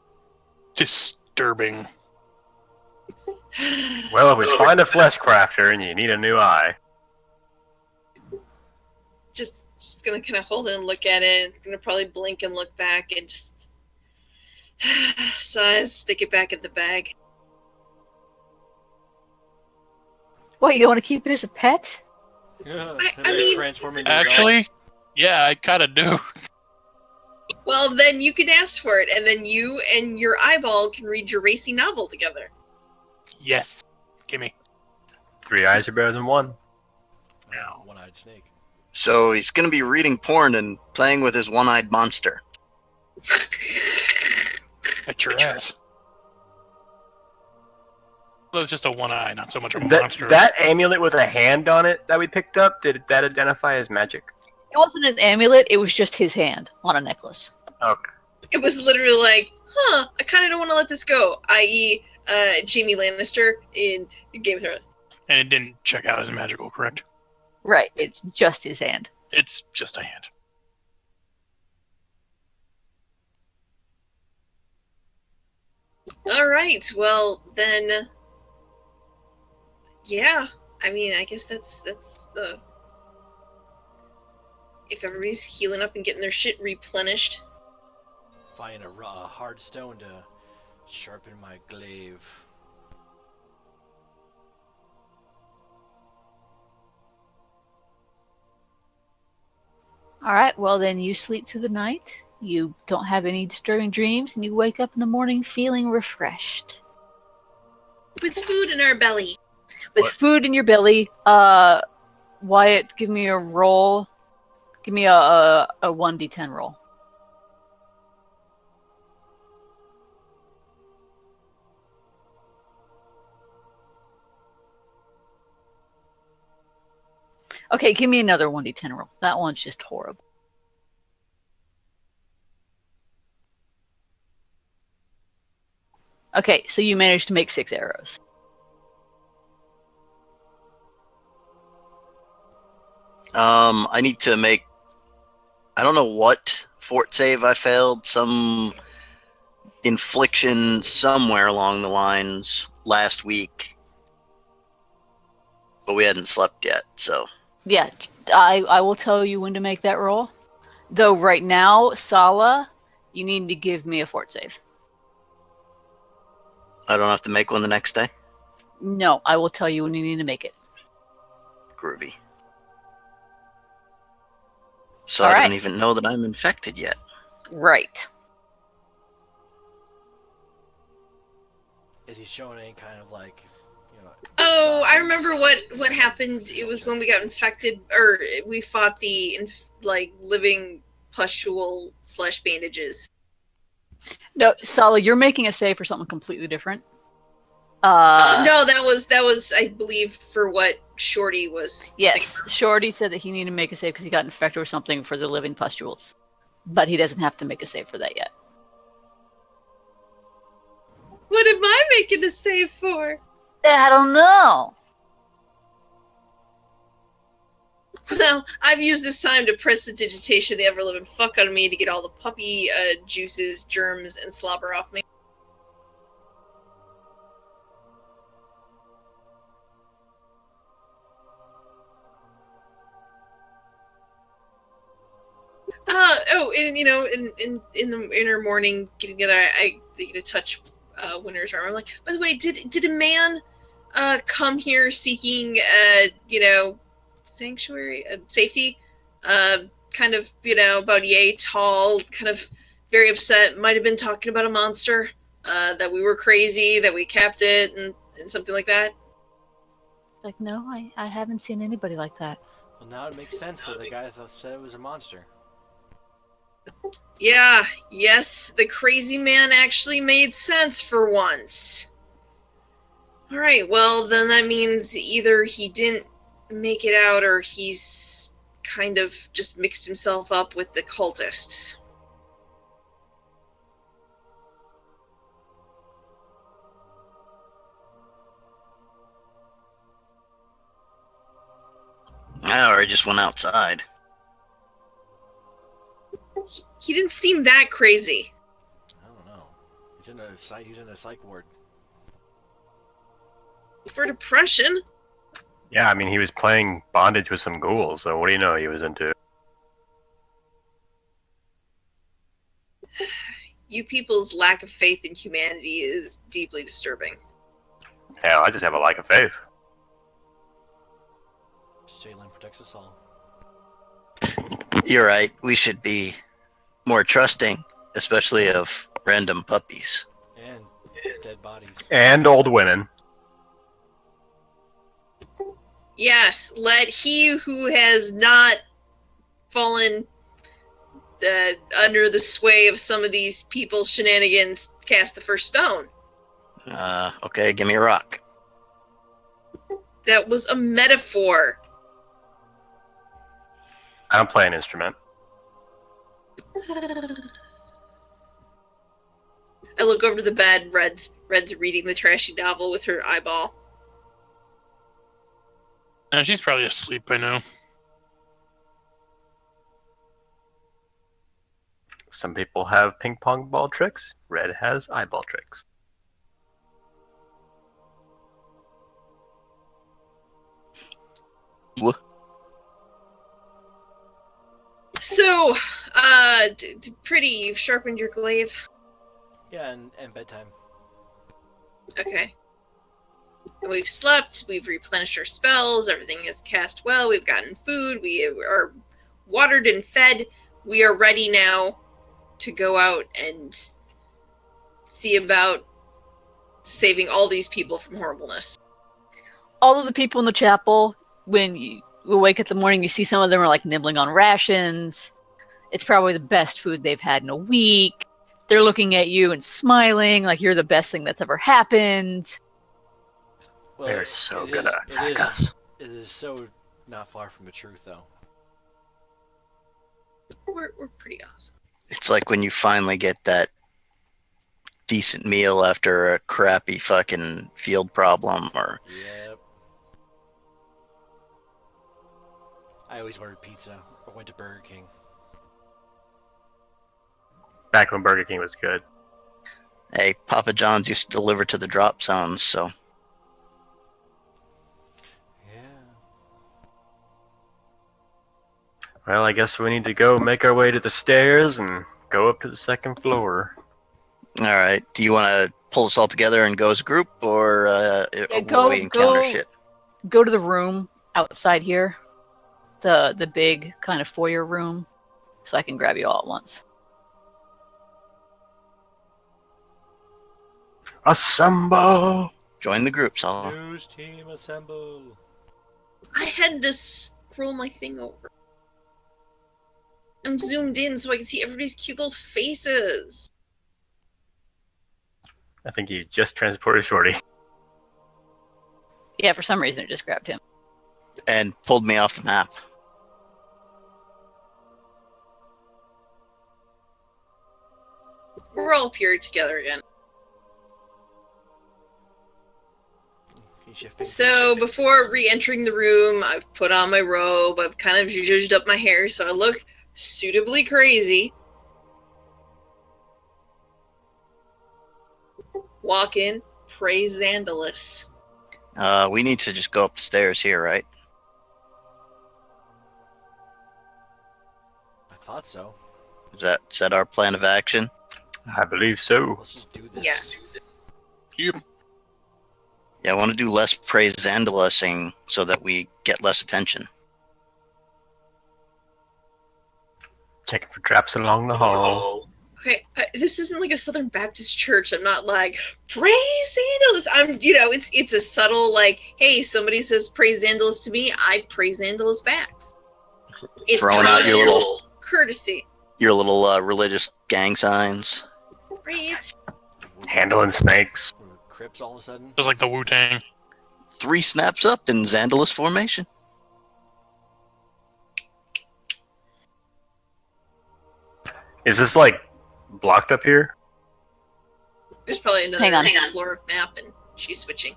disturbing. Well, if we find a flesh crafter and you need a new eye. Just gonna kind of hold it and look at it. It's gonna probably blink and look back and just sighs, stick it back in the bag. What, you don't want to keep it as a pet? I mean, transform into a Actually, yeah, I kind of do. Well, then you can ask for it, and then you and your eyeball can read your racy novel together. Yes. Gimme. 3 eyes are better than 1. dog. One-eyed snake. So he's going to be reading porn and playing with his one-eyed monster. At your ass. Well, it's just a one eye, not so much a monster. That amulet with a hand on it that we picked up, did that identify as magic? It wasn't an amulet, it was just his hand on a necklace. Okay. It was literally like, I kind of don't want to let this go, i.e., Jaime Lannister in Game of Thrones. And it didn't check out as magical, correct? Right, it's just his hand. It's just a hand. All right, well, then... Yeah, I mean, I guess that's the... If everybody's healing up and getting their shit replenished. Find a hard stone to sharpen my glaive. Alright, well then you sleep through the night, you don't have any disturbing dreams, and you wake up in the morning feeling refreshed. With food in our belly. With food in your belly, Wyatt, give me a roll. Give me a 1d10 roll. Okay, give me another 1d10 roll. That one's just horrible. Okay, so you managed to make 6 arrows. I need to make... I don't know what fort save I failed. Some infliction somewhere along the lines last week. But we hadn't slept yet, so... Yeah, I will tell you when to make that roll. Though right now, Sala, you need to give me a fort save. I don't have to make one the next day? No, I will tell you when you need to make it. Groovy. So All I right. don't even know that I'm infected yet. Right. Is he showing any kind of like, you know? Oh, I signs? remember what happened. It was when we got infected, or we fought the living pustule / bandages. No, Sally, you're making a save for something completely different. No, that was I believe for what Shorty was. Yes, saying. Shorty said that he needed to make a save because he got infected or something for the living pustules, but he doesn't have to make a save for that yet. What am I making a save for? I don't know. Well, I've used this time to press the digitation the ever-living fuck out of me to get all the puppy juices, germs, and slobber off me. And in the inner morning, getting together, I get to touch Winter's arm. I'm like, by the way, did a man come here seeking sanctuary, safety? Kind of about yay tall, kind of very upset. Might have been talking about a monster. That we were crazy, that we kept it, and something like that. It's like, no, I haven't seen anybody like that. Well, now it makes sense that the guy said it was a monster. Yeah, yes, the crazy man actually made sense for once. Alright, well, then that means either he didn't make it out or he's kind of just mixed himself up with the cultists. Or he just went outside. He didn't seem that crazy. I don't know. He's in a psych ward. For depression? Yeah, I mean, he was playing bondage with some ghouls, so what do you know he was into? You people's lack of faith in humanity is deeply disturbing. Hell, I just have a lack of faith. Shaylin protects us all. You're right. We should be more trusting, especially of random puppies. And dead bodies. And old women. Yes, let he who has not fallen under the sway of some of these people's shenanigans cast the first stone. Okay, give me a rock. That was a metaphor. I don't play an instrument. I look over to the bed. Red's reading the trashy novel with her eyeball. She's probably asleep by now. Some people have ping pong ball tricks. Red has eyeball tricks. What? So, pretty, you've sharpened your glaive? Yeah, and bedtime. Okay. We've slept, we've replenished our spells, everything is cast well, we've gotten food, we are watered and fed. We are ready now to go out and see about saving all these people from horribleness. All of the people in the chapel, when you wake up in the morning, you see some of them are like nibbling on rations. It's probably the best food they've had in a week. They're looking at you and smiling like you're the best thing that's ever happened. Well, They're so gonna attack us. It is so not far from the truth, though. We're pretty awesome. It's like when you finally get that decent meal after a crappy fucking field problem, or Yep. I always ordered pizza or went to Burger King. Back when Burger King was good. hey, Papa John's used to deliver to the drop zones, so Yeah. Well, I guess we need to go make our way to the stairs and go up to the second floor. all right. Do you want to pull us all together and go as a group, or will we encounter shit? Go to the room outside here, the big kind of foyer room, so I can grab you all at once. Assemble! Join the group, Sala. News team assemble. I had to scroll my thing over. I'm zoomed in so I can see everybody's cute little faces. I think you just transported Shorty. Yeah, for some reason it just grabbed him. And pulled me off the map. We're all appeared together again. So before re-entering the room, I've put on my robe. I've kind of zhuzhed up my hair so I look suitably crazy. Walk in, praise Xandalus. We need to just go up the stairs here, right? I thought so. Is that our plan of action? I believe so. Let's just do this. Yes. Yep. Yeah, I want to do less praise Xandalusing so that we get less attention. Checking for traps along the hall. Okay, this isn't like a Southern Baptist church. I'm not like, praise Xandalus. It's a subtle, like, hey, somebody says praise Xandalus to me, I praise Xandalus back. It's Throwing out your little courtesy. Religious gang signs. Right. Handling snakes. Crips all of a sudden. Just like the Wu-Tang. 3 snaps up in Xandalus formation. Is this like blocked up here? There's probably another Hang on. floor of map, and she's switching.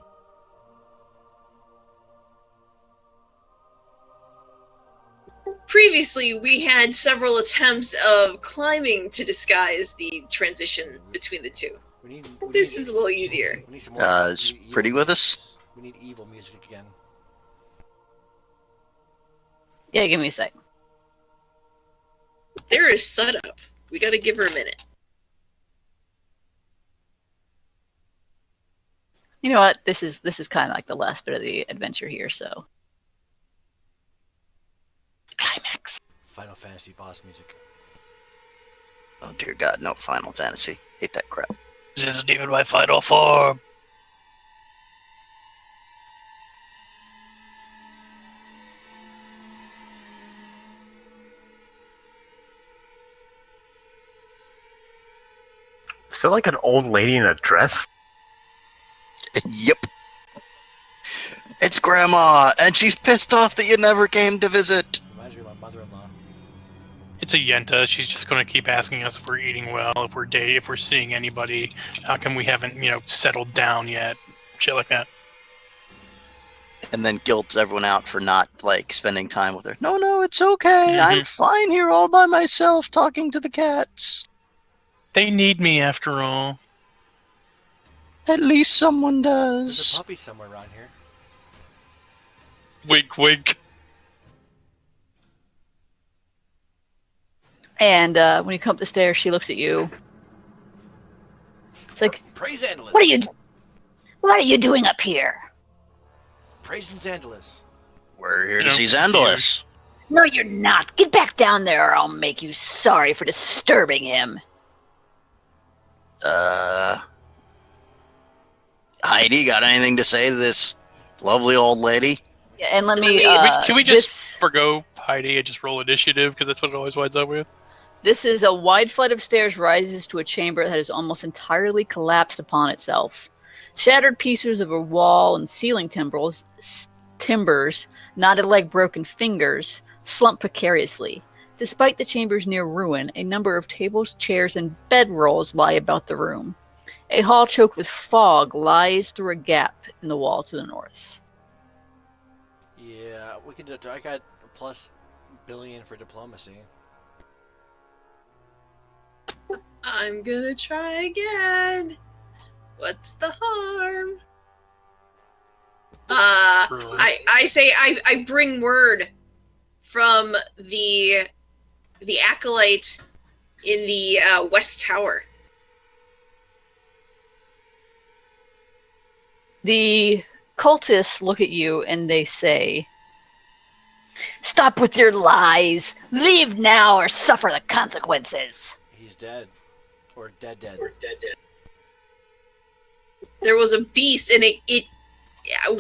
Previously, we had several attempts of climbing to disguise the transition between the two. This is a little easier. We need some more Is Pretty with us? We need evil music again. Yeah, give me a sec. There is setup. We gotta give her a minute. You know what? This is kind of like the last bit of the adventure here, so. Climax. Final Fantasy boss music. Oh dear God, no Final Fantasy. Hate that crap. This isn't even my final form. Is that like an old lady in a dress? Yep. It's Grandma, and she's pissed off that you never came to visit. Reminds me of my mother-in-law. It's a Yenta. She's just going to keep asking us if we're eating well, if we're seeing anybody. How come we haven't, settled down yet? Shit like that. And then guilts everyone out for not, spending time with her. No, it's okay. I'm fine here all by myself talking to the cats. They need me after all. At least someone There's a does. puppy somewhere around here. Wink, wink. And when you come up the stairs, she looks at you. It's like, Praise Xandalus. what are you doing up here? Praising Xandalus. We're here to You know, see Xandalus. No, you're not. Get back down there or I'll make you sorry for disturbing him. Heidi, got anything to say to this lovely old lady? Yeah, and let me. Can we just forgo Heidi and just roll initiative, because that's what it always winds up with? This is a wide flight of stairs rises to a chamber that has almost entirely collapsed upon itself. Shattered pieces of a wall and ceiling timbers, knotted like broken fingers, slump precariously. Despite the chamber's near ruin, a number of tables, chairs, and bedrolls lie about the room. A hall choked with fog lies through a gap in the wall to the north. Yeah, we can do. I got a plus billion for diplomacy. I'm gonna try again. What's the harm? Truly. I say I bring word from the acolyte in the West Tower. The cultists look at you and they say, "Stop with your lies! Leave now or suffer the consequences!" He's dead. Or dead. There was a beast, and it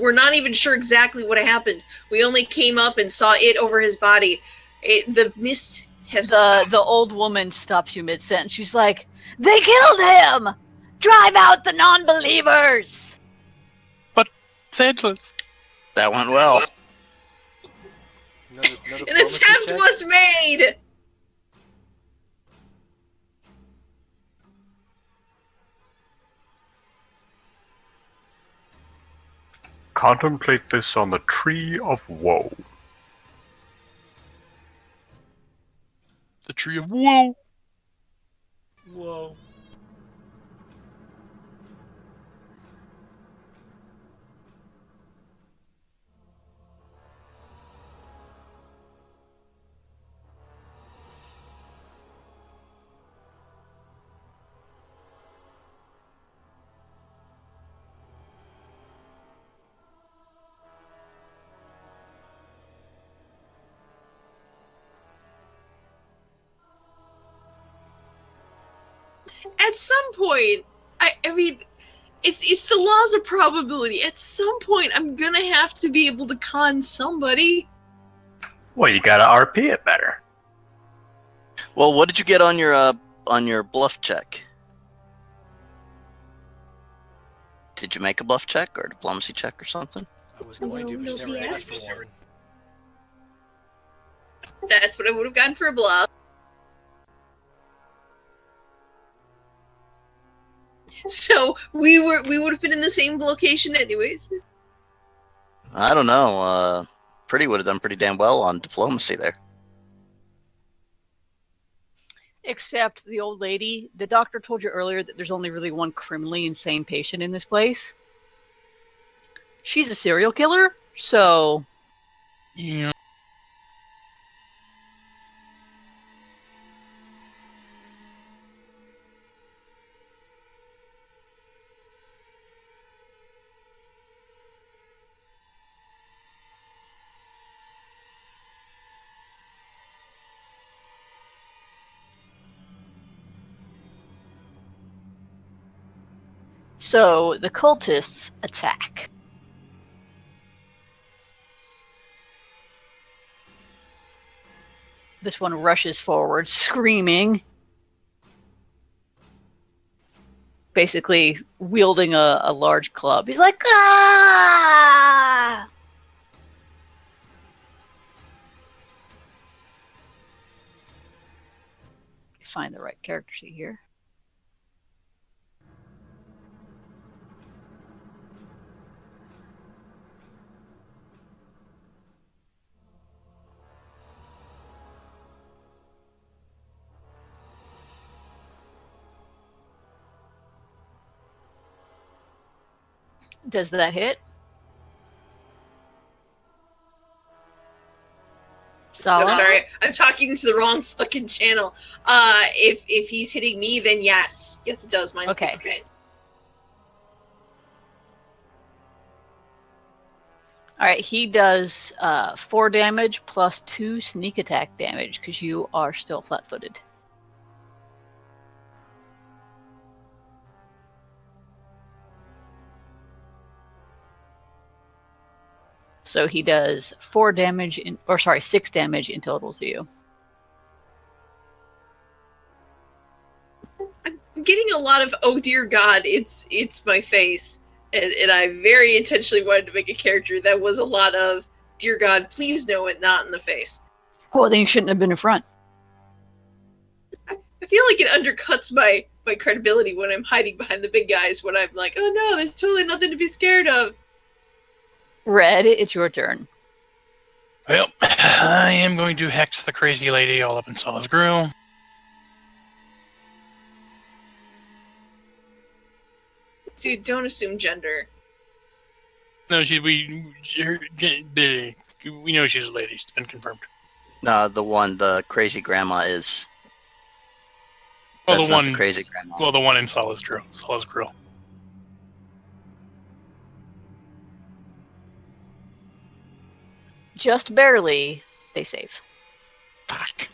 we're not even sure exactly what happened. We only came up and saw it over his body. The mist has The old woman stops you mid-sentence. She's like, "They killed him! Drive out the non-believers!" Senseless. That went well. No An diplomacy attempt check? was made! Contemplate this on the Tree of Woe. The Tree of Woe. Whoa. At some point, I mean, it's the laws of probability. At some point, I'm gonna have to be able to con somebody. Well, you gotta RP it better. Well, what did you get on your bluff check? Did you make a bluff check or a diplomacy check or something? I was going to, but No, she never BS. asked for one. That's what I would have gotten for a bluff. So we would have been in the same location anyways. I don't know. Pretty would have done pretty damn well on diplomacy there. Except the old lady, the doctor told you earlier that there's only really one criminally insane patient in this place. She's a serial killer, so Yeah. the cultists attack. This one rushes forward, screaming, basically wielding a large club. He's like, "Ah!" Find the right character sheet here. Does that hit? Solid. I'm sorry, I'm talking to the wrong fucking channel. If he's hitting me, then yes, it does. Mine's Okay. 16. All right, he does 4 damage plus 2 sneak attack damage because you are still flat-footed. So he does 6 damage in total to you. I'm getting a lot of oh dear God, it's my face, and I very intentionally wanted to make a character that was a lot of dear God, please no, it not in the face. Well, then you shouldn't have been in front. I feel like it undercuts my credibility when I'm hiding behind the big guys. When I'm like, oh no, there's totally nothing to be scared of. Red, it's your turn. Well, I am going to hex the crazy lady all up in Sola's grill. Dude, don't assume gender. No, we know she's a lady. It's been confirmed. The crazy grandma is. Well, That's the not one, the crazy grandma. well, the one in Sola's grill. Just barely, they save. Fuck.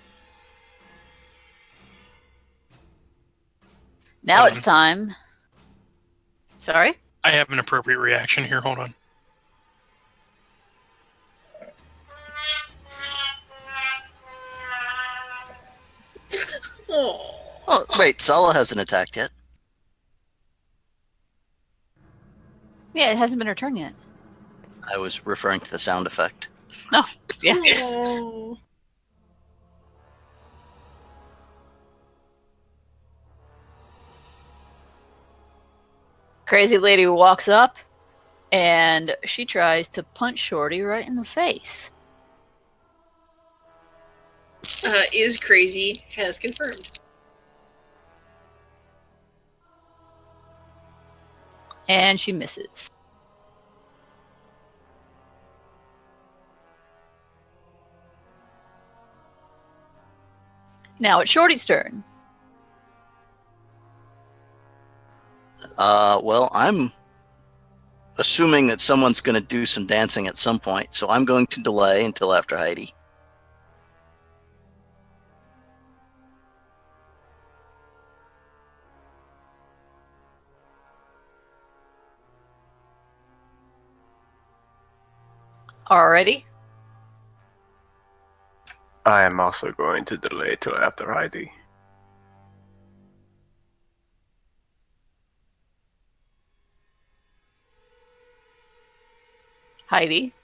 Now Hold it's on. time. Sorry? I have an appropriate reaction here. Hold on. Oh. Oh, wait, Sala hasn't attacked yet. Yeah, it hasn't been her turn yet. I was referring to the sound effect. No. Yeah. Oh. Crazy lady walks up and she tries to punch Shorty right in the face. Is crazy, has confirmed. And she misses. Now it's Shorty's turn. Well, I'm assuming that someone's going to do some dancing at some point, so I'm going to delay until after Heidi. Alrighty. I am also going to delay till after Heidi. Heidi.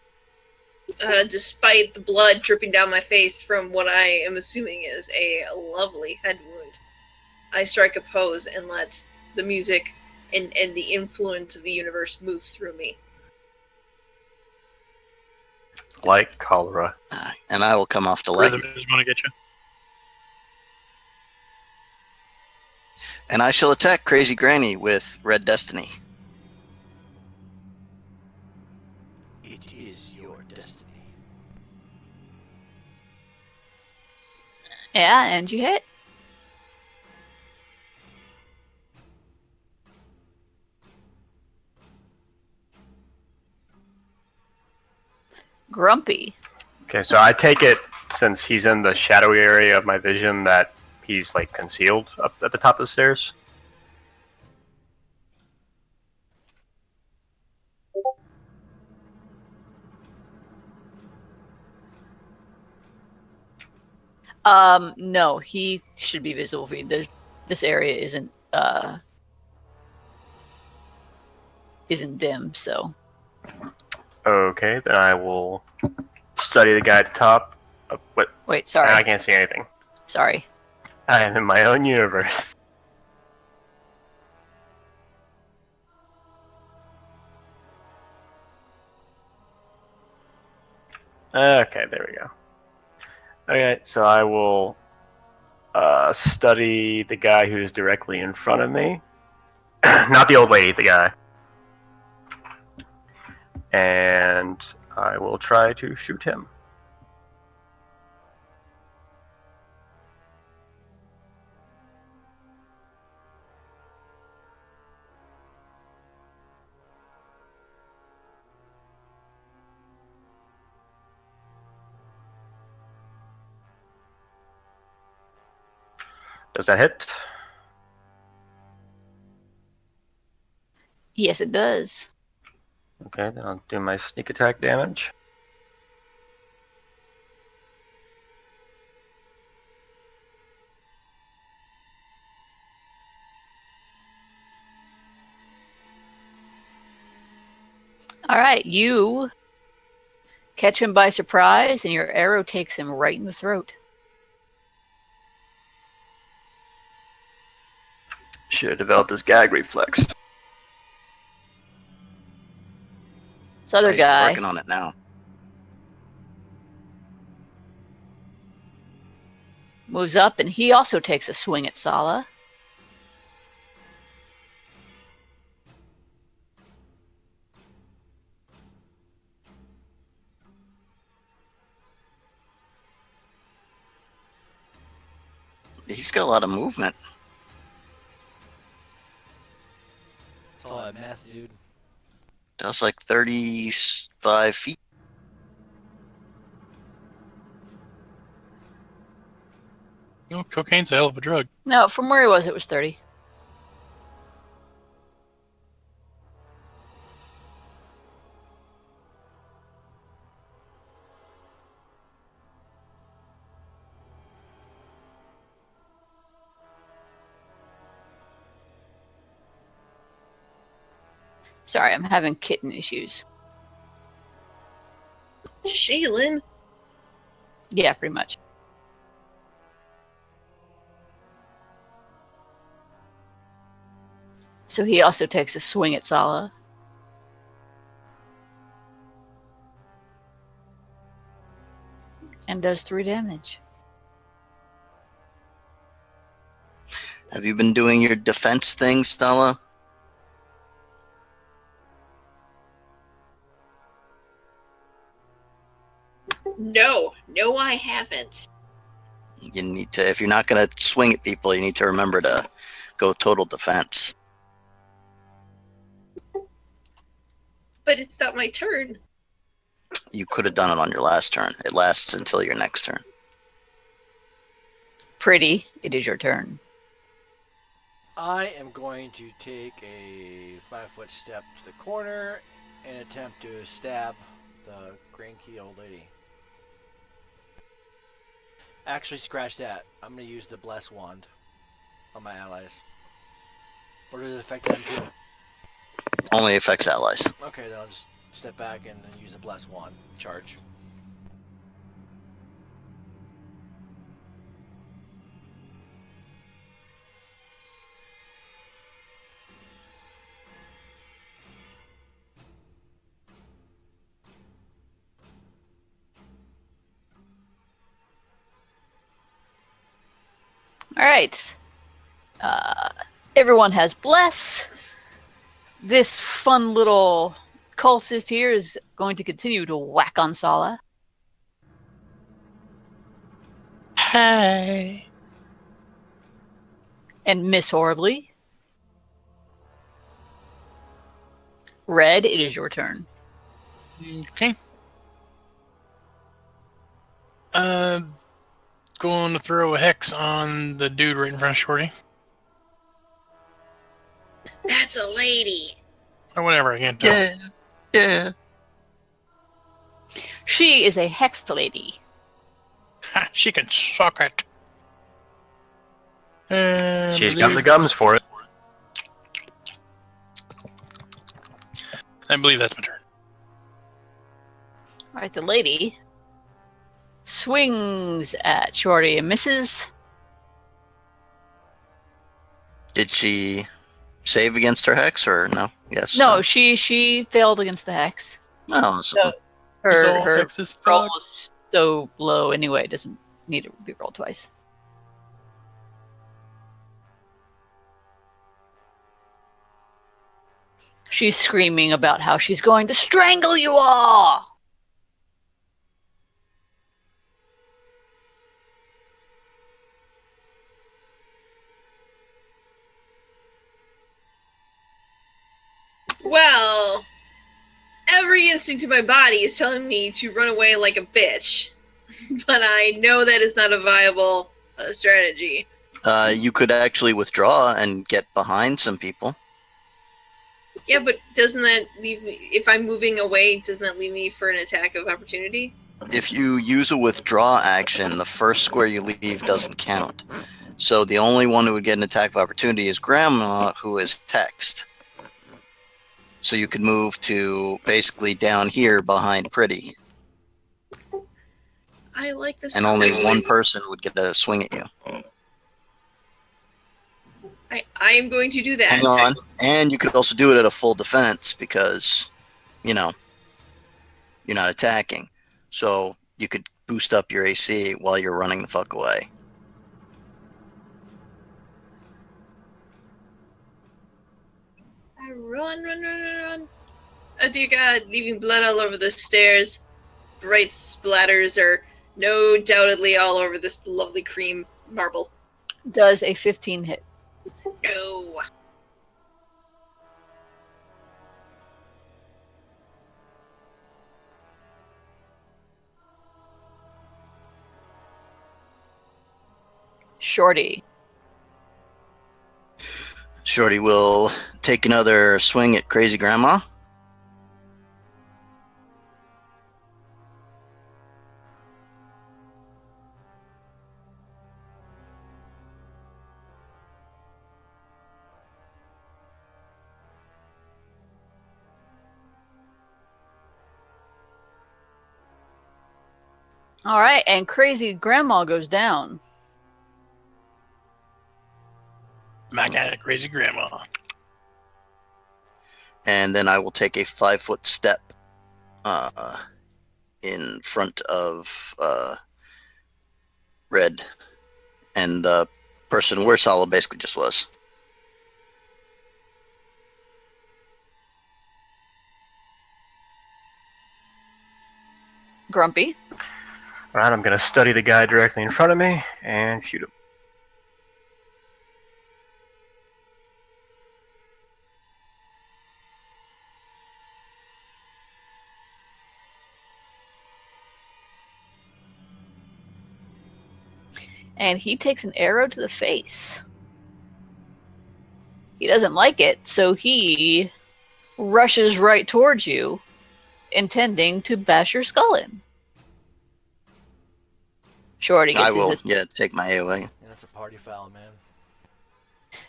Despite the blood dripping down my face from what I am assuming is a lovely head wound, I strike a pose and let the music and the influence of the universe move through me. Like cholera. And I will come off delay. Rhythm is going to get you. And I shall attack Crazy Granny with Red Destiny. It is your destiny. Yeah, and you hit. Grumpy. Okay, so I take it since he's in the shadowy area of my vision that he's like concealed up at the top of the stairs. No, he should be visible for you. This area isn't dim, so. Okay, then I will study the guy at the top. What? Wait, sorry. I can't see anything. Sorry. I am in my own universe. Okay, there we go. Okay, so I will study the guy who's directly in front of me. Not the old lady, the guy. And I will try to shoot him. Does that hit? Yes, it does. Okay, then I'll do my sneak attack damage. Alright, you catch him by surprise, and your arrow takes him right in the throat. Should have developed his gag reflex. This other He's guy working on it now. moves up, and he also takes a swing at Sala. He's got a lot of movement. That's all that math, dude. That was like 35 feet. Oh, cocaine's a hell of a drug. No, from where he was, it was 30. Sorry, I'm having kitten issues. Shaylin? Yeah, pretty much. So he also takes a swing at Sala. And does 3 damage. Have you been doing your defense thing, Stella? No, I haven't. You need to, if you're not going to swing at people, you need to remember to go total defense. But it's not my turn. You could have done it on your last turn. It lasts until your next turn. Pretty, it is your turn. I am going to take a 5-foot step to the corner and attempt to stab the cranky old lady. Actually, scratch that. I'm going to use the Bless Wand on my allies. Or does it affect them too? Only affects allies. Okay, then I'll just step back and then use the Bless Wand. Charge. All right. Everyone has bless. This fun little cultist here is going to continue to whack on Sala. Hey. And miss horribly. Red, it is your turn. Okay. Going to throw a hex on the dude right in front of Shorty. That's a lady. Or whatever, I can't tell. Yeah. She is a hexed lady. Ha, she can suck it. She's got the gums for it. I believe that's my turn. All right, the lady swings at Shorty and misses. Did she save against her hex or no? Yes. No, she failed against the hex. No. So, It's all Her hex as roll fuck. is so low anyway, it doesn't need to be rolled twice. She's screaming about how she's going to strangle you all! Well, every instinct in my body is telling me to run away like a bitch. But I know that is not a viable strategy. you could actually withdraw and get behind some people. Yeah, but doesn't that leave me... If I'm moving away, doesn't that leave me for an attack of opportunity? If you use a withdraw action, the first square you leave doesn't count. So the only one who would get an attack of opportunity is Grandma, who is text. So you could move to basically down here behind Pretty. I like this. And only one person would get a swing at you. I am going to do that. Hang on. And you could also do it at a full defense because, you know, you're not attacking. So you could boost up your AC while you're running the fuck away. I run. Oh dear God, leaving blood all over the stairs. Bright splatters are no doubtedly all over this lovely cream marble. Does a 15 hit? No. Shorty. Shorty will take another swing at Crazy Grandma. All right, and crazy grandma goes down. Smack at it, crazy grandma. And then I will take a 5-foot step in front of Red and the person where Sala basically just was. Grumpy. Alright, I'm going to study the guy directly in front of me and shoot him. And he takes an arrow to the face. He doesn't like it, so he rushes right towards you, intending to bash your skull in. Shorty gets I will, his... take my AOA. Yeah, that's a party foul, man.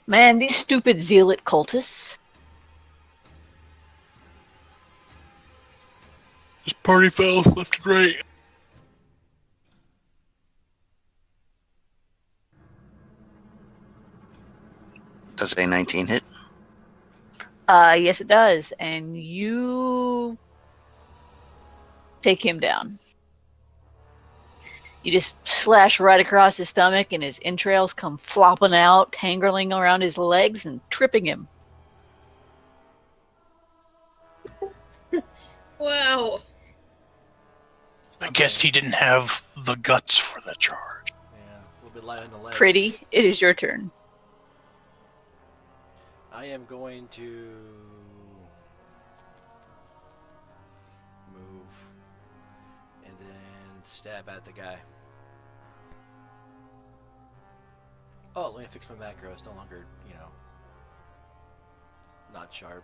Man, these stupid zealot cultists. Just party fouls left and right. Does a 19 hit? Yes, it does. And you take him down. You just slash right across his stomach, and his entrails come flopping out, tangling around his legs and tripping him. Wow. I guess he didn't have the guts for that charge. Yeah, a little bit light on the legs. Pretty, it is your turn. I am going to move and then stab at the guy. Oh, let me fix my macro. It's no longer, not sharp.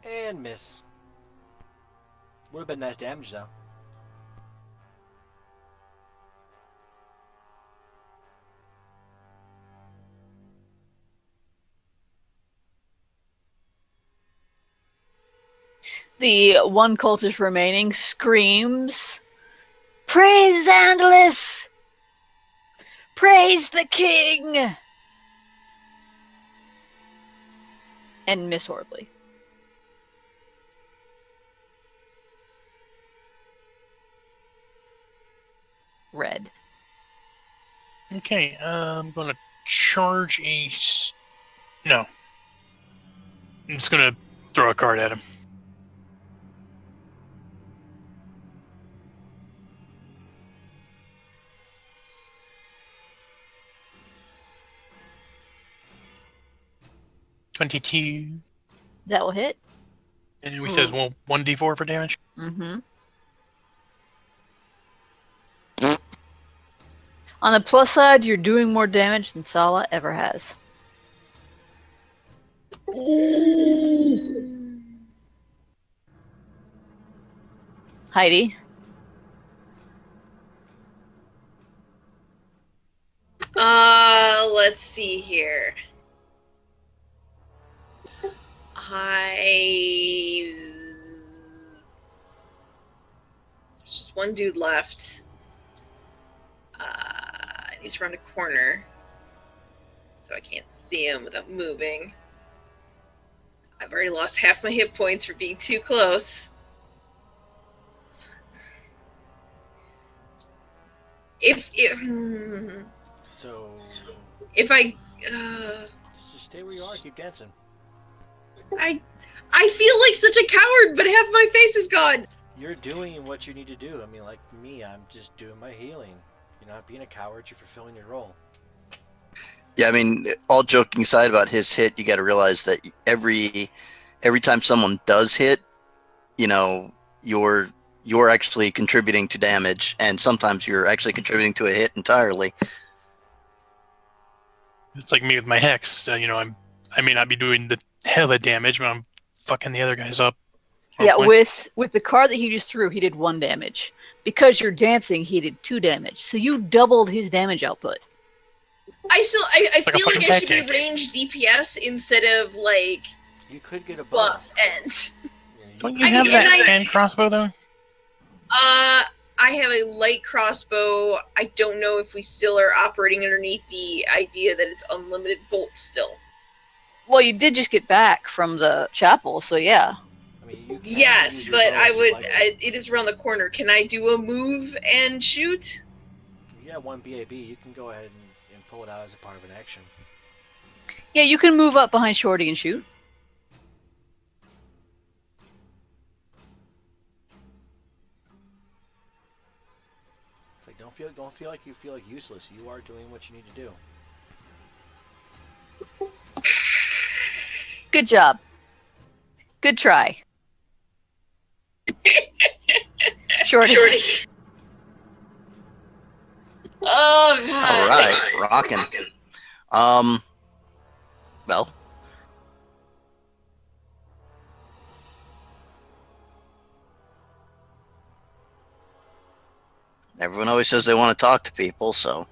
And miss. Would have been nice damage though. The one cultist remaining screams, "Praise Andalus! Praise the king!" And miss horribly. Red. Okay, I'm gonna charge a. No. I'm just gonna throw a card at him. $22. That will hit. And he says, well, 1d4 for damage. Mm-hmm. On the plus side, you're doing more damage than Sala ever has. Heidi. Let's see here. There's just one dude left. He's around a corner, so I can't see him without moving. I've already lost half my hit points for being too close. If I just stay where you are, keep dancing. I feel like such a coward, but half my face is gone. You're doing what you need to do. I mean, like me, I'm just doing my healing. You're not being a coward, you're fulfilling your role. Yeah, I mean, all joking aside about his hit, you got to realize that every time someone does hit, you're actually contributing to damage, and sometimes you're actually contributing to a hit entirely. It's like me with my hex. I may not be doing the hella damage, but I'm fucking the other guys up. Yeah, with the card that he just threw, he did 1 damage. Because you're dancing, he did 2 damage. So you doubled his damage output. I Like a feel like fucking I should be pancake. range DPS instead of like You could get a bow. buff ends. Yeah, Don't you I have mean, that and I- hand crossbow though? I have a light crossbow. I don't know if we still are operating underneath the idea that it's unlimited bolts still. Well, you did just get back from the chapel, so yeah. I mean, you can Yes, use your but bow I if you'd would. like to. It is around the corner. Can I do a move and shoot? If you got one BAB, you can go ahead and pull it out as a part of an action. Yeah, you can move up behind Shorty and shoot. It's like don't feel like you feel like useless. You are doing what you need to do. Good job. Good try. Shorty. Oh god! All right, rocking. Well, everyone always says they want to talk to people, so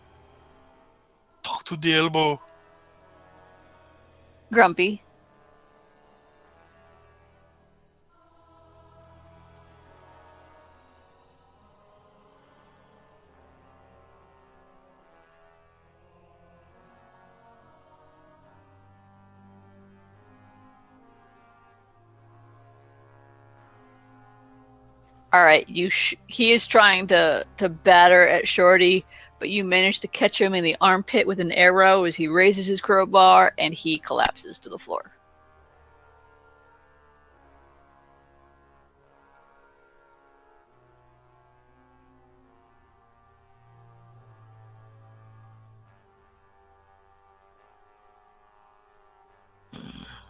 Talk to the elbow. Grumpy. All right, he is trying to batter at Shorty, but you manage to catch him in the armpit with an arrow as he raises his crowbar and he collapses to the floor.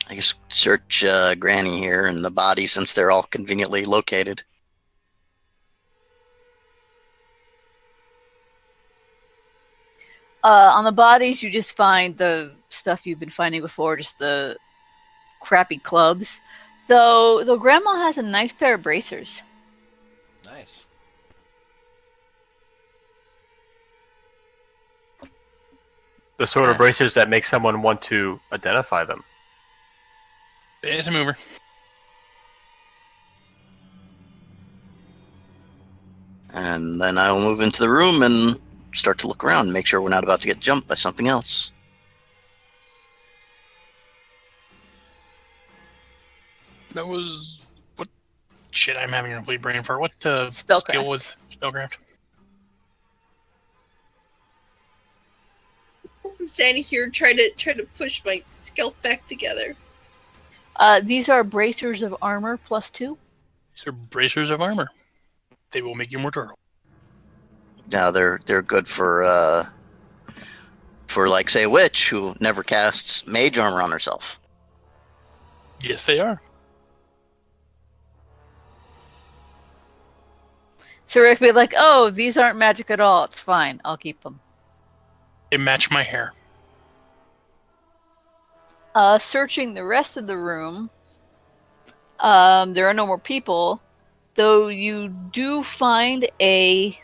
I guess search Granny here and the body since they're all conveniently located. On the bodies, you just find the stuff you've been finding before, just the crappy clubs. Though Grandma has a nice pair of bracers. Nice. The sort of bracers that make someone want to identify them. It's a mover. And then I will move into the room and start to look around, make sure we're not about to get jumped by something else. That was what? Shit, I'm having a complete brain fart. What Spellcraft. skill was spellcraft? I'm standing here trying to push my scalp back together. These are bracers of armor +2. These are bracers of armor. They will make you more durable. Yeah, they're good for like say a witch who never casts mage armor on herself. Yes, they are. So Rick would be like, "Oh, these aren't magic at all. It's fine. I'll keep them." They match my hair. Searching the rest of the room, there are no more people, though you do find a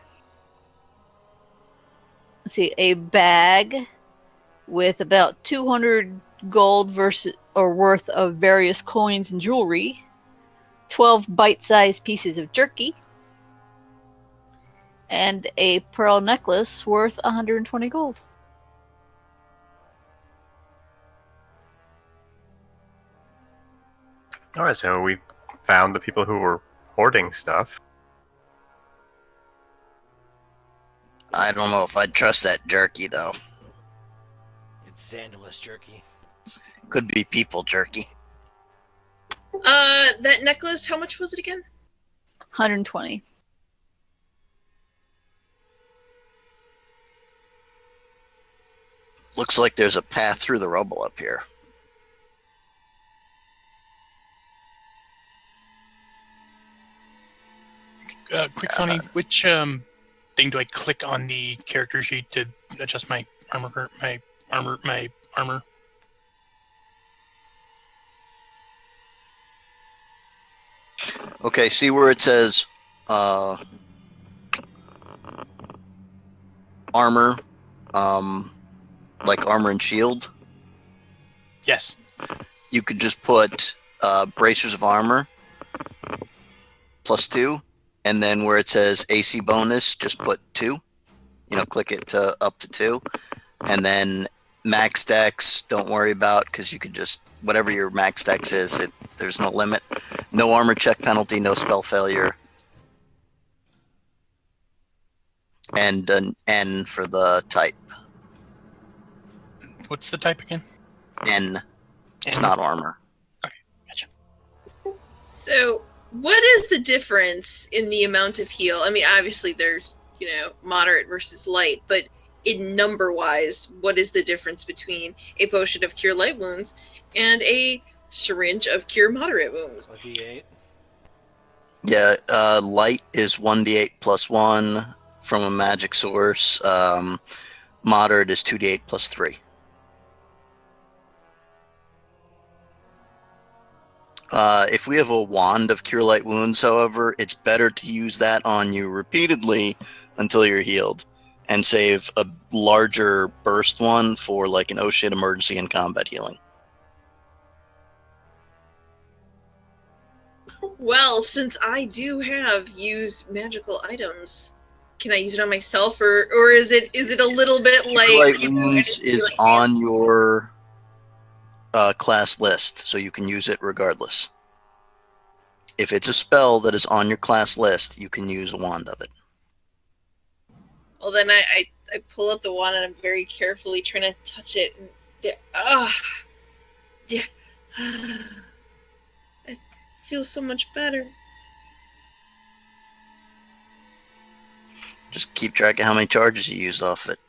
bag with about 200 gold worth of various coins and jewelry, 12 bite-sized pieces of jerky, and a pearl necklace worth 120 gold. Alright, so we found the people who were hoarding stuff. I don't know if I'd trust that jerky though. It's Xandalus jerky. Could be people jerky. That necklace, how much was it again? 120. Looks like there's a path through the rubble up here. Quick, Sani, which thing do I click on the character sheet to adjust my armor? My armor. Okay, see where it says armor, like armor and shield, Yes. you could just put bracers of armor +2, and then where it says AC bonus, just put 2. Click it to up to 2, and then max dex, don't worry about, because you could just whatever your max dex is, there's no limit. No armor check penalty, no spell failure, and an N for the type. What's the type again? N. It's not armor. Okay, gotcha. So, what is the difference in the amount of heal? I mean, obviously there's, moderate versus light, but in number-wise, what is the difference between a potion of cure light wounds and a syringe of cure moderate wounds? A D8. Yeah, light is 1d8 plus 1 from a magic source. Moderate is 2d8 plus 3. If we have a wand of Cure Light Wounds, however, it's better to use that on you repeatedly until you're healed, and save a larger burst one for like an oh shit emergency and combat healing. Well, since I do have use magical items, can I use it on myself, or is it a little bit Cure like Light Wounds is on your class list, so you can use it regardless. If it's a spell that is on your class list, you can use a wand of it. Well, then I pull out the wand and I'm very carefully trying to touch it. And yeah, it feels so much better. Just keep track of how many charges you use off it.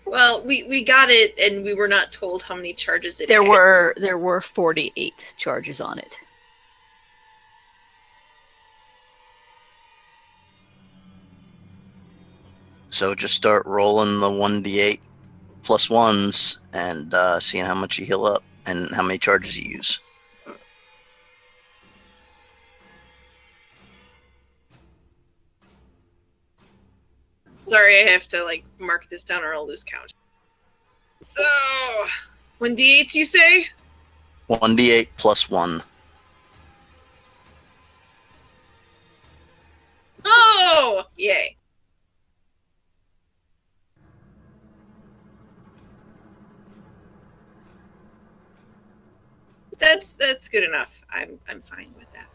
Well, we got it, and we were not told how many charges it There had. were 48 charges on it. So just start rolling the 1d8 plus 1s and seeing how much you heal up and how many charges you use. Sorry, I have to mark this down or I'll lose count. So, 1d8s you say? 1d8 plus 1. Oh! Yay. That's good enough. I'm fine with that.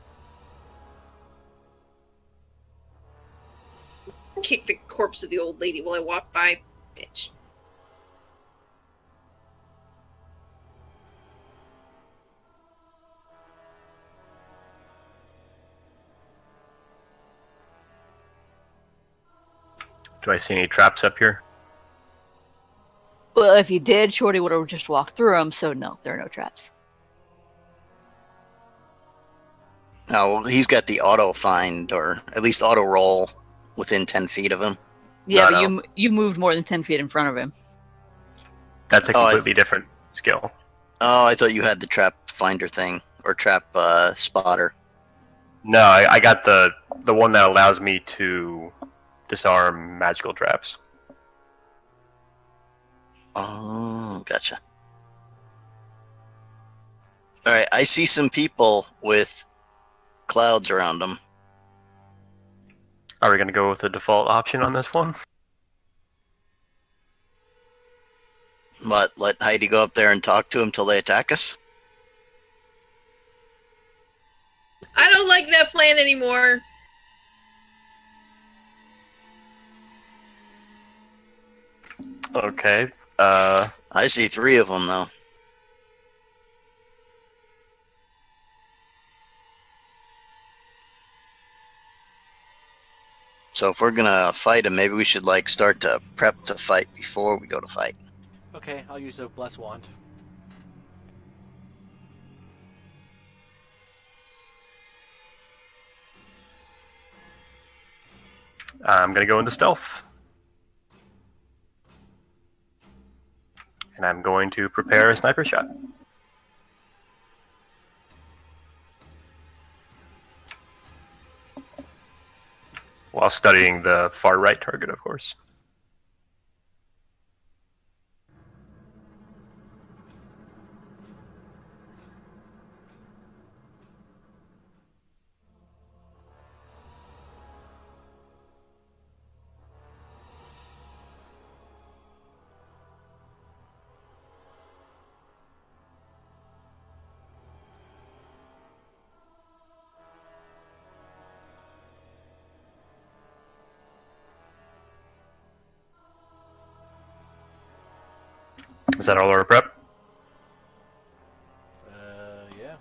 Kick the corpse of the old lady while I walk by, bitch. Do I see any traps up here? Well, if you did, Shorty would have just walked through them, so no, there are no traps. Oh, he's got the auto find, or at least auto roll within 10 feet of him. Yeah, No, but you moved more than 10 feet in front of him. That's a completely different skill. Oh, I thought you had the trap finder thing, or trap spotter. No, I got the one that allows me to disarm magical traps. Oh, gotcha. Alright, I see some people with clouds around them. Are we going to go with the default option on this one? But let Heidi go up there and talk to them till they attack us? I don't like that plan anymore. Okay. I see 3 of them, though. So if we're gonna fight them, maybe we should start to prep to fight before we go to fight. Okay, I'll use a bless wand. I'm going to go into stealth. And I'm going to prepare a sniper shot. While studying the far right target, of course. Is that all our prep? Yeah.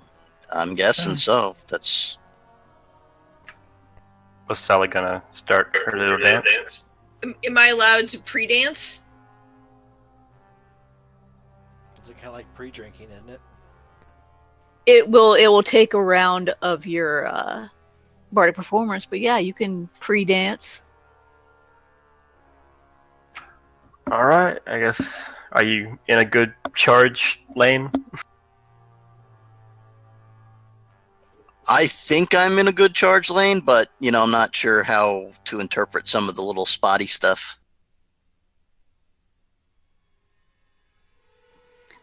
I'm guessing so. That's Was Sally gonna start her little dance? Am I allowed to pre-dance? It's kind of like pre-drinking, isn't it? It will take a round of your bardic performance, but yeah, you can pre-dance. All right. I guess. Are you in a good charge lane? I think I'm in a good charge lane, but I'm not sure how to interpret some of the little spotty stuff.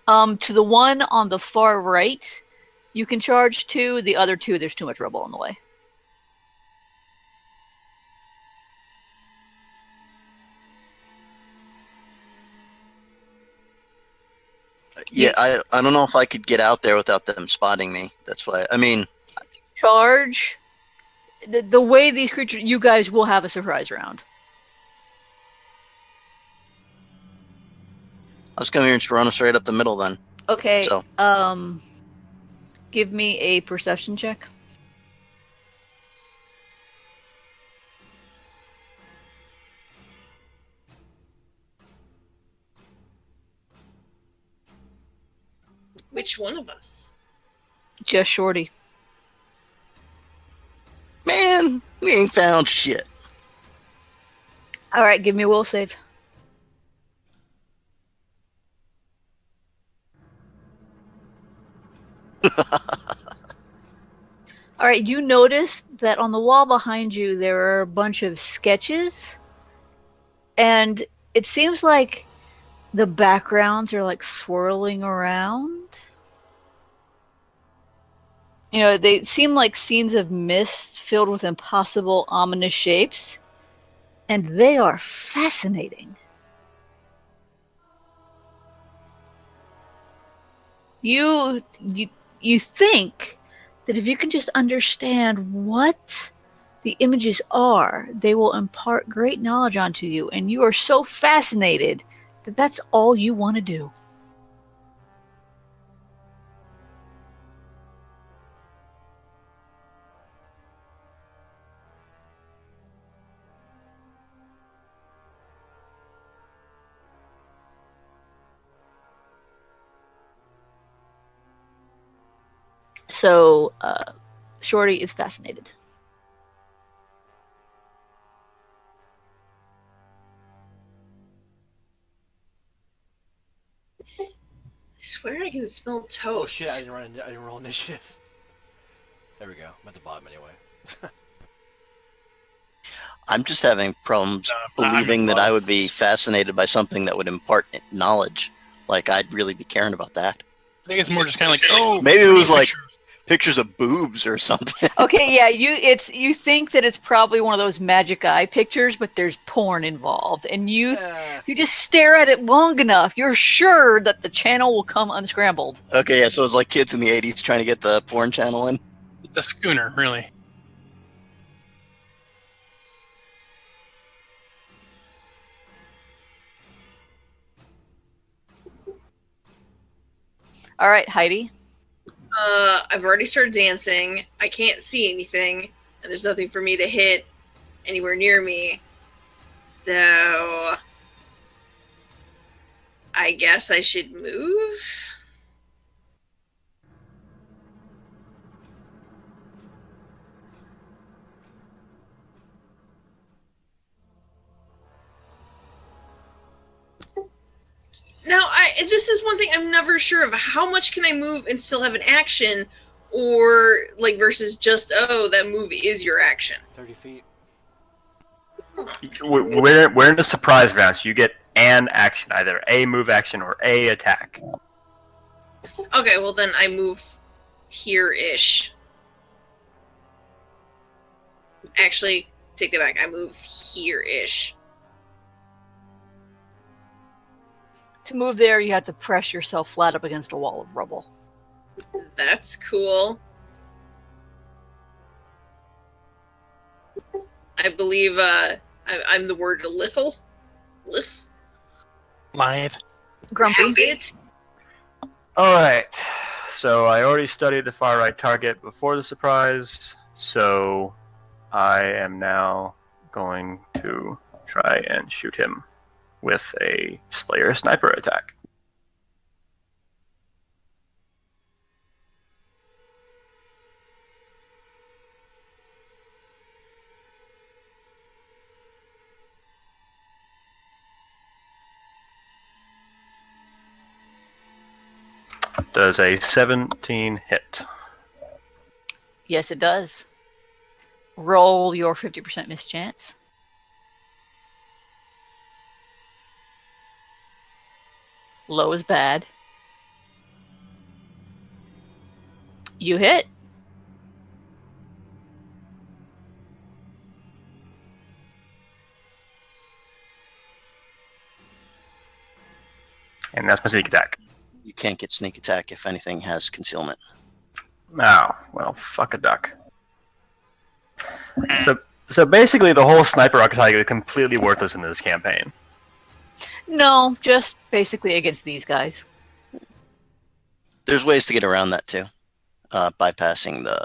To the one on the far right, you can charge 2. The other 2, there's too much rubble in the way. Yeah, I don't know if I could get out there without them spotting me. That's why. I mean, Charge. The way these creatures, you guys will have a surprise round. I was coming here and just run straight up the middle then. Okay. So Give me a perception check. Which one of us? Just Shorty. man, we ain't found shit. All right, give me a will save. All right, you notice that on the wall behind you there are a bunch of sketches, and it seems like the backgrounds are like swirling around. They seem like scenes of mist filled with impossible, ominous shapes, and they are fascinating. You think that if you can just understand what the images are, they will impart great knowledge onto you, and you are so fascinated that that's all you want to do. So, Shorty is fascinated. I swear I can smell Oh toast. shit! I didn't roll initiative. There we go. I'm at the bottom anyway. I'm just having problems believing that I would be fascinated by something that would impart knowledge. Like, I'd really be caring about that. I think it's more just kind of like, oh, Maybe it was like picture. pictures of boobs or something. Okay, yeah, you think that it's probably one of those magic eye pictures, but there's porn involved, and you just stare at it long enough, you're sure that the channel will come unscrambled. Okay, yeah, so it's like kids in the 80s trying to get the porn channel in. The schooner, really. All right, Heidi. I've already started dancing. I can't see anything, and there's nothing for me to hit anywhere near me. So I guess I should move. Now, this is one thing I'm never sure of. How much can I move and still have an action, or like versus just that move is your action? 30 feet. We're in a surprise round, so you get an action, either a move action or a attack. Okay, well then I move here-ish. Actually, take that back. I move here-ish. To move there, you have to press yourself flat up against a wall of rubble. That's cool. I believe I'm the word little. Lithe. Grumpy. Has it? Alright. So I already studied the far right target before the surprise, so I am now going to try and shoot him with a Slayer sniper attack. Does a 17 hit? Yes, it does. Roll your 50% mischance. Low is bad. You hit. And that's my sneak attack. You can't get sneak attack if anything has concealment. Oh, well, fuck a duck. So basically the whole sniper archetype is completely worthless in this campaign. No, just basically against these guys. There's ways to get around that too, bypassing the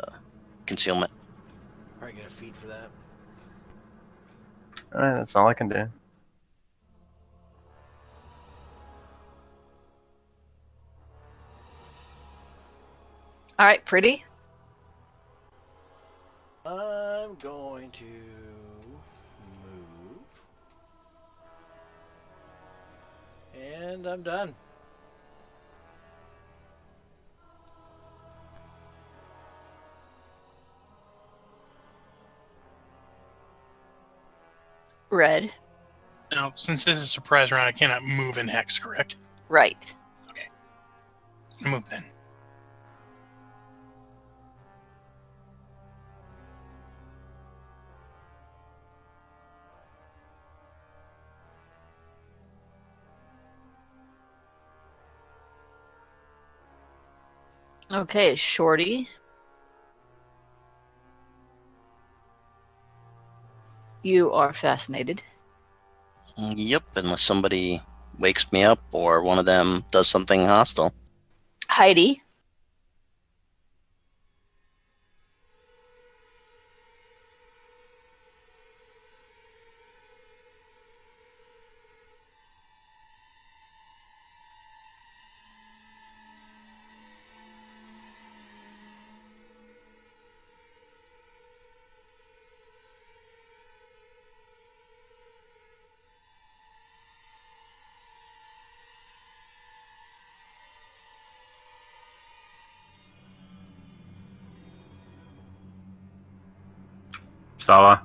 concealment. Probably get a feed for that. That's all I can do. All right, pretty. I'm going to move. And I'm done. Red. Now, since this is a surprise round, I cannot move in Hex, correct? Right. Move then. Okay, Shorty. You are fascinated. Yep, unless somebody wakes me up or one of them does something hostile. Heidi. Sala.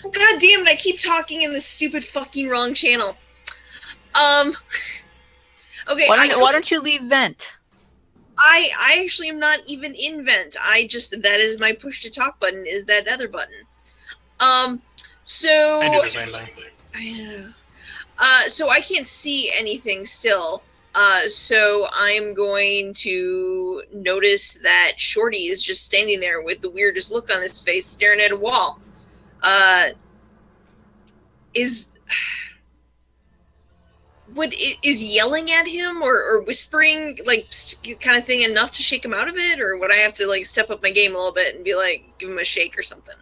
God damn it! I keep talking in this stupid fucking wrong channel. Okay. Why don't you leave vent? I actually am not even in vent. That is my push to talk button. Is that other button? So I do the same thing. So I can't see anything still. So I'm going to notice that Shorty is just standing there with the weirdest look on his face, staring at a wall. Is yelling at him or whispering like kind of thing enough to shake him out of it, or would I have to like step up my game a little bit and be like, give him a shake or something?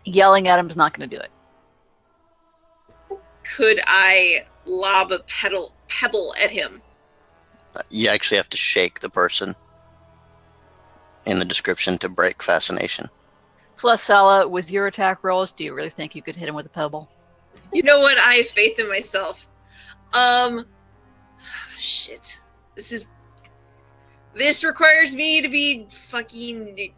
Yelling at him is not going to do it. Could I lob a pebble at him? You actually have to shake the person in the description to break fascination. Plus, Sala, with your attack rolls, do you really think you could hit him with a pebble? You know what? I have faith in myself. Shit. This requires me to be fucking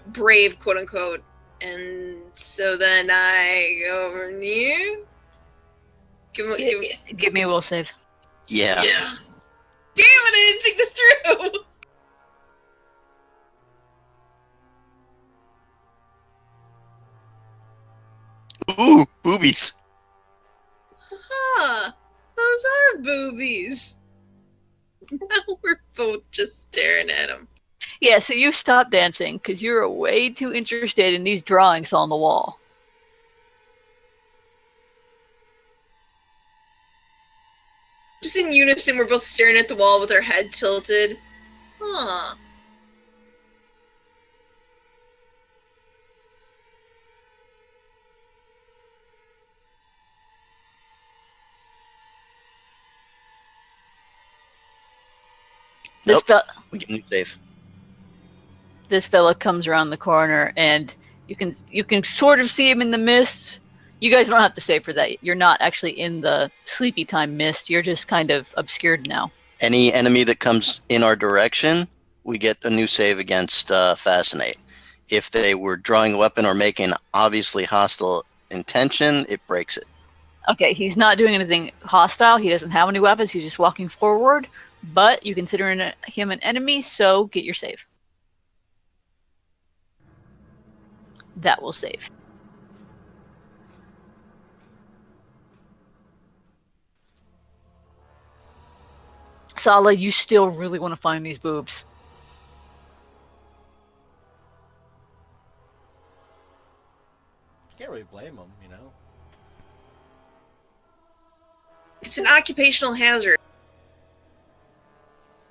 brave, quote unquote. And so then I go over here. Give me a will save. Yeah. Damn it! I didn't think this through. Ooh, boobies. Huh. Those are boobies. Now we're both just staring at them. Yeah, so you stop dancing because you're way too interested in these drawings on the wall. Just in unison, we're both staring at the wall with our head tilted. Huh. This Nope. fe- We get a new save. this fella comes around the corner, and you can sort of see him in the mist. You guys don't have to save for that. You're not actually in the sleepy time mist. You're just kind of obscured now. Any enemy that comes in our direction, we get a new save against Fascinate. If they were drawing a weapon or making obviously hostile intention, it breaks it. Okay, he's not doing anything hostile. He doesn't have any weapons. He's just walking forward. But you consider him an enemy, so get your save. That will save. Sala, you still really want to find these boobs. Can't really blame them, you know. It's an occupational hazard.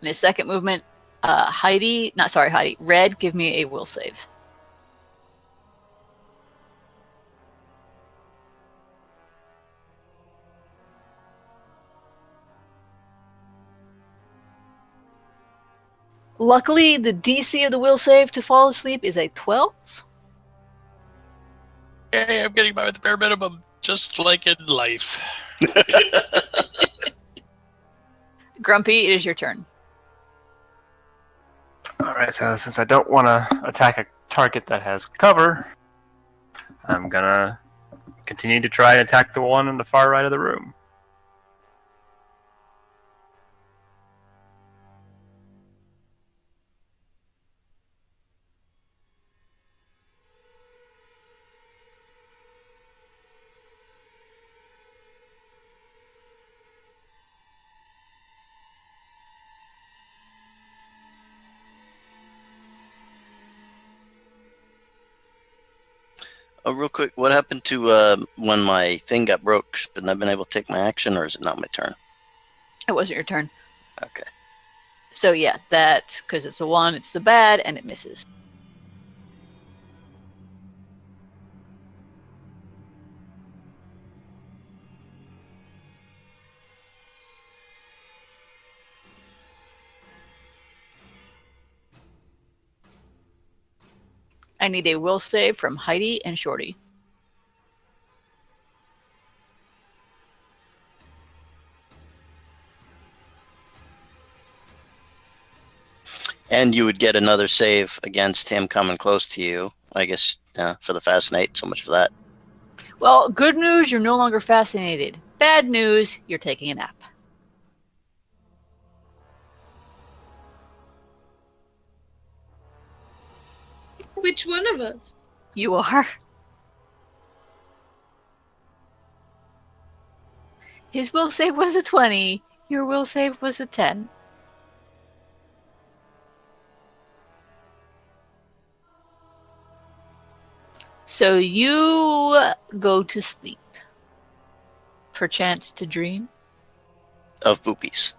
In his second movement, Red, give me a will save. Luckily, the DC of the will save to fall asleep is a 12. Hey, I'm getting by with the bare minimum, just like in life. Grumpy, it is your turn. Alright, so since I don't want to attack a target that has cover, I'm gonna continue to try and attack the one on the far right of the room. Oh, real quick, what happened to when my thing got broke? Shouldn't I have been able to take my action, or is it not my turn? It wasn't your turn. Okay. So yeah, that, because it's a 1, it's the bad, and it misses. I need a will save from Heidi and Shorty. And you would get another save against him coming close to you. I guess for the Fascinate. So much for that. Well, good news, you're no longer fascinated. Bad news, you're taking a nap. Which one of us? You are. His will save was a 20. Your will save was a 10. So you go to sleep. Perchance to dream? Of boobies.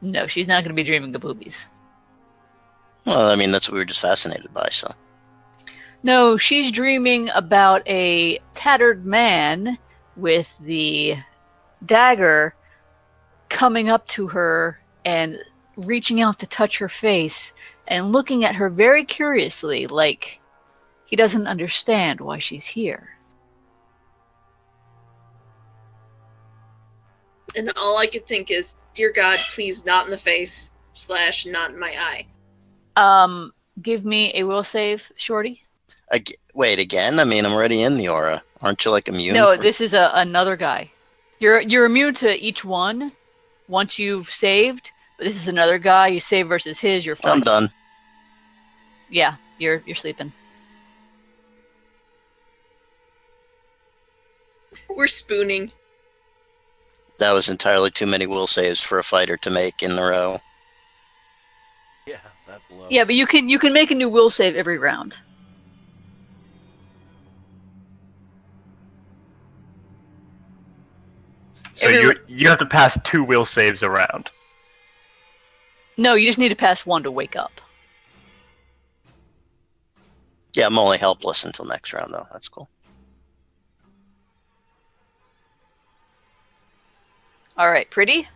No, she's not going to be dreaming of boobies. Well, I mean, that's what we were just fascinated by, so. No, she's dreaming about a tattered man with the dagger coming up to her and reaching out to touch her face and looking at her very curiously, like he doesn't understand why she's here. And all I could think is, dear God, please not in the face / not in my eye. Give me a will save, Shorty. Wait, again? I mean, I'm already in the aura. Aren't you, like, immune? No, this is another guy. You're immune to each one once you've saved, but this is another guy. You save versus his, you're fine. I'm done. Yeah, you're sleeping. We're spooning. That was entirely too many will saves for a fighter to make in a row. Yeah, that blows. Yeah, but you can make a new will save every round. So you have to pass 2 will saves around. No, you just need to pass 1 to wake up. Yeah, I'm only helpless until next round, though. That's cool. All right, Pretty?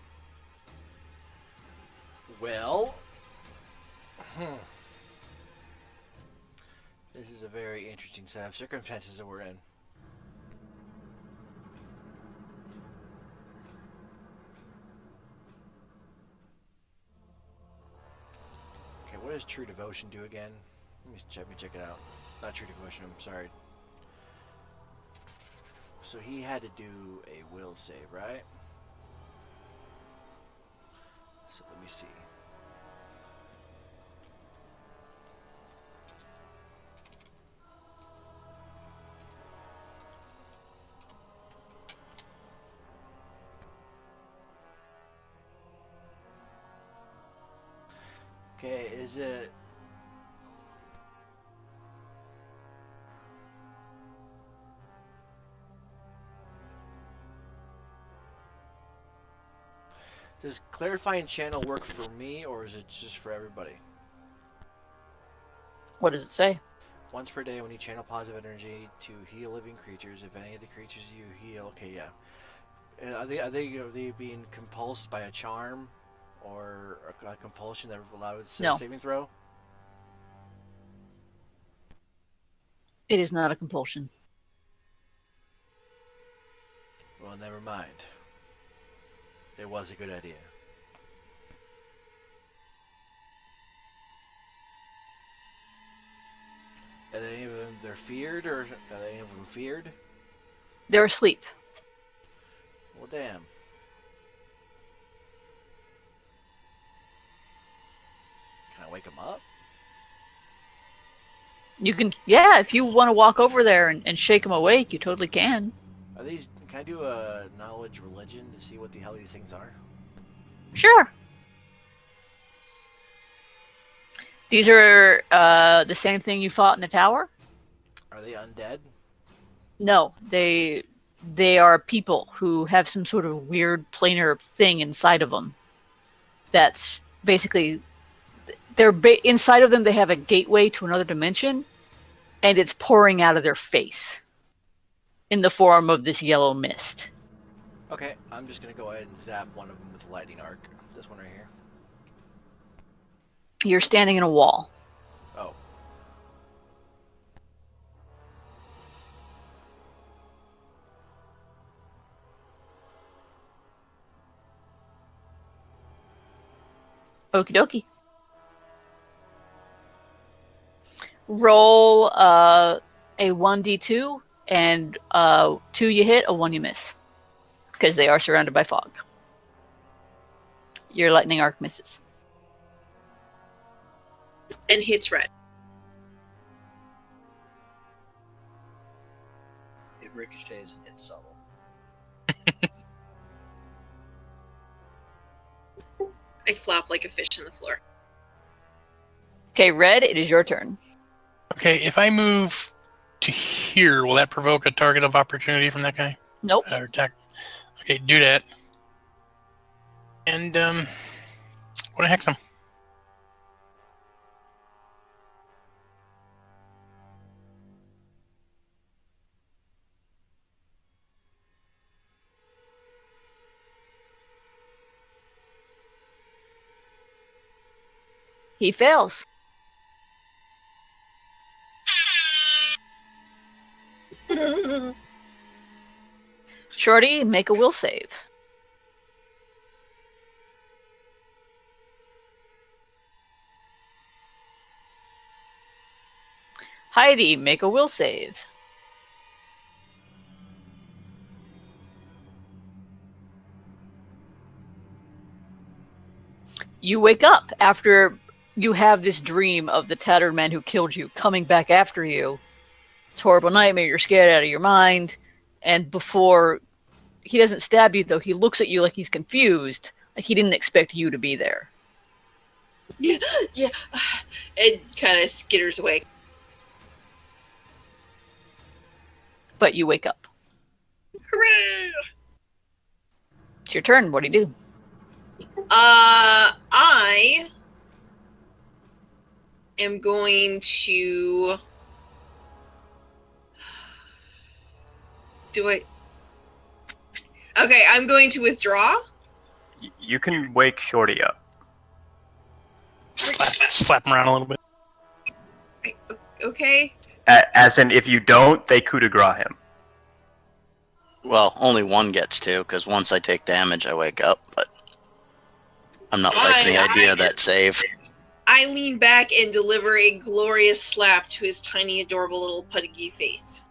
Well, this is a very interesting set of circumstances that we're in. Okay, what does True Devotion do again? Let me check it out. Not True Devotion, I'm sorry. So he had to do a will save, right? So let me see. Okay, is it... Does Clarifying Channel work for me, or is it just for everybody? What does it say? Once per day when you channel positive energy to heal living creatures, if any of the creatures you heal... Okay, yeah. Are they being compulsed by a charm or a compulsion that allows a No. saving throw? It is not a compulsion. Well, never mind. It was a good idea. Are any of them they're feared, or are any of them feared? They're asleep. Well, damn. Can I wake them up? You can, yeah, if you want to walk over there and shake them awake, you totally can. Are these? Can I do a knowledge religion to see what the hell these things are? Sure. These are the same thing you fought in the tower? Are they undead? No, they are people who have some sort of weird planar thing inside of them. That's basically inside of them. They have a gateway to another dimension, and it's pouring out of their face in the form of this yellow mist. Okay, I'm just gonna go ahead and zap one of them with a lightning arc. This one right here. You're standing in a wall. Oh. Okie dokie. Roll a 1d2, and 2 you hit, a 1 you miss. Because they are surrounded by fog. Your lightning arc misses. And hits red. It ricochets and hits subtle. I flop like a fish in the floor. Okay, Red, it is your turn. Okay, if I move to here, will that provoke a target of opportunity from that guy? Nope. Attack. Okay, do that. And I'm gonna hex him. He fails. Shorty, make a will save. Heidi, make a will save. You wake up after you have this dream of the tattered man who killed you coming back after you. It's a horrible nightmare, you're scared out of your mind, and before he doesn't stab you though, he looks at you like he's confused, like he didn't expect you to be there. Yeah. It kind of skitters away. But you wake up. Hooray! It's your turn. What do you do? I am going to. Do I? Okay, I'm going to withdraw. You can wake Shorty up. Slap him around a little bit. Okay. As in, if you don't, they coup de grace him. Well, only one gets to, because once I take damage, I wake up, but I'm not liking the idea of that save. I lean back and deliver a glorious slap to his tiny, adorable little pudgy face.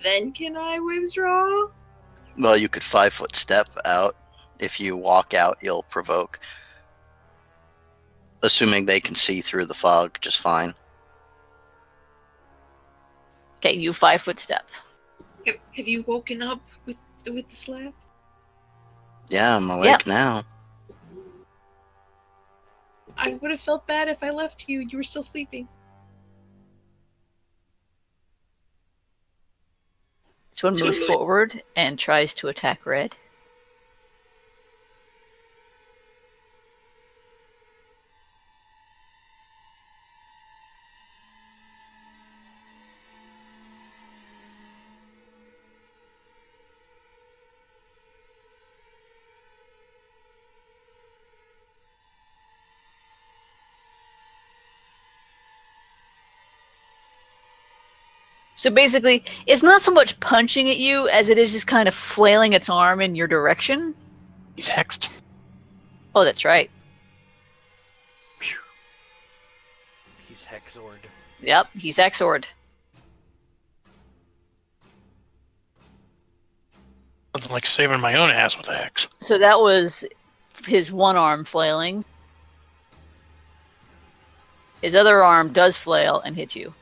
Then can I withdraw? Well, you could 5-foot step out. If you walk out, you'll provoke. Assuming they can see through the fog just fine. Okay, you 5-foot step. Have you woken up with the slap? Yeah, I'm awake now. I would have felt bad if I left you. You were still sleeping. This one moves forward and tries to attack Red. So basically, it's not so much punching at you as it is just kind of flailing its arm in your direction. He's hexed. Oh, that's right. He's Hexord. Yep, he's Exord. Nothing like saving my own ass with a hex. So that was his one arm flailing. His other arm does flail and hit you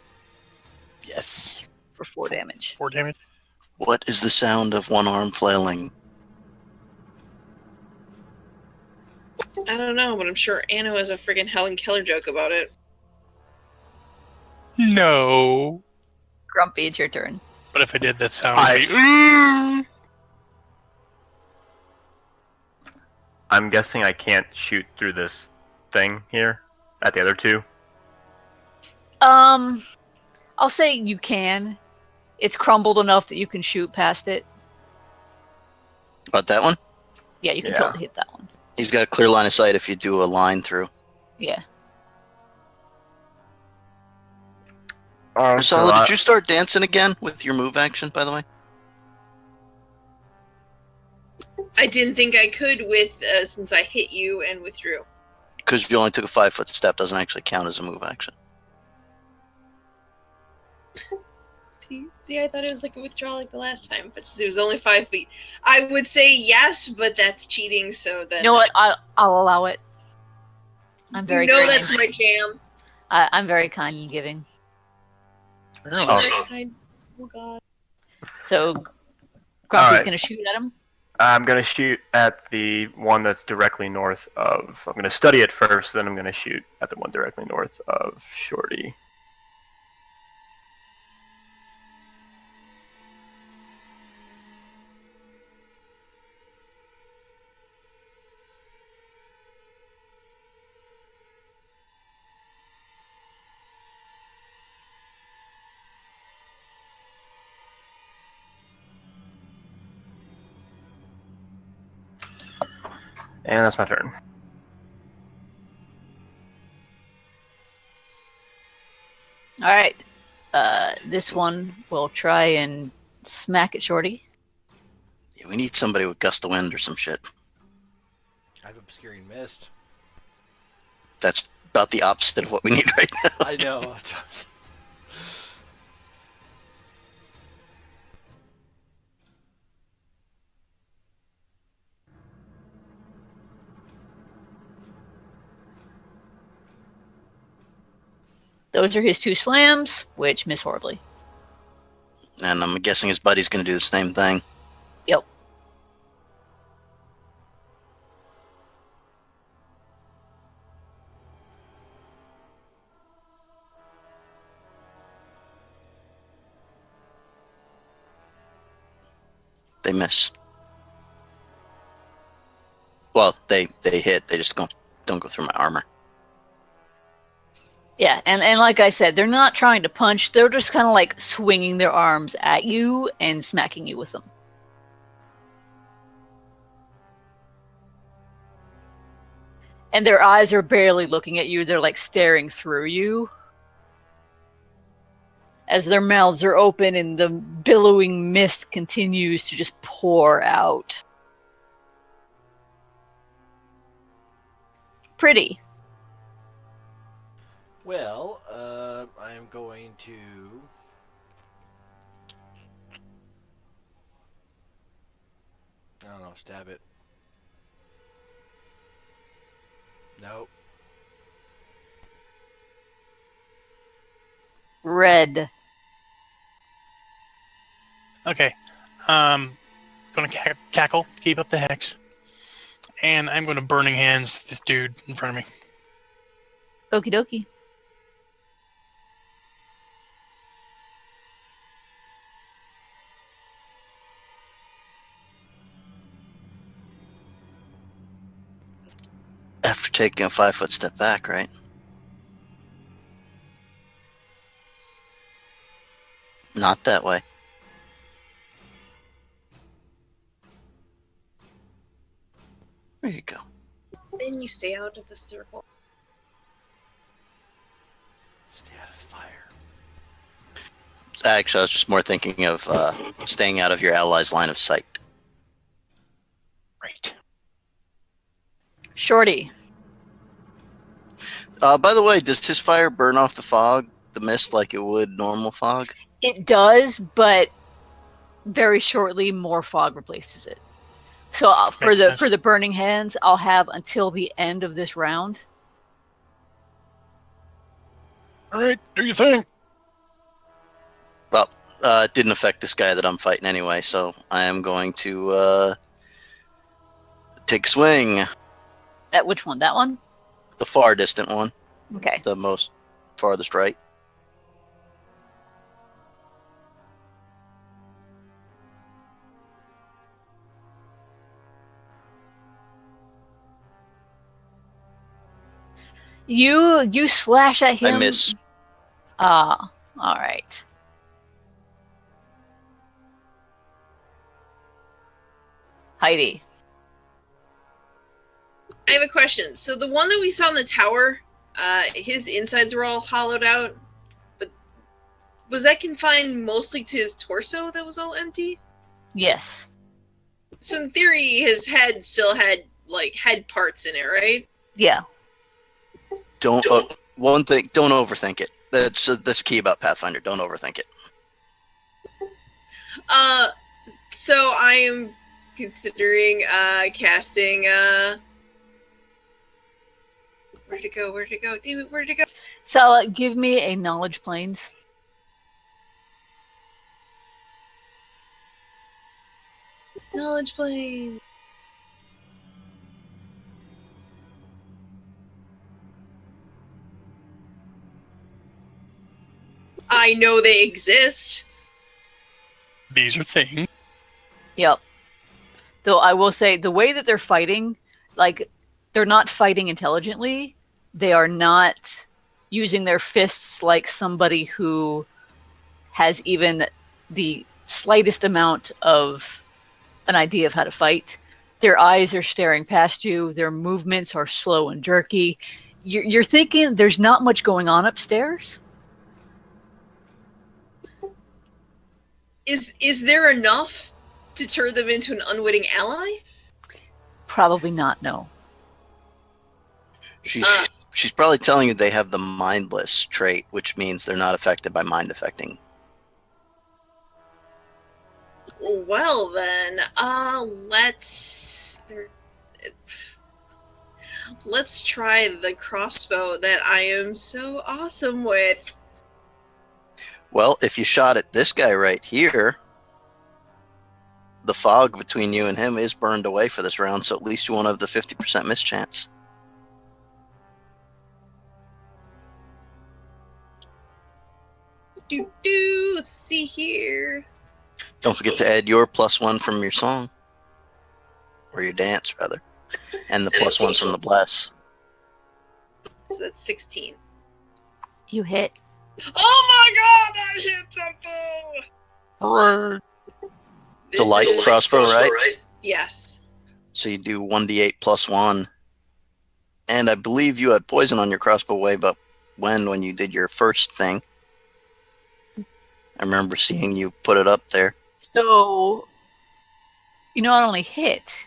Yes. for 4 damage. 4 damage. What is the sound of one arm flailing? I don't know, but I'm sure Anna has a friggin' Helen Keller joke about it. No. Grumpy, it's your turn. But if I did, that sound would be... I'm guessing I can't shoot through this thing here at the other two. I'll say you can. It's crumbled enough that you can shoot past it. About that one? Yeah, you can Yeah. totally hit that one. He's got a clear line of sight if you do a line through. Yeah. Solid, did you start dancing again with your move action, by the way? I didn't think I could with since I hit you and withdrew. Because you only took a 5-foot step doesn't actually count as a move action. See, I thought it was like a withdrawal like the last time, but since it was only 5 feet, I would say yes, but that's cheating. So then You know what? I'll allow it. I'm very kind. that's my jam. I'm very kind and giving. Really? Oh God. So Grumpy's Alright. going to shoot at him. I'm going to shoot at the one that's directly north of... I'm going to study it first, then I'm going to shoot at the one directly north of Shorty. And that's my turn. All right. This one will try and smack at Shorty. Yeah, we need somebody with gust of wind or some shit. I have obscuring mist. That's about the opposite of what we need right now. I know. Those are his 2 slams, which miss horribly. And I'm guessing his buddy's going to do the same thing. Yep. they miss. Well, they hit. They just don't go through my armor. Yeah, and like I said, they're not trying to punch. They're just kind of like swinging their arms at you and smacking you with them. And their eyes are barely looking at you. They're like staring through you. As their mouths are open and the billowing mist continues to just pour out. Pretty. Well, I'm going to. I don't know, stab it. Nope. Red. Okay. Gonna cackle, keep up the hex. And I'm gonna Burning Hands this dude in front of me. Okie dokie. After taking a 5-foot step back, right? Not that way. There you go. Then you stay out of the circle. Stay out of fire. Actually, I was just more thinking of staying out of your allies' line of sight. Right. Shorty. By the way, does his fire burn off the fog, the mist, like it would normal fog? It does, but very shortly more fog replaces it. So for the burning hands, I'll have until the end of this round. All right, do you think? Well, it didn't affect this guy that I'm fighting anyway, so I am going to take a swing. At which one? That one? The far distant one. Okay. The most farthest right. You slash at him. I miss. All right. Heidi. I have a question. So the one that we saw in the tower, his insides were all hollowed out, but was that confined mostly to his torso that was all empty? Yes. So in theory, his head still had like head parts in it, right? Yeah. Don't one thing. Don't overthink it. That's key about Pathfinder. Don't overthink it. So I am considering casting. Where'd it go? Where'd it go? Damn it! Where'd it go? So give me a knowledge planes. Knowledge plane. I know they exist. These are things. Yep. Though I will say the way that they're fighting, like they're not fighting intelligently. They are not using their fists like somebody who has even the slightest amount of an idea of how to fight. Their eyes are staring past you. Their movements are slow and jerky. You're thinking there's not much going on upstairs. Is there enough to turn them into an unwitting ally? Probably not, no. She's probably telling you they have the mindless trait, which means they're not affected by mind affecting. Well then, let's try the crossbow that I am so awesome with. Well, if you shot at this guy right here, the fog between you and him is burned away for this round, so at least you won't have the 50% miss chance. Let's see here. Don't forget to add your +1 from your song. Or your dance, rather. And the +1 from the bless. So that's 16. You hit. Oh my god, I hit something! Hooray. It's a light crossbow, right? Yes. So you do 1d8 +1. And I believe you had poison on your crossbow way, but when you did your first thing. I remember seeing you put it up there. So, you not only hit,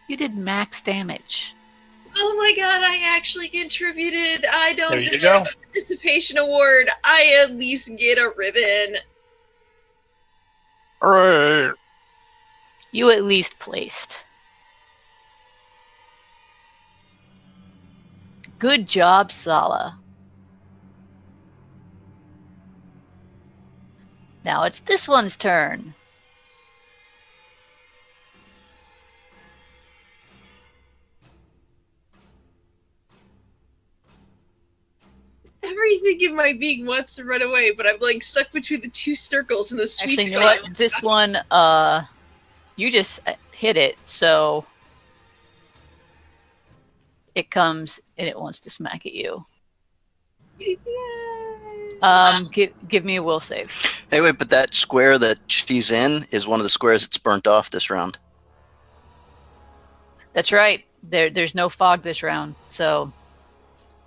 you did max damage. Oh my god, I actually contributed. I don't There you deserve go. the participation award. I at least get a ribbon. Hooray. You at least placed. Good job, Sala. Now it's this one's turn. Everything in my being wants to run away, but I'm like stuck between the two circles in the sweet Actually, you know spot. what? This one, you just hit it, so it comes and it wants to smack at you. Give me a will save. Hey, wait, but that square that she's in is one of the squares that's burnt off this round. That's right. There's no fog this round, so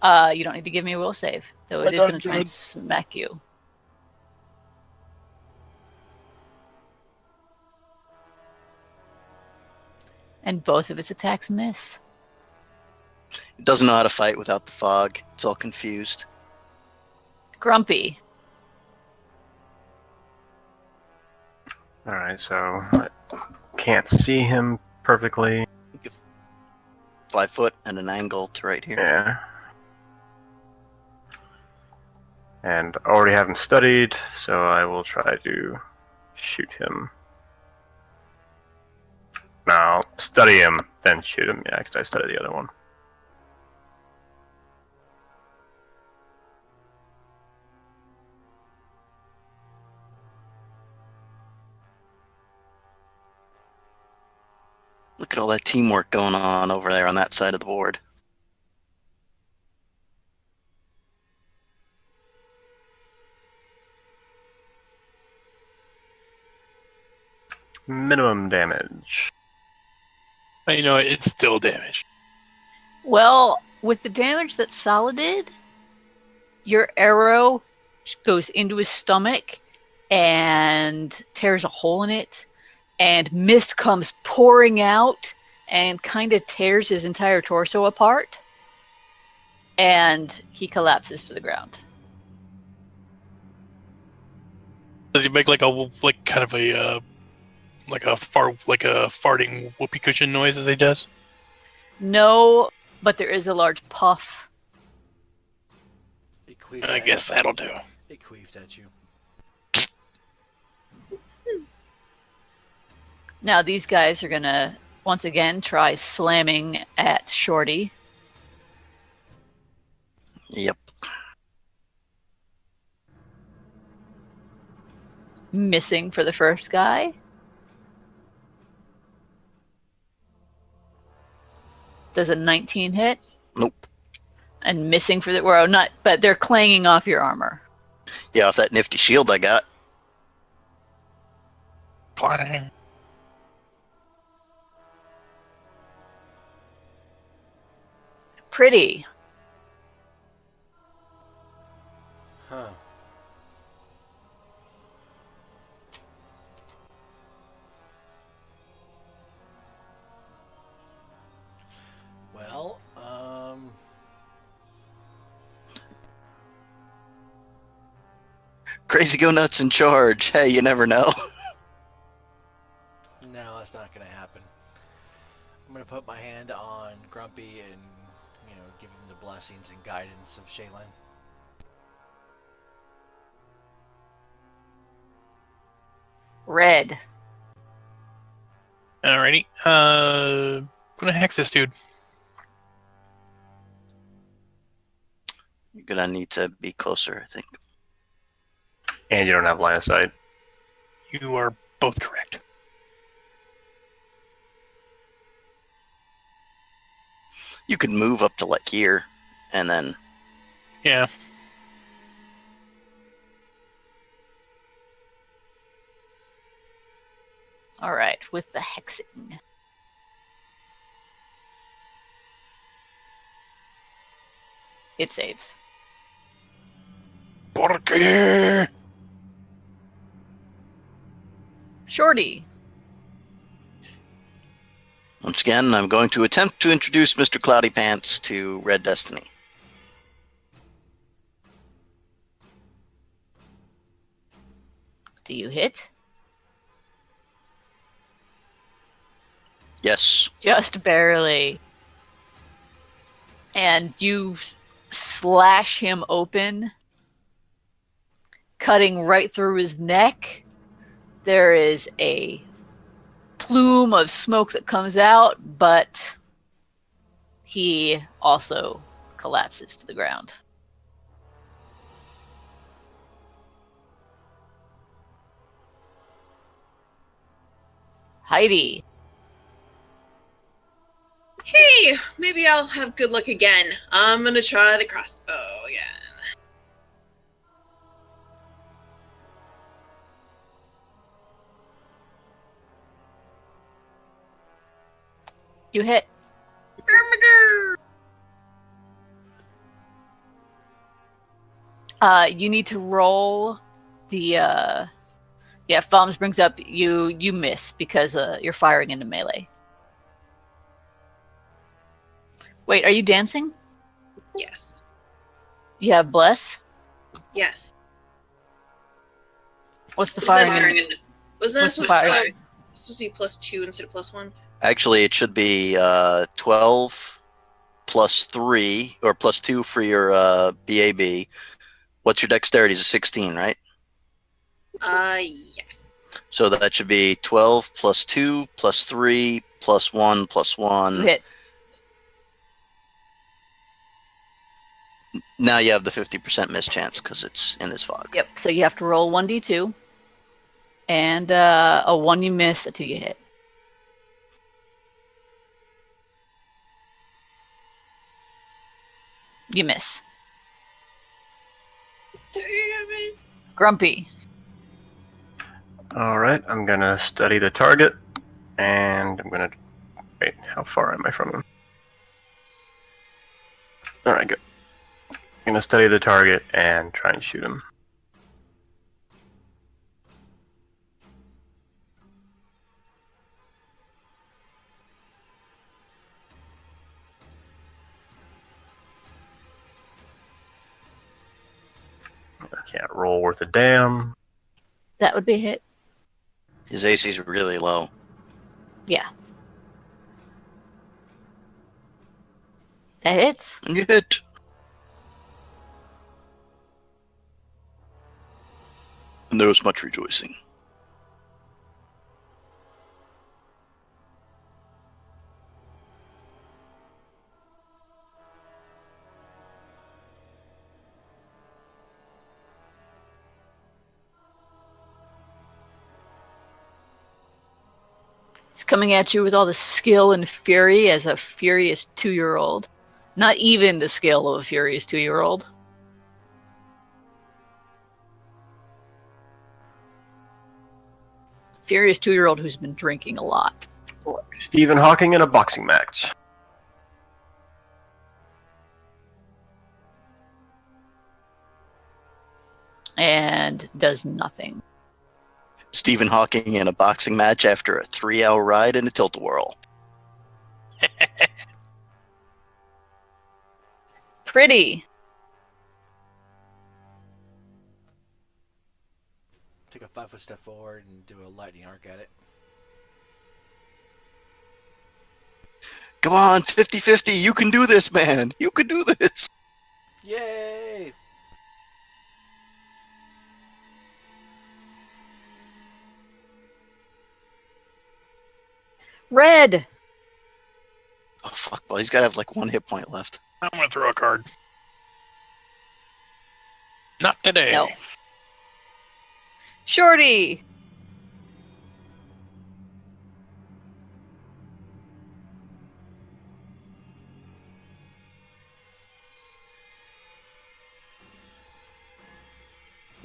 you don't need to give me a will save. Though it is going to try and smack you. And both of its attacks miss. It doesn't know how to fight without the fog. It's all confused. Grumpy. Alright, so I can't see him perfectly. 5 foot and an angle to right here. Yeah. And I already have him studied, so I will try to shoot him. Now, study him, then shoot him. Yeah, because I studied the other one. Look at all that teamwork going on over there on that side of the board. Minimum damage. But you know, it's still damage. Well, with the damage that Sala did, your arrow goes into his stomach and tears a hole in it, and mist comes pouring out and kind of tears his entire torso apart, and he collapses to the ground. Does he make like kind of a farting whoopee cushion noise as he does? No, but there is a large puff. It queefed I at guess you. that'll do. It queefed at you. Now these guys are gonna once again try slamming at Shorty. Yep. Missing for the first guy. Does a 19 hit? Nope. And missing for the well, not, but they're clanging off your armor. Yeah, off that nifty shield I got. Clang. Pretty. Huh. Well, Crazy Go Nuts in charge. Hey, you never know. no, that's not gonna happen. I'm gonna put my hand on Grumpy and, give him the blessings and guidance of Shaylin. Red. Alrighty. Gonna hex this dude. You're gonna need to be closer, I think. And you don't have line of sight. You are Both correct. You could move up to like here, and then Yeah. All right, with the hexing. It saves. Porque. Shorty. once again, I'm going to attempt to introduce Mr. Cloudy Pants to Red Destiny. Do you hit? Yes. Just barely. And you slash him open, cutting right through his neck. There is a plume of smoke that comes out, but he also collapses to the ground. Heidi. Hey, maybe I'll have good luck again. I'm gonna try the crossbow again. You hit. You need to roll the Foms brings up you miss because you're firing into melee. Wait, are you dancing? Yes. You have bless? Yes. What's the Wasn't firing? that supposed to be +2 instead of +1? Actually, it should be 12 plus 3, or plus 2 for your BAB. What's your dexterity? Is a 16, right? Yes. So that should be 12 plus 2 plus 3 plus 1 plus 1. You hit. Now you have the 50% miss chance because it's in his fog. Yep. So you have to roll 1d2, and a 1 you miss, a 2 you hit. You miss. Damn it. Grumpy. All right, I'm gonna study the target, and I'm gonna wait. How far am I from him? All right, good. I'm gonna study the target and try and shoot him. I can't roll worth a damn. That would be a hit. His AC is really low. Yeah. That hits. And you hit. And there was much rejoicing. He's coming at you with all the skill and fury as a furious 2-year-old. Not even the skill of a furious 2-year-old. Furious 2-year-old who's been drinking a lot. Stephen Hawking in a boxing match. And does nothing. Stephen Hawking in a boxing match after a 3-hour ride in a tilt-a-whirl. Pretty. Take a 5-foot step forward and do a lightning arc at it. Come on, 50-50. You can do this, man. You can do this. Yay! Red. Oh, fuck. Well, he's got to have like 1 hit point left. I'm going to throw a card. Not today. No. Shorty.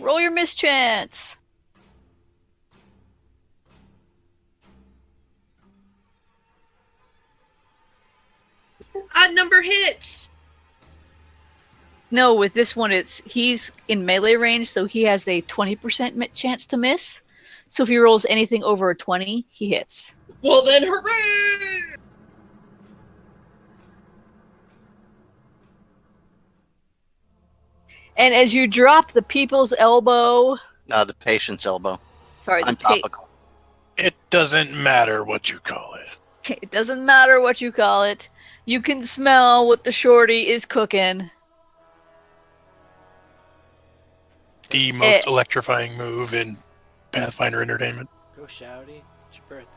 Roll your mischance. Odd number hits. No, with this one, he's in melee range, so he has a 20% chance to miss. So if he rolls anything over a 20, he hits. Well then, hooray! And as you drop the people's elbow... The patient's elbow. Sorry, I'm topical. It doesn't matter what you call it. It doesn't matter what you call it. You can smell what the shorty is cooking. The most electrifying move in Pathfinder Entertainment. Go Shouty. It's your birthday.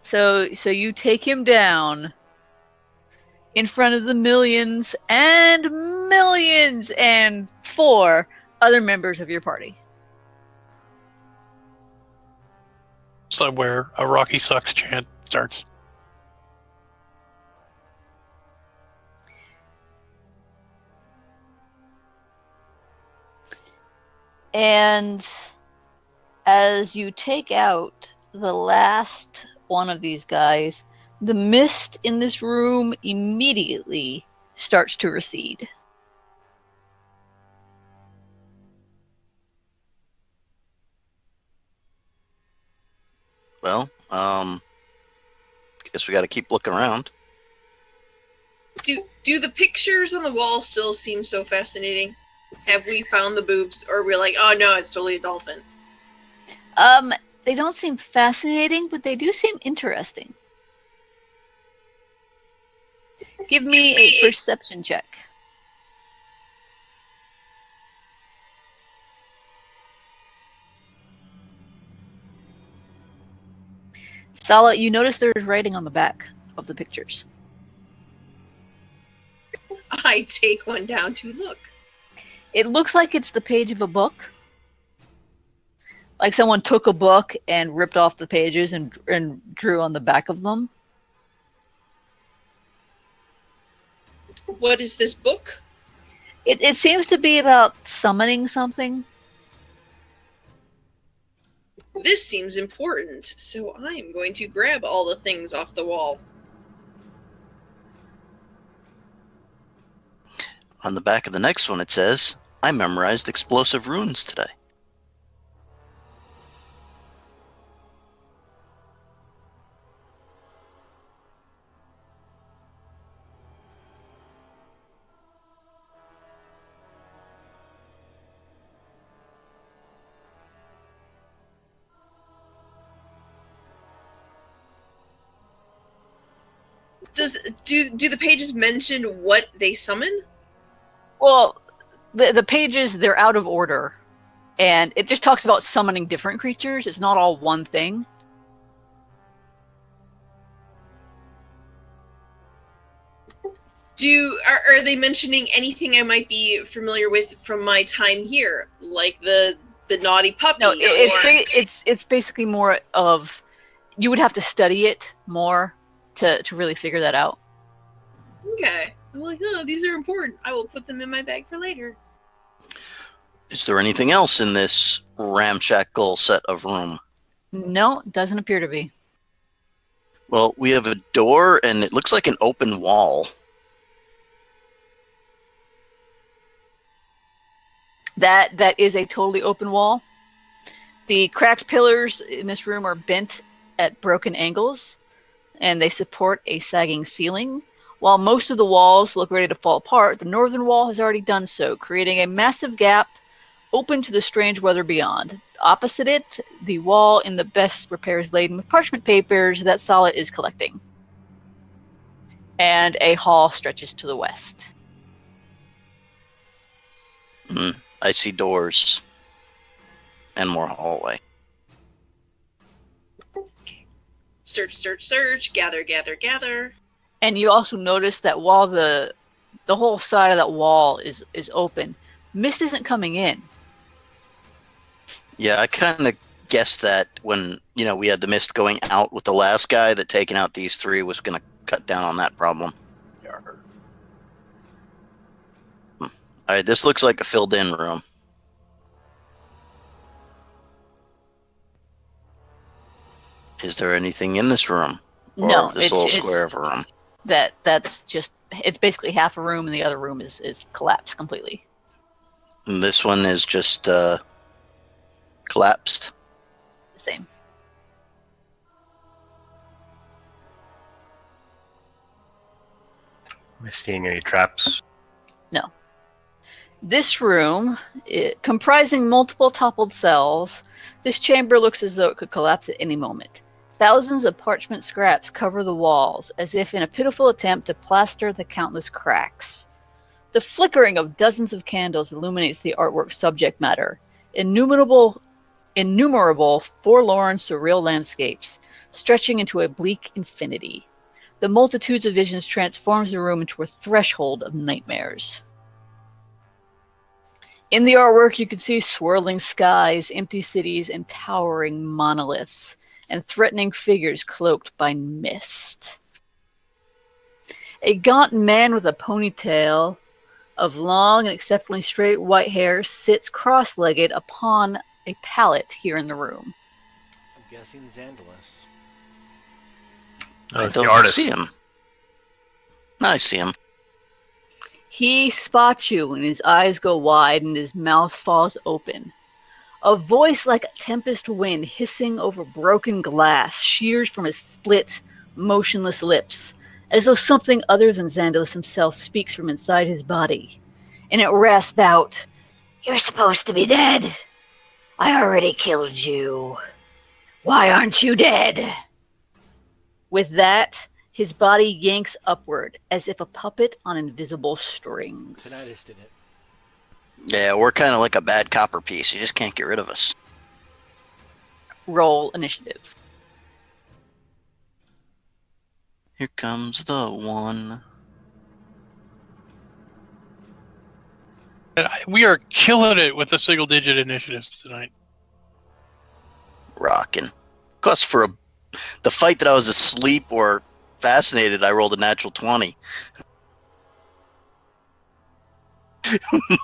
So you take him down in front of the millions and 4 other members of your party. So where a Rocky Sucks chant starts. And as you take out the last one of these guys, the mist in this room immediately starts to recede. Well, guess we got to keep looking around. Do the pictures on the wall still seem so fascinating? Have we found the boobs, or we're like, oh no, it's totally a dolphin? They don't seem fascinating, but they do seem interesting. Give me a perception check. Sala, you notice there's writing on the back of the pictures. I take one down to look. It looks like it's the page of a book. Like someone took a book and ripped off the pages and drew on the back of them. What is this book? It seems to be about summoning something. This seems important, so I'm going to grab all the things off the wall. On the back of the next one, it says, I memorized explosive runes today. Do the pages mention what they summon? Well, the pages, they're out of order. And it just talks about summoning different creatures. It's not all one thing. Are they mentioning anything I might be familiar with from my time here, like the naughty puppy? No, it's basically more of, you would have to study it more to really figure that out. Okay. I'm like, oh, these are important. I will put them in my bag for later. Is there anything else in this ramshackle set of room? No, doesn't appear to be. Well, we have a door, and it looks like an open wall. That is a totally open wall. The cracked pillars in this room are bent at broken angles, and they support a sagging ceiling. While most of the walls look ready to fall apart, the northern wall has already done so, creating a massive gap open to the strange weather beyond. Opposite it, the wall in the best repair is laden with parchment papers that Sala is collecting. And a hall stretches to the west. I see doors and more hallway. Search, search, search. Gather, gather, gather. And you also notice that while the whole side of that wall is open, mist isn't coming in. Yeah, I kind of guessed that when, we had the mist going out with the last guy, that taking out these 3 was going to cut down on that problem. All right, this looks like a filled-in room. Is there anything in this room? No, Or this little square of a room? that's just, it's basically half a room and the other room is collapsed completely. And this one is just collapsed. The same. Am I seeing any traps? This room, comprising multiple toppled cells, this chamber looks as though it could collapse at any moment. Thousands of parchment scraps cover the walls, as if in a pitiful attempt to plaster the countless cracks. The flickering of dozens of candles illuminates the artwork's subject matter. Innumerable forlorn, surreal landscapes, stretching into a bleak infinity. The multitudes of visions transforms the room into a threshold of nightmares. In the artwork, you can see swirling skies, empty cities, and towering monoliths, and threatening figures cloaked by mist. A gaunt man with a ponytail of long and exceptionally straight white hair sits cross-legged upon a pallet here in the room. I'm guessing Xandalus. Oh, I it's the don't artist. see him. I see him. He spots you, and his eyes go wide, and his mouth falls open. A voice like a tempest wind hissing over broken glass shears from his split, motionless lips, as though something other than Xandalus himself speaks from inside his body. And it rasps out, "You're supposed to be dead. I already killed you. Why aren't you dead?" With that, his body yanks upward, as if a puppet on invisible strings. Tinnitus did it. Yeah, we're kind of like a bad copper piece. You just can't get rid of us. Roll initiative. Here comes the one. We are killing it with the single-digit initiatives tonight. Rockin'. Cause for the fight that I was asleep or fascinated, I rolled a natural 20.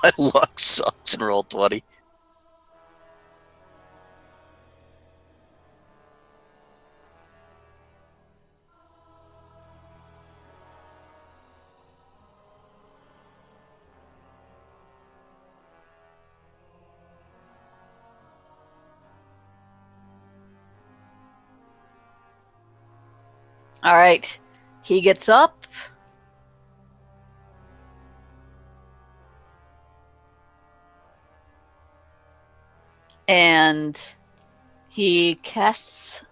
My luck sucks and rolled 20. All right. He gets up. And he casts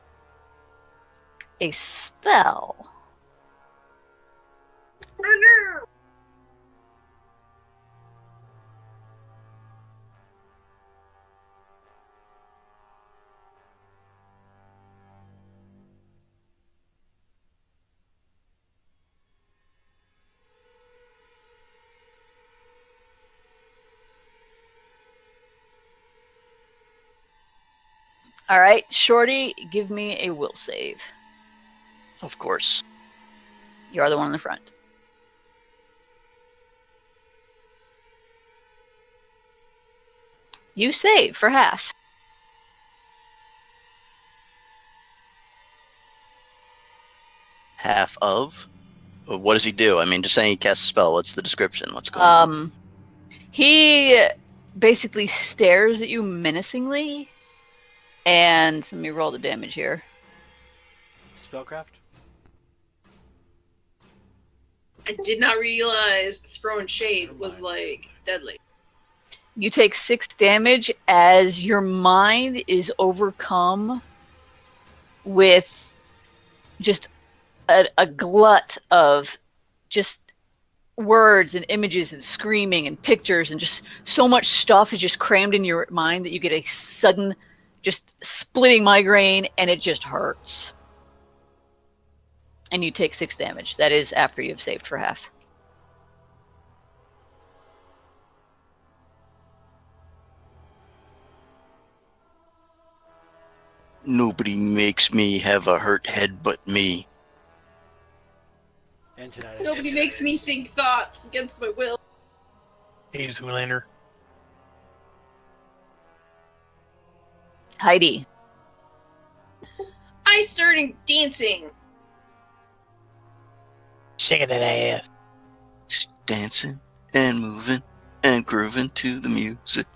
a spell. All right, Shorty, give me a will save. Of course. You are the one in the front. You save for half. Half of? What does he do? I mean, just saying he casts a spell. What's the description? What's going on? He basically stares at you menacingly. And let me roll the damage here. Spellcraft? I did not realize throwing shade was like deadly. You take 6 damage as your mind is overcome with just a glut of just words and images and screaming and pictures, and just so much stuff is just crammed in your mind that you get a sudden just splitting migraine, and it just hurts. And you take 6 damage. That is after you've saved for half. Nobody makes me have a hurt head but me. And tinnitus. Nobody makes me think thoughts against my will. Hey, Zoolander. Heidi. I started dancing. Shaking that ass. Dancing and moving and grooving to the music.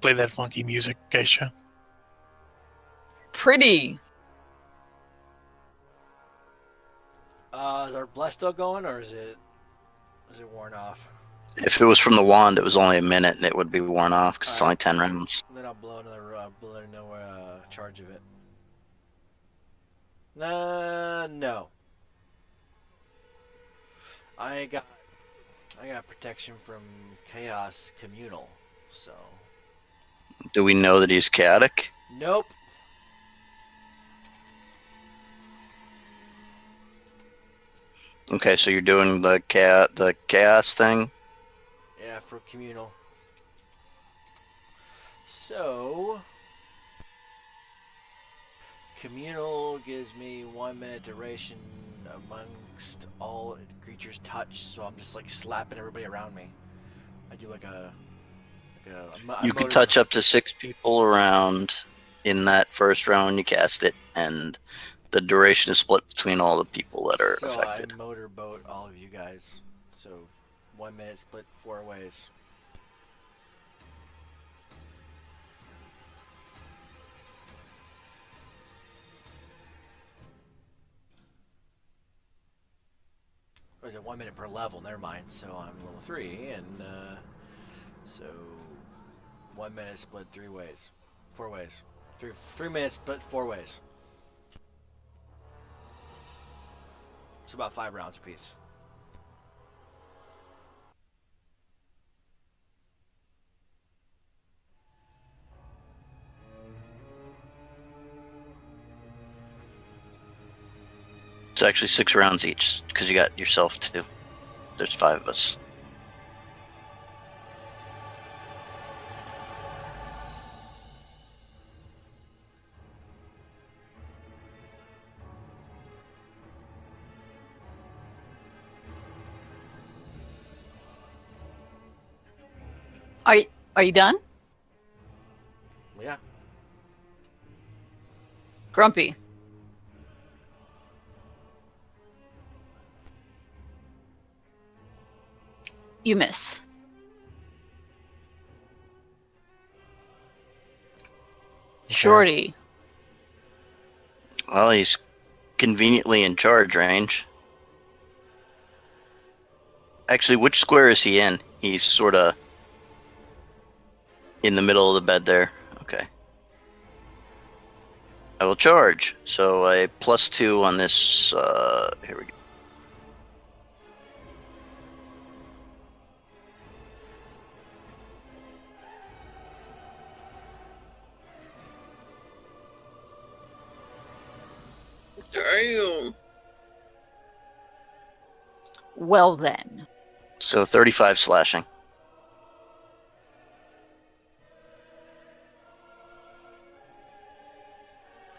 Play that funky music, Geisha. Pretty. Is our bless still going, or is it worn off? If it was from the wand, it was only a minute and it would be worn off because it's only Alright. 10 rounds. Then I'll blow another charge of it. No. I got protection from chaos communal, so Do we know that he's chaotic? nope. Okay, so you're doing the chaos thing. Yeah, for communal. So communal gives me 1 minute duration amongst all creatures touched, so I'm just like slapping everybody around me. I do like a You could touch up to 6 people around in that first round when you cast it, and the duration is split between all the people that are affected. I motorboat all of you guys. So 1 minute split 4 ways. Or is it 1 minute per level? Never mind. So I'm level 3, and so 1 minute split 3 ways, 4 ways, 3 minutes split 4 ways. So about 5 rounds apiece. It's actually 6 rounds each because you got yourself 2. There's 5 of us. Are you done? Yeah. Grumpy. You miss. Shorty. Well, he's conveniently in charge range. Actually, which square is he in? He's sort of in the middle of the bed there. Okay. I will charge. So a +2 on this. Here we go. Damn. Well then. So 35 slashing.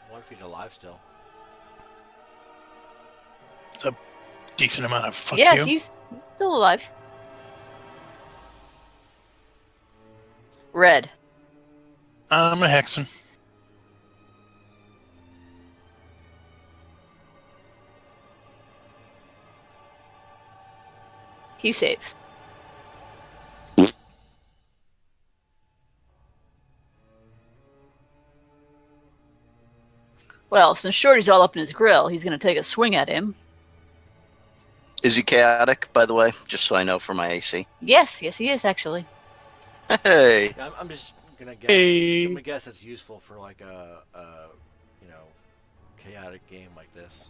What if he's alive still? It's a decent amount of fuck Yeah, you. he's still alive. Red. I'm a Hexen. He saves. Well, since Shorty's all up in his grill, he's going to take a swing at him. Is he chaotic, by the way? Just so I know for my AC. Yes, he is, actually. Hey! Yeah, I'm just gonna guess. Hey. I'm gonna guess it's useful for like a chaotic game like this.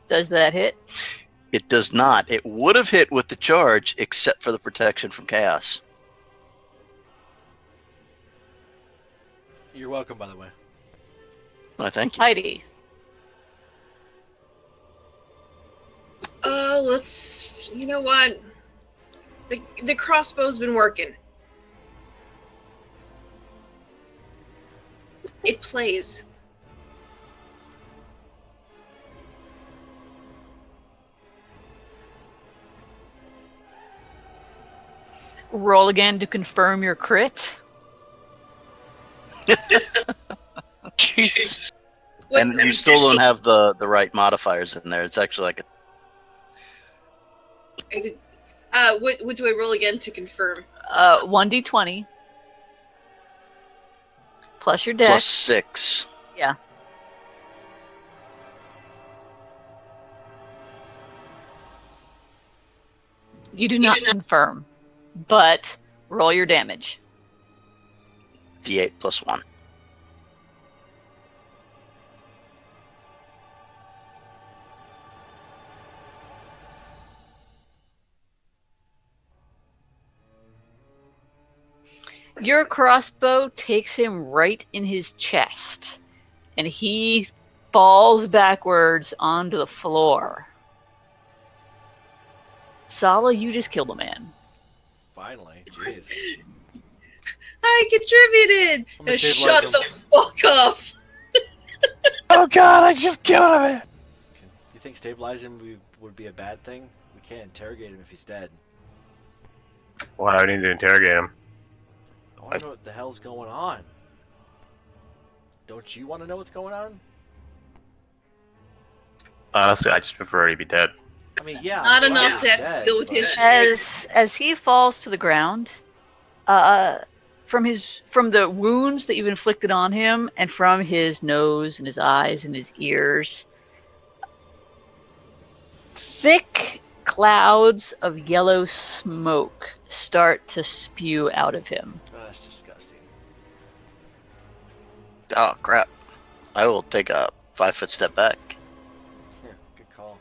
Does that hit? It does not. It would have hit with the charge, except for the protection from chaos. You're welcome, by the way. I thank you. Heidi. let's. You know what? The crossbow's been working. It plays. Roll again to confirm your crit. Jesus. And you still don't have the right modifiers in there. It's actually like what do I roll again to confirm? 1d20 plus your dex. plus 6. Yeah. You do not confirm, but roll your damage. D8 plus 1. Your crossbow takes him right in his chest, and he falls backwards onto the floor. Sala, you just killed a man. Finally, jeez. I contributed. I'm gonna Shut stabilize the fuck up. Oh god, I just killed a man. Do you think stabilizing would be a bad thing? We can't interrogate him if he's dead. Well, I need to interrogate him. I want to know what the hell's going on. Don't you want to know what's going on? Honestly, I just prefer he be dead. I mean, yeah. Not I'm glad enough he's to have dead, to deal with but- his shit. As he falls to the ground, from the wounds that you've inflicted on him, and from his nose and his eyes and his ears, thick clouds of yellow smoke start to spew out of him. Oh, that's disgusting. Oh, crap. I will take a 5-foot step back. Yeah, good call.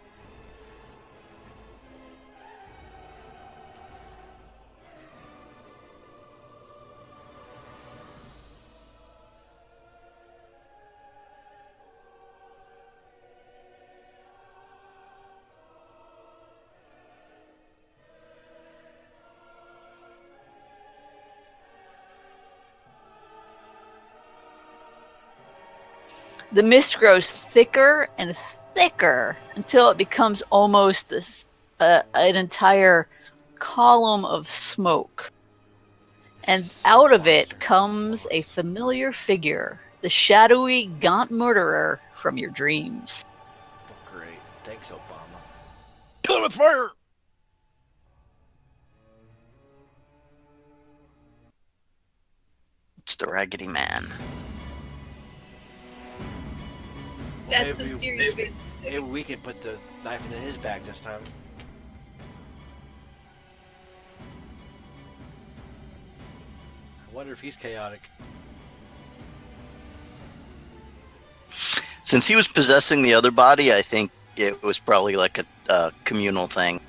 The mist grows thicker and thicker until it becomes almost an entire column of smoke. And out of it comes a familiar figure, the shadowy, gaunt murderer from your dreams. Great. Thanks, Obama. Kill him with fire. It's the Raggedy Man. That's some Maybe- serious. Maybe we can put the knife into his back this time. I wonder if he's chaotic. Since he was possessing the other body, I think it was probably like a communal thing.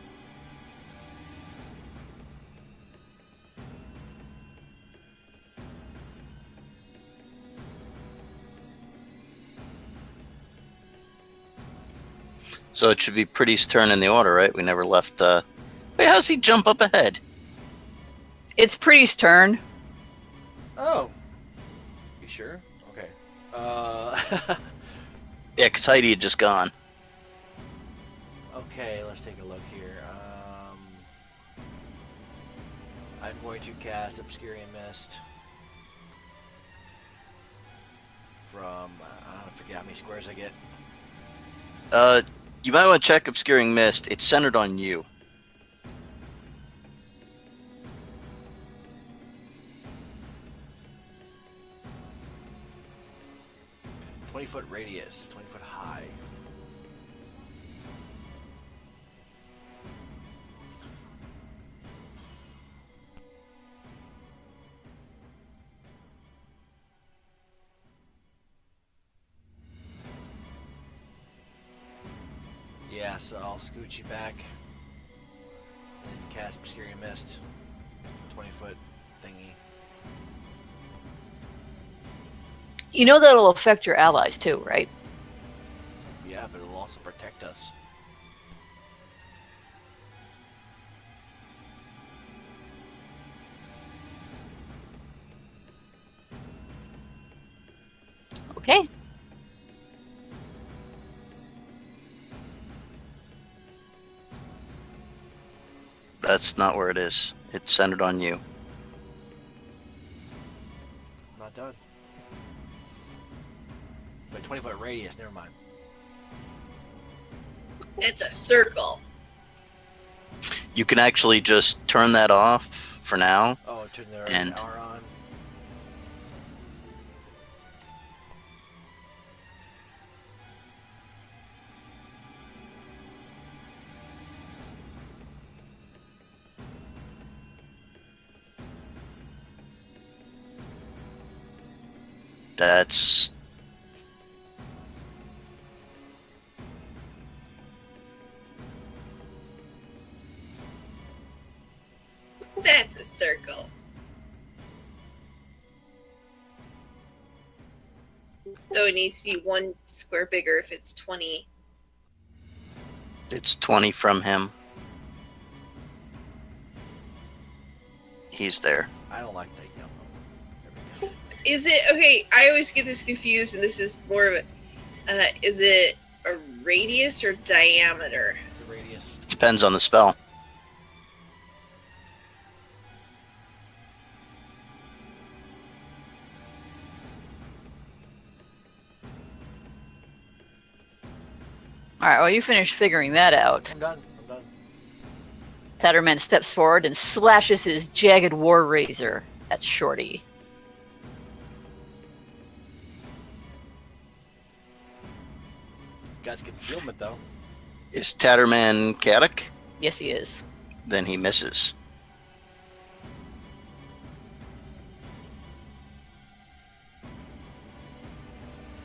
So it should be Pretty's turn in the order, right? We never left. Wait, how's he jump up ahead? It's Pretty's turn. Oh. You sure? Okay. Yeah, because Heidi had just gone. Okay, let's take a look here. I'm going to cast Obscuring Mist from, I don't forget how many squares I get. You might want to check Obscuring Mist. It's centered on you. Foot radius, 20 foot high. Yeah, so I'll scooch you back and cast Obscuring Mist. 20 foot thingy. You know that'll affect your allies too, right? Yeah, but it'll also protect us. Okay. That's not where it is. It's centered on you. Not done. But 20-foot radius, never mind. It's a circle. You can actually just turn that off for now. Oh, turn the And- hour on. That's That's a circle. So it needs to be 1 square bigger if it's 20. it's 20 from him. He's there. I don't like that yellow. There we go. Is it okay? I always get this confused, and this is more of a. Is it a radius or diameter? The radius. Depends on the spell. Alright, well, you finished figuring that out. I'm done. I'm done. Tatterman steps forward and slashes his jagged war razor at Shorty. Guy's concealment, though. Is Tatterman Katic? Yes, he is. Then he misses.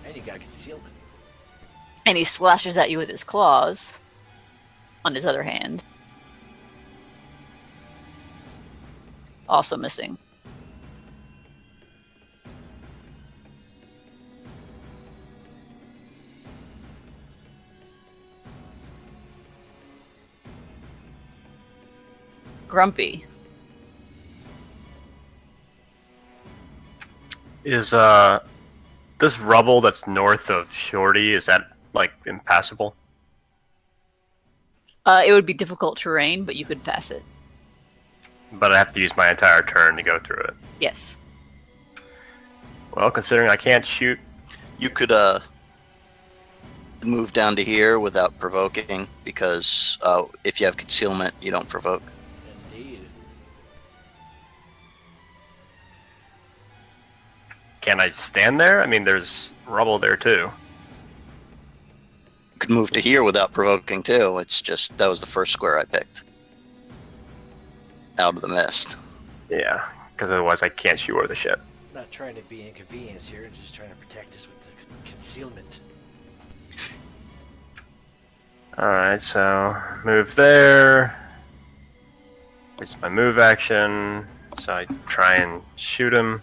And you got concealment. And he slashes at you with his claws on his other hand. Also missing. Grumpy. Is this rubble that's north of Shorty, is that like impassable? It would be difficult terrain, but you could pass it. But I have to use my entire turn to go through it. Yes. Well, considering I can't shoot, You could move down to here without provoking, because if you have concealment, you don't provoke. Indeed. can I stand there? I mean, there's rubble there too. You could move to here without provoking too. It's just that was the first square I picked out of the mist. Yeah, because otherwise I can't shoot over the ship. Not trying to be inconvenienced here, just trying to protect us with the concealment. Alright, so move there. It's my move action. So I try and shoot him.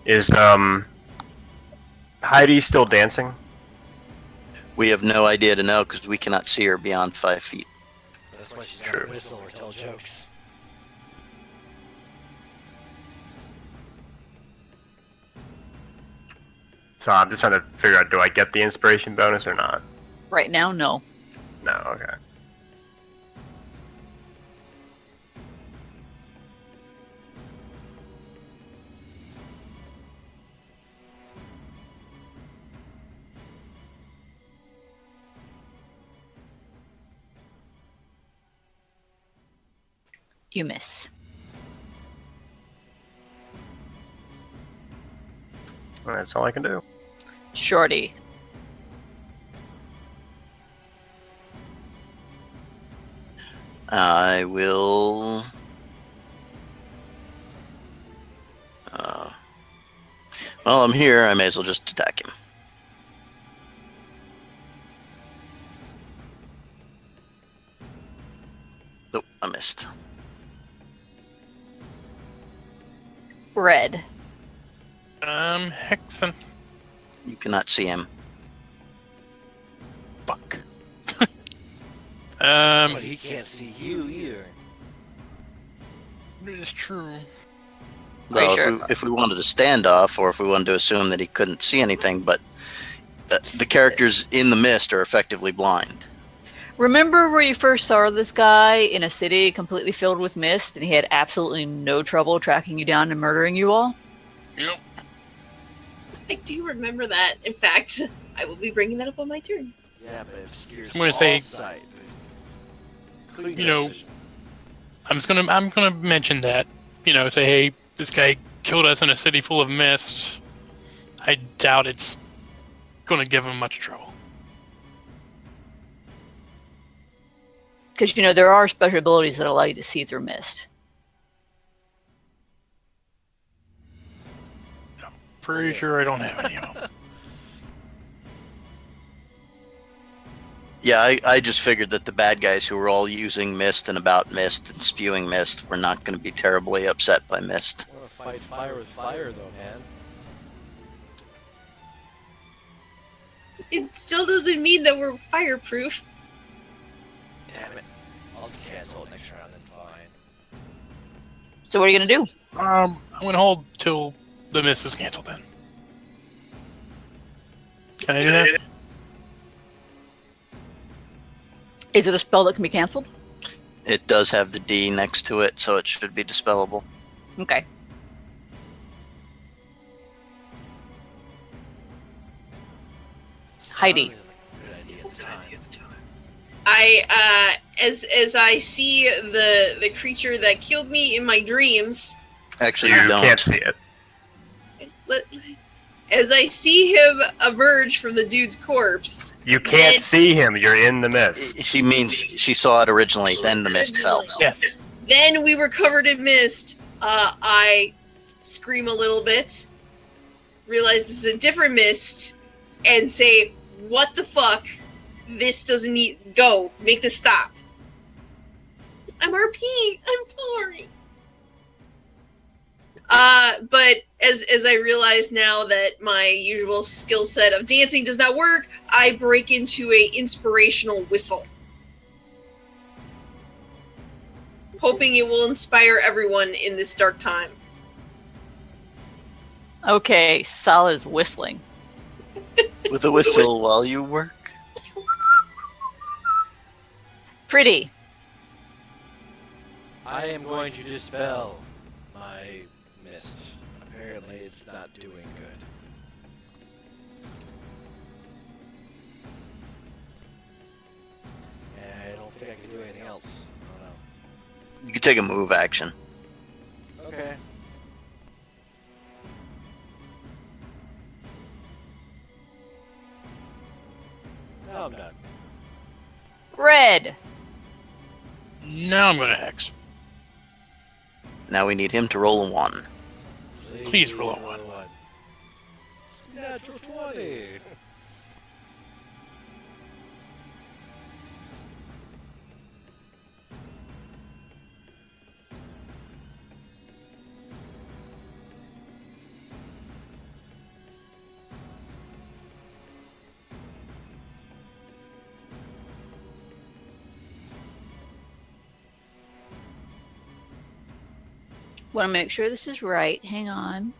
Is Heidi still dancing? We have no idea to know because we cannot see her beyond 5 feet. That's why she's True. not whistle or tell jokes. So I'm just trying to figure out, do I get the inspiration bonus or not? Right now, no. No, okay. You miss. That's all I can do. Shorty. I will. Well, I'm here. I may as well just attack him. Nope, I missed. Red. Hexen. You cannot see him. Fuck. But he can't see you either. It is true. Are you Well, sure? if we wanted to stand off, or if we wanted to assume that he couldn't see anything, but the characters in the mist are effectively blind. Remember where you first saw this guy in a city completely filled with mist, and he had absolutely no trouble tracking you down and murdering you all? Yep. I do remember that. In fact, I will be bringing that up on my turn. Yeah, but it obscures I'm gonna say- all sight. Including You dark know- vision. I'm gonna mention that. Say, hey, this guy killed us in a city full of mist. I doubt it's gonna give him much trouble. Because, there are special abilities that allow you to see through mist. Pretty sure I don't have any of them. Yeah, I just figured that the bad guys who were all using mist and about mist and spewing mist were not going to be terribly upset by mist. I want to fight fire with fire, though, man. It still doesn't mean that we're fireproof. Damn it. I'll just cancel it next round, then fine. So what are you going to do? I'm gonna hold till the mist is canceled. Then can I do that? Is it a spell that can be canceled? It does have the D next to it, so it should be dispellable. Okay. Heidi. Sounded like a good idea at the time. As I see the creature that killed me in my dreams, Actually, You you don't. can't see it. as I see him emerge from the dude's corpse, You can't And- see him. You're in the mist. She means she saw it originally, then the mist fell. Yes. then we were covered in mist. I scream a little bit, realize this is a different mist, and say, "What the fuck? This doesn't need go. Make this stop." I'm RP. I'm sorry. But as I realize now that my usual skill set of dancing does not work, I break into a inspirational whistle, hoping it will inspire everyone in this dark time. Okay, Sal is whistling. With a whistle while you work. Pretty. I am going to dispel my mist. Apparently, it's not doing good. And I don't think I can do anything else. I don't You can take a move action. know. Okay. No, I'm done. Red. Now I'm gonna hex. Now we need him to roll a 1. Please roll a one. Natural 20. Want to make sure this is right. Hang on.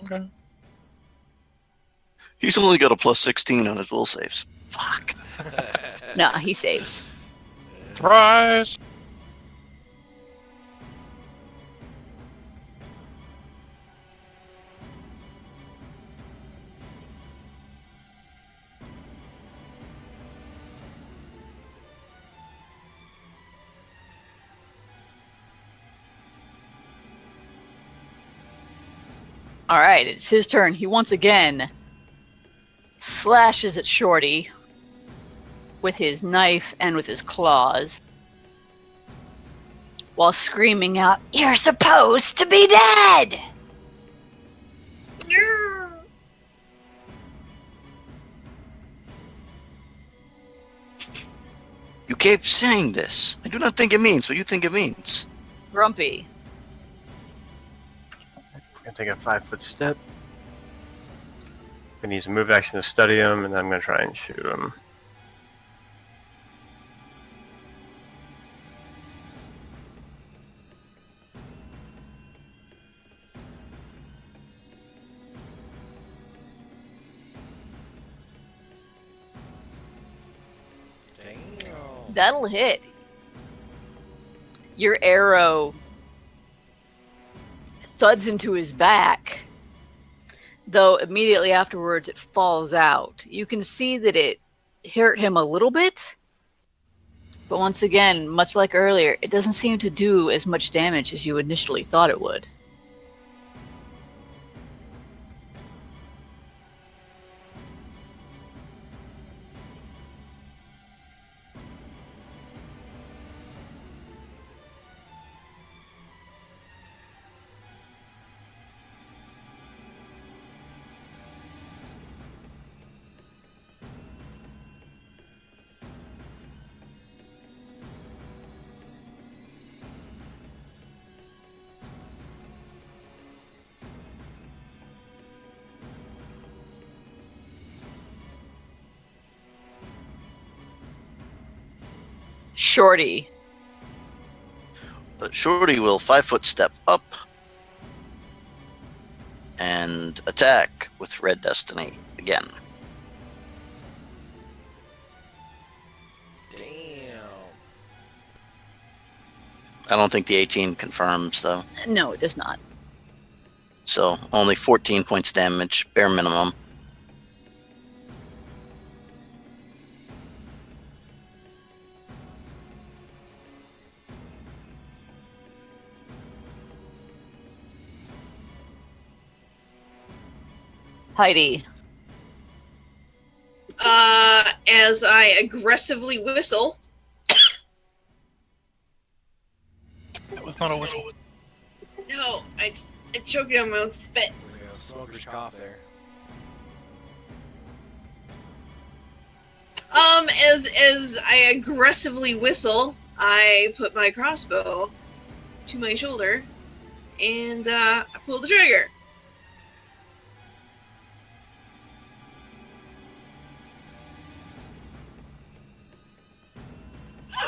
Okay. He's only got a plus 16 on his will saves. Fuck. Nah, he saves. Surprise! All right, it's his turn. He once again slashes at Shorty with his knife and with his claws while screaming out, "You're supposed to be dead!" You keep saying this. I do not think it means what you think it means. Grumpy. I'm gonna take a 5-foot step. I'm gonna use a move action to study him, and then I'm gonna try and shoot him. That'll hit. Your arrow thuds into his back, though immediately afterwards it falls out. You can see that it hurt him a little bit, but once again, much like earlier, it doesn't seem to do as much damage as you initially thought it would. Shorty. Shorty will 5-foot step up and attack with Red Destiny again. Damn. I don't think the 18 confirms, though. No, it does not. So only 14 points damage, bare minimum. Heidi. As I aggressively whistle. That was not a whistle. No, I'm choking on my own spit. There we go. Smoker's cough there. As I aggressively whistle, I put my crossbow to my shoulder, and I pull the trigger.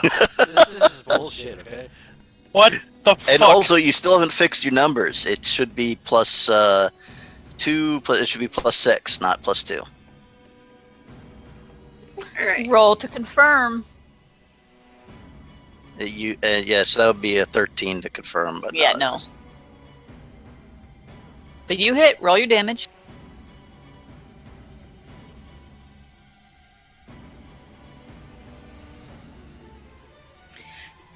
This is bullshit, okay? What the fuck? And also, you still haven't fixed your numbers. It should be plus 2. It should be plus 6, not plus 2. All right. Roll to confirm. Yeah, so that would be a 13 to confirm, but Yeah, no. But you hit. Roll your damage.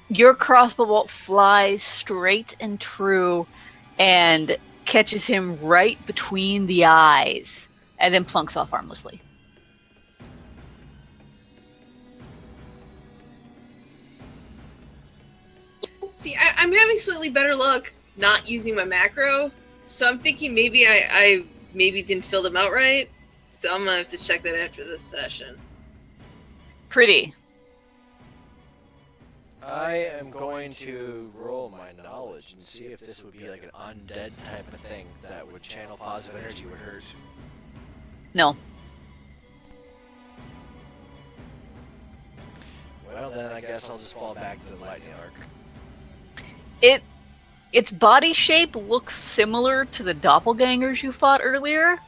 Your crossbow bolt flies straight and true and catches him right between the eyes and then plunks off harmlessly. See, I'm having slightly better luck not using my macro, so I'm thinking maybe I maybe didn't fill them out right. So I'm gonna have to check that after this session. Pretty. I am going to roll my knowledge and see if this would be like an undead type of thing that would channel positive energy would hurt. No. Well, then I guess I'll just fall back to the lightning arc. Its body shape looks similar to the doppelgangers you fought earlier,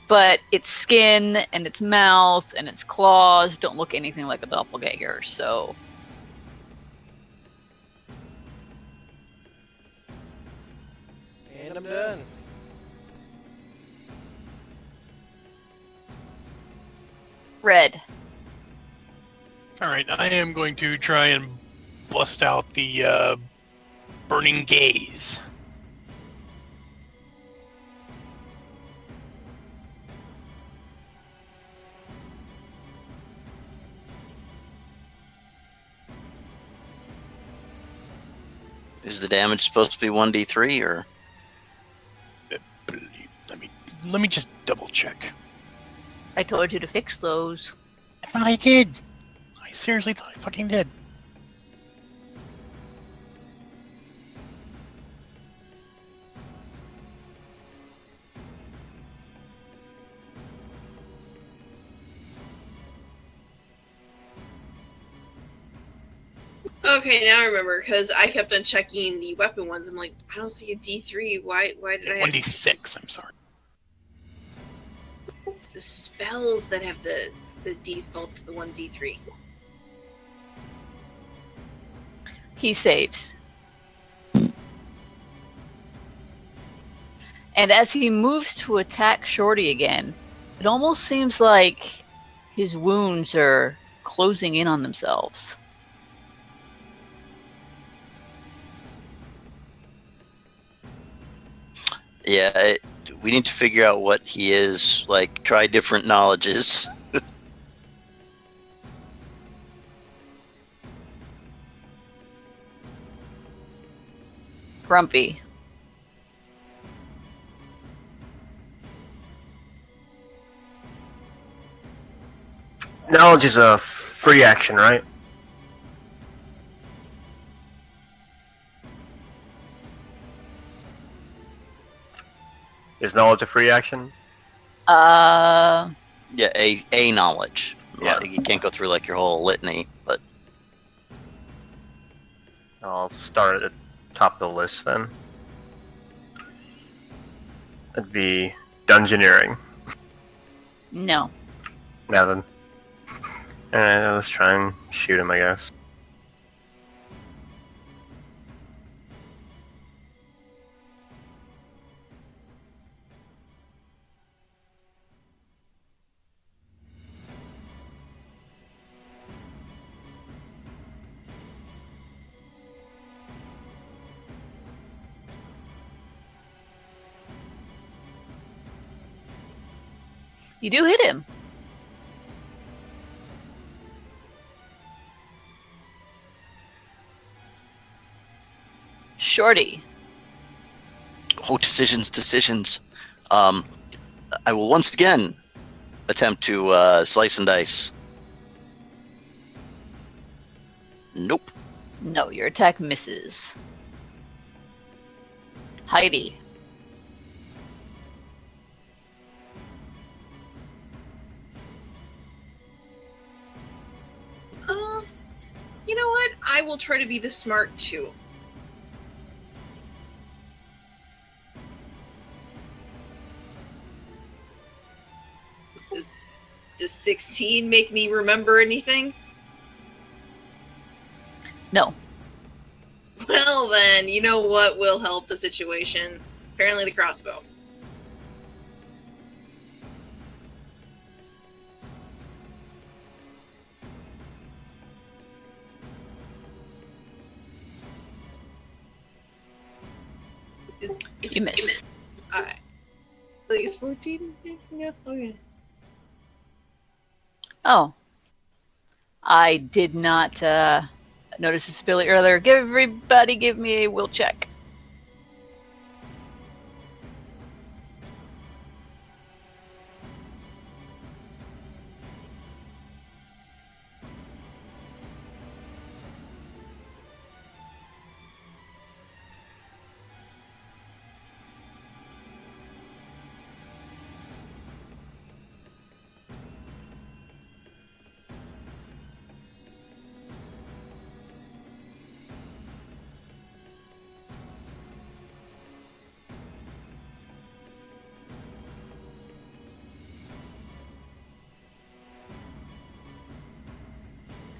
but its skin and its mouth and its claws don't look anything like a doppelganger, so... And I'm done. Red. Alright, I am going to try and bust out the burning gaze. Is the damage supposed to be 1d3 or? Let me just double check. I told you to fix those. I thought I did. I seriously thought I fucking did. Okay, now I remember, because I kept on checking the weapon ones. I'm like, I don't see a D3. Why did I have 1d6, I'm sorry. It's the spells that have the default to the 1D3. He saves. And as he moves to attack Shorty again, it almost seems like his wounds are closing in on themselves. Yeah, we need to figure out what he is. Like, try different knowledges. Grumpy. Knowledge is a free action, right? Is knowledge a free action? Uh, Yeah, a knowledge. Yeah. Like, you can't go through like your whole litany, but I'll start at the top of the list then. That'd be dungeoneering. no. Nothing. Alright, let's try and shoot him, I guess. You do hit him. Shorty. oh, decisions. I will once again attempt to slice and dice. Nope. No, your attack misses. Heidi. You know what? I will try to be the smart too. Does 16 make me remember anything? No. Well then, you know what will help the situation? Apparently the crossbow. You miss. Alright. I think it's 14? Yeah, okay. Oh. I did not notice this ability earlier. Give me a will check.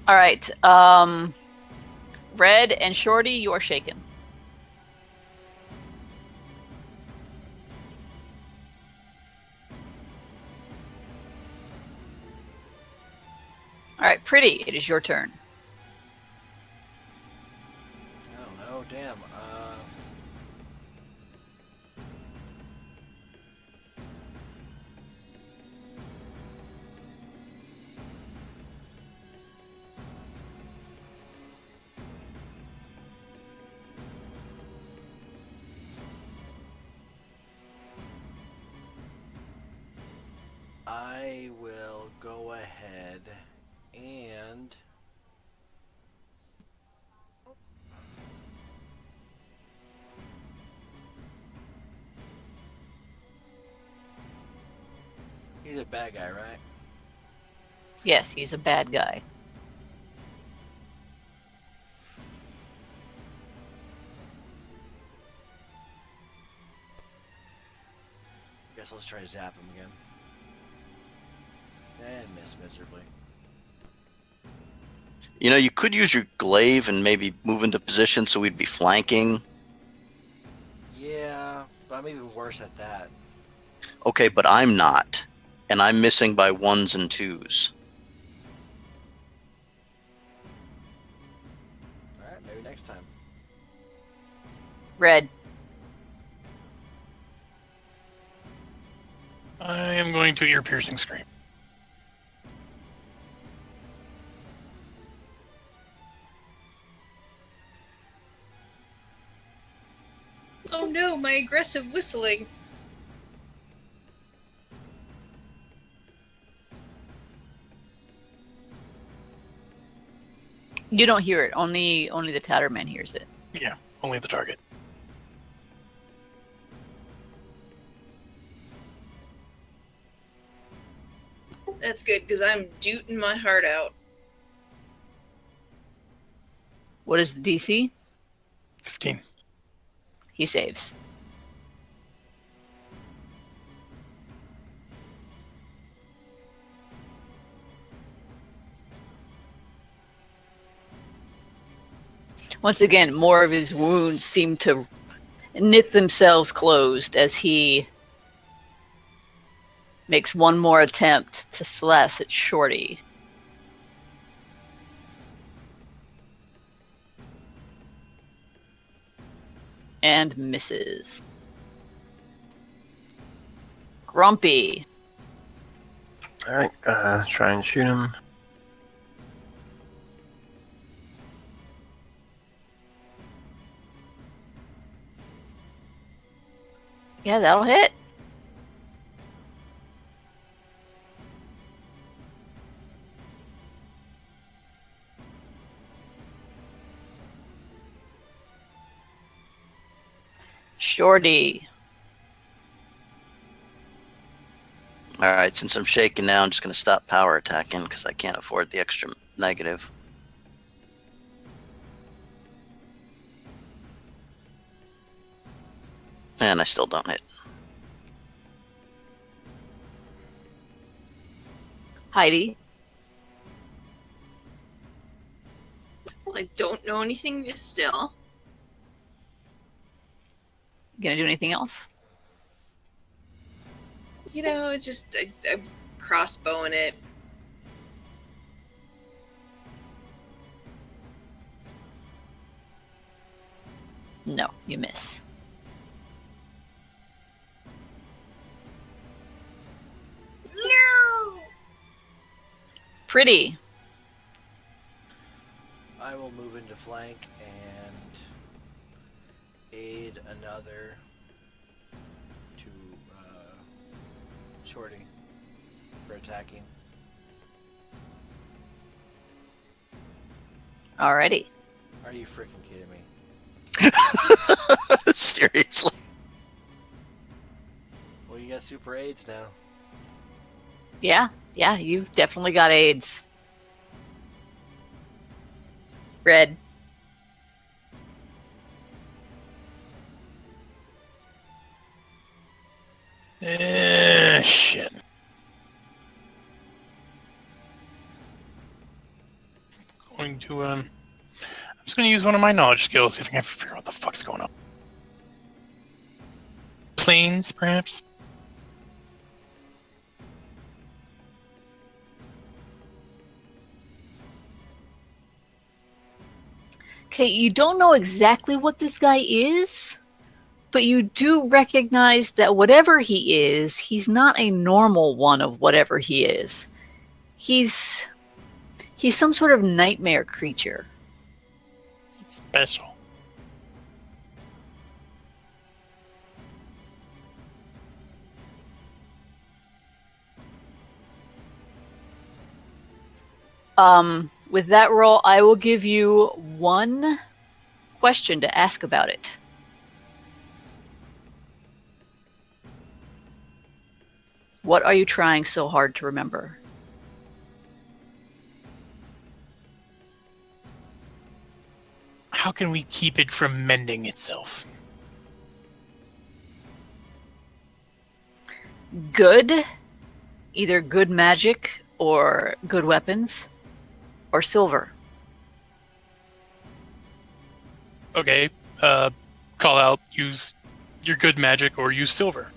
All right. Red and Shorty, you are shaken. All right, Pretty, it is your turn. I don't know. Damn. I will go ahead and he's a bad guy, right? Yes, he's a bad guy. Guess let's try to zap him again. And miss miserably. You know, you could use your glaive and maybe move into position so we'd be flanking. Yeah, but I'm even worse at that. Okay, but I'm not. And I'm missing by 1s and 2s. Alright, maybe next time. Red. I am going to ear-piercing scream. Oh no, my aggressive whistling. You don't hear it. Only the Tatterman hears it. Yeah, only the target. That's good, because I'm dooting my heart out. What is the DC? 15. He saves. Once again, more of his wounds seem to knit themselves closed as he makes one more attempt to slash at Shorty. And misses. Grumpy. Alright, try and shoot him. Yeah, that'll hit. Shorty. Alright, since I'm shaking now, I'm just going to stop power attacking because I can't afford the extra negative. And I still don't hit. Heidi. Well, I don't know anything still. Gonna do anything else? You know, just I'm crossbowing it. No, you miss. No! Pretty. I will move into flank and aid another to Shorty for attacking. Alrighty. Are you freaking kidding me? Seriously. Well, you got super aids now. Yeah, you've definitely got AIDS. Red. Shit. Going to, I'm just going to use one of my knowledge skills, see if I can figure out what the fuck's going on. Planes, perhaps? Okay, you don't know exactly what this guy is, but you do recognize that whatever he is, he's not a normal one of whatever he is. He's some sort of nightmare creature. Special. With that roll, I will give you one question to ask about it. What are you trying so hard to remember? How can we keep it from mending itself? Good, either good magic or good weapons, or silver. Okay. Call out, use your good magic, or use silver.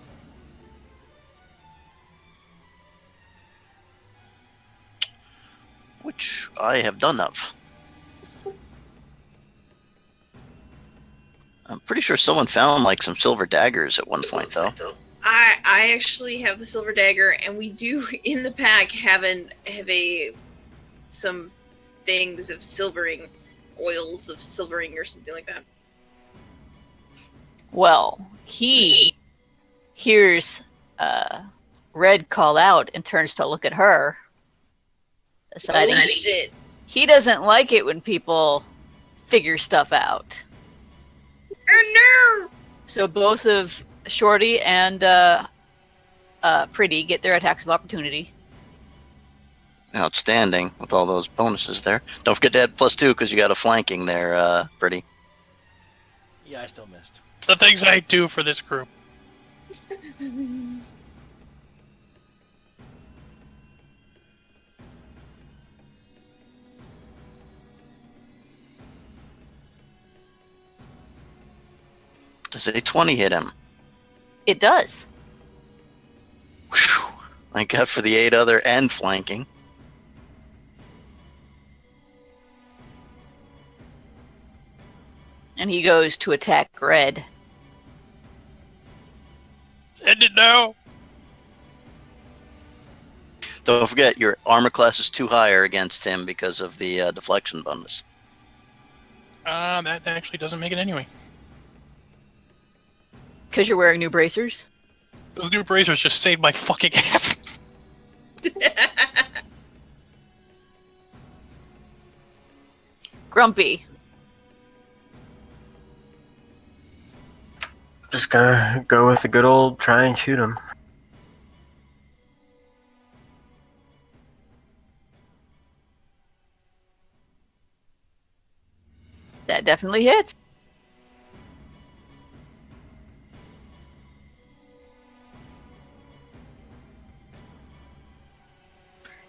Which I have done of. I'm pretty sure someone found like some silver daggers at one point, though. I actually have the silver dagger, and we do in the pack have some things of silvering, oils of silvering or something like that. Well, he hears Red call out and turns to look at her, deciding Oh shit! he doesn't like it when people figure stuff out. Oh no! So both of Shorty and Pretty get their attacks of opportunity. Outstanding with all those bonuses there. Don't forget to add +2 because you got a flanking there, Pretty. Yeah, I still missed. The things I do for this group. Does a 20 hit him? It does. Whew. Thank God for the 8 other and flanking. And he goes to attack Red. End it now. Don't forget, your armor class is 2 higher against him because of the deflection bonus. That actually doesn't make it anyway. Because you're wearing new bracers? Those new bracers just saved my fucking ass. Grumpy. Just gonna go with the good old try and shoot him. That definitely hits.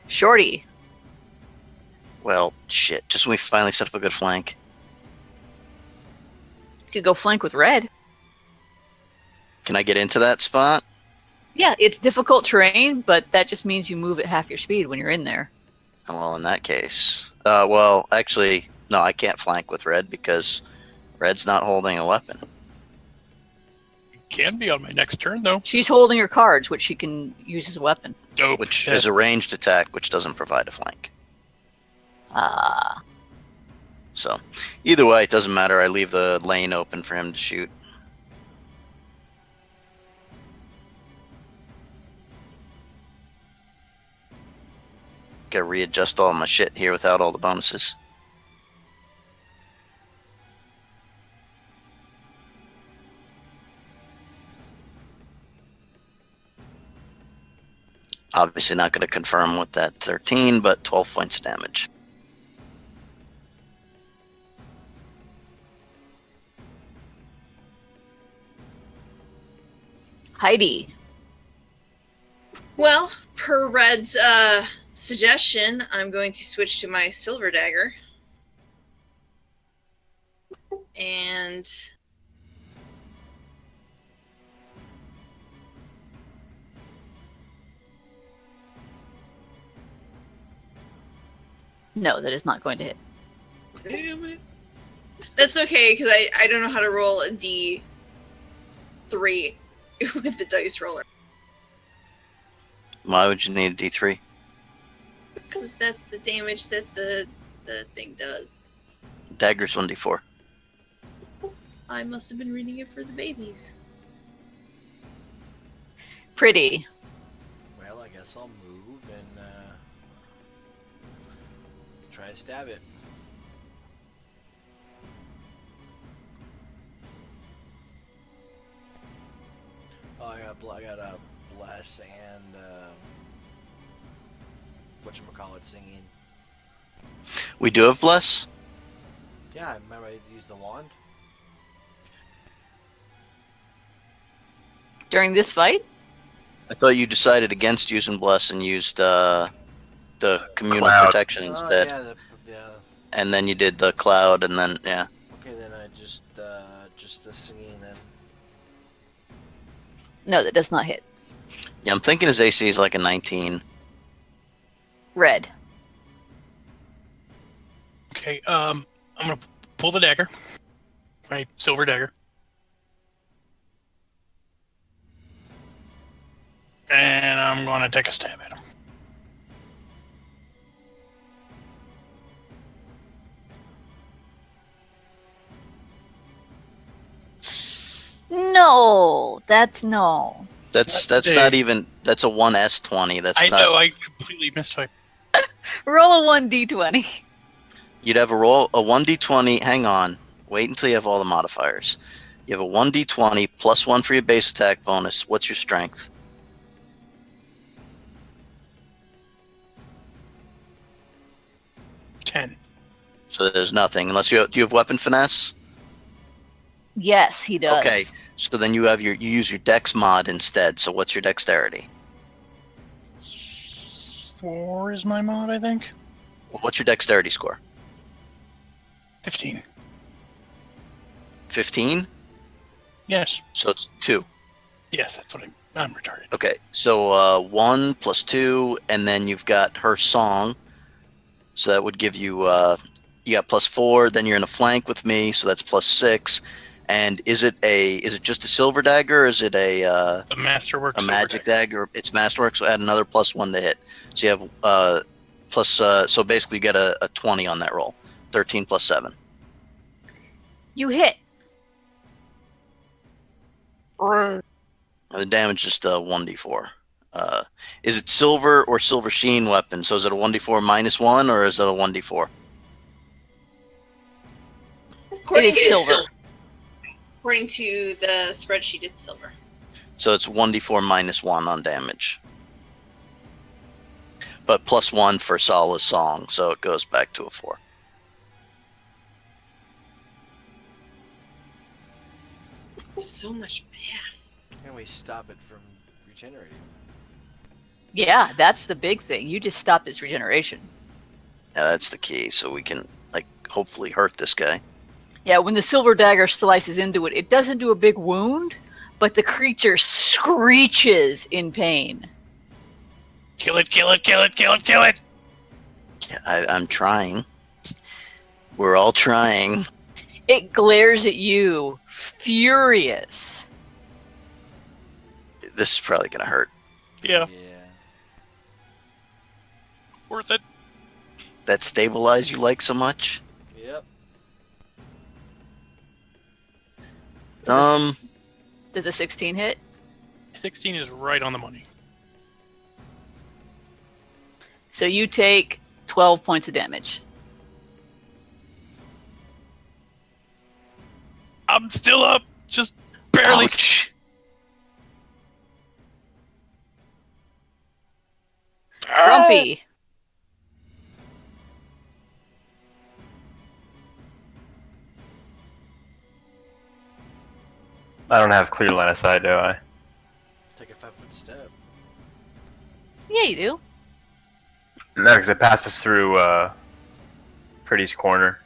Shorty. Well, shit. Just when we finally set up a good flank. You could go flank with Red. Can I get into that spot? Yeah, it's difficult terrain, but that just means you move at half your speed when you're in there. Well, in that case. Well, actually, no, I can't flank with Red because Red's not holding a weapon. Can be on my next turn, though. She's holding her cards, which she can use as a weapon. Dope. Which is a ranged attack, which doesn't provide a flank. Ah. So, either way, it doesn't matter. I leave the lane open for him to shoot. Gotta readjust all my shit here without all the bonuses. Obviously not going to confirm with that 13, but 12 points of damage. Heidi. Well, per Red's suggestion, I'm going to switch to my silver dagger. And No, that is not going to hit. damn it. That's okay, because I don't know how to roll a D3 with the dice roller. Why would you need a D3? Because that's the damage that the thing does. Dagger's 1d4. I must have been reading it for the babies. Pretty. Well, I guess I'll move and try to stab it. Oh, I got a bless and whatchamacallit singing. We do have Bless? Yeah, I remember I used the wand. During this fight? I thought you decided against using Bless and used the communal Cloud. protection instead. Yeah, And then you did the cloud, and then, yeah. okay, then I just the singing then. No, that does not hit. Yeah, I'm thinking his AC is like a 19. Red. Okay, I'm gonna pull the dagger. My silver dagger. And I'm gonna take a stab at him. No, that's no. That's not even. That's a 1s20. That's I not. know, I completely mistyped. Roll a 1d20. You'd have a 1d20. Hang on. Wait until you have all the modifiers. You have a 1d20 plus 1 for your base attack bonus. What's your strength? 10. So there's nothing unless do you have weapon finesse? Yes, he does. Okay, so then you use your dex mod instead. So what's your dexterity? 4 is my mod, I think. What's your dexterity score? 15. 15. Yes. So it's 2. Yes, that's what I'm retarded. Okay, so 1 plus 2, and then you've got her song. So that would give you you got plus 4. Then you're in a flank with me, so that's plus 6. And is it just a silver dagger, or is it a Masterwork a silver magic dagger? It's masterwork, so add another plus 1 to hit. So you have plus. So basically, you get a 20 on that roll. 13 plus 7. You hit. Right. The damage is just 1d4. Is it silver or silver sheen weapon? So is it a 1d4 minus 1, or is it a 1d4? It is silver. According to the spreadsheet, it's silver. So it's 1d4 minus 1 on damage. But plus 1 for Sala's song, so it goes back to a 4. So much math. And we stop it from regenerating. Yeah, that's the big thing. You just stopped its regeneration. Yeah, that's the key, so we can, hopefully hurt this guy. Yeah, when the silver dagger slices into it, it doesn't do a big wound, but the creature screeches in pain. Kill it, kill it, kill it, kill it, kill it! Yeah, I'm trying. We're all trying. It glares at you, furious. This is probably going to hurt. Yeah, Yeah. worth it. That stabilize you like so much? Yep. Does a 16 hit? 16 is right on the money. So you take 12 points of damage. I'm still up, just barely. Ouch. Grumpy. I don't have clear line of sight, do I? Take a 5-foot step. Yeah, you do. No, because it passes through Pretty's corner.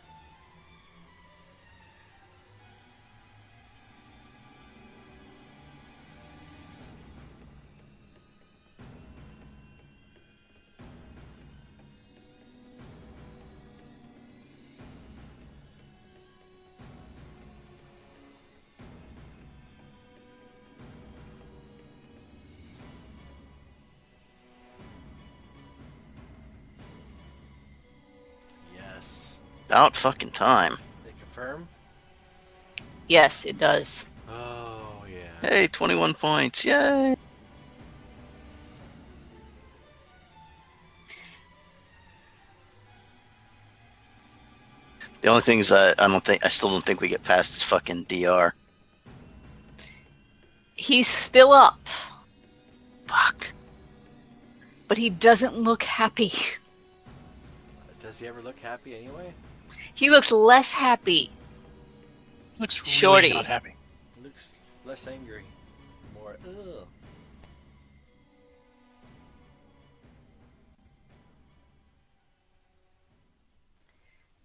Yes. About fucking time. They confirm? Yes, it does. Oh, yeah. Hey, 21 points. Yay. The only thing is I still don't think we get past this fucking DR. He's still up, Fuck. but he doesn't look happy. Does he ever look happy anyway? He looks less happy. Looks really Shorty. not happy. He looks less angry. More, ugh.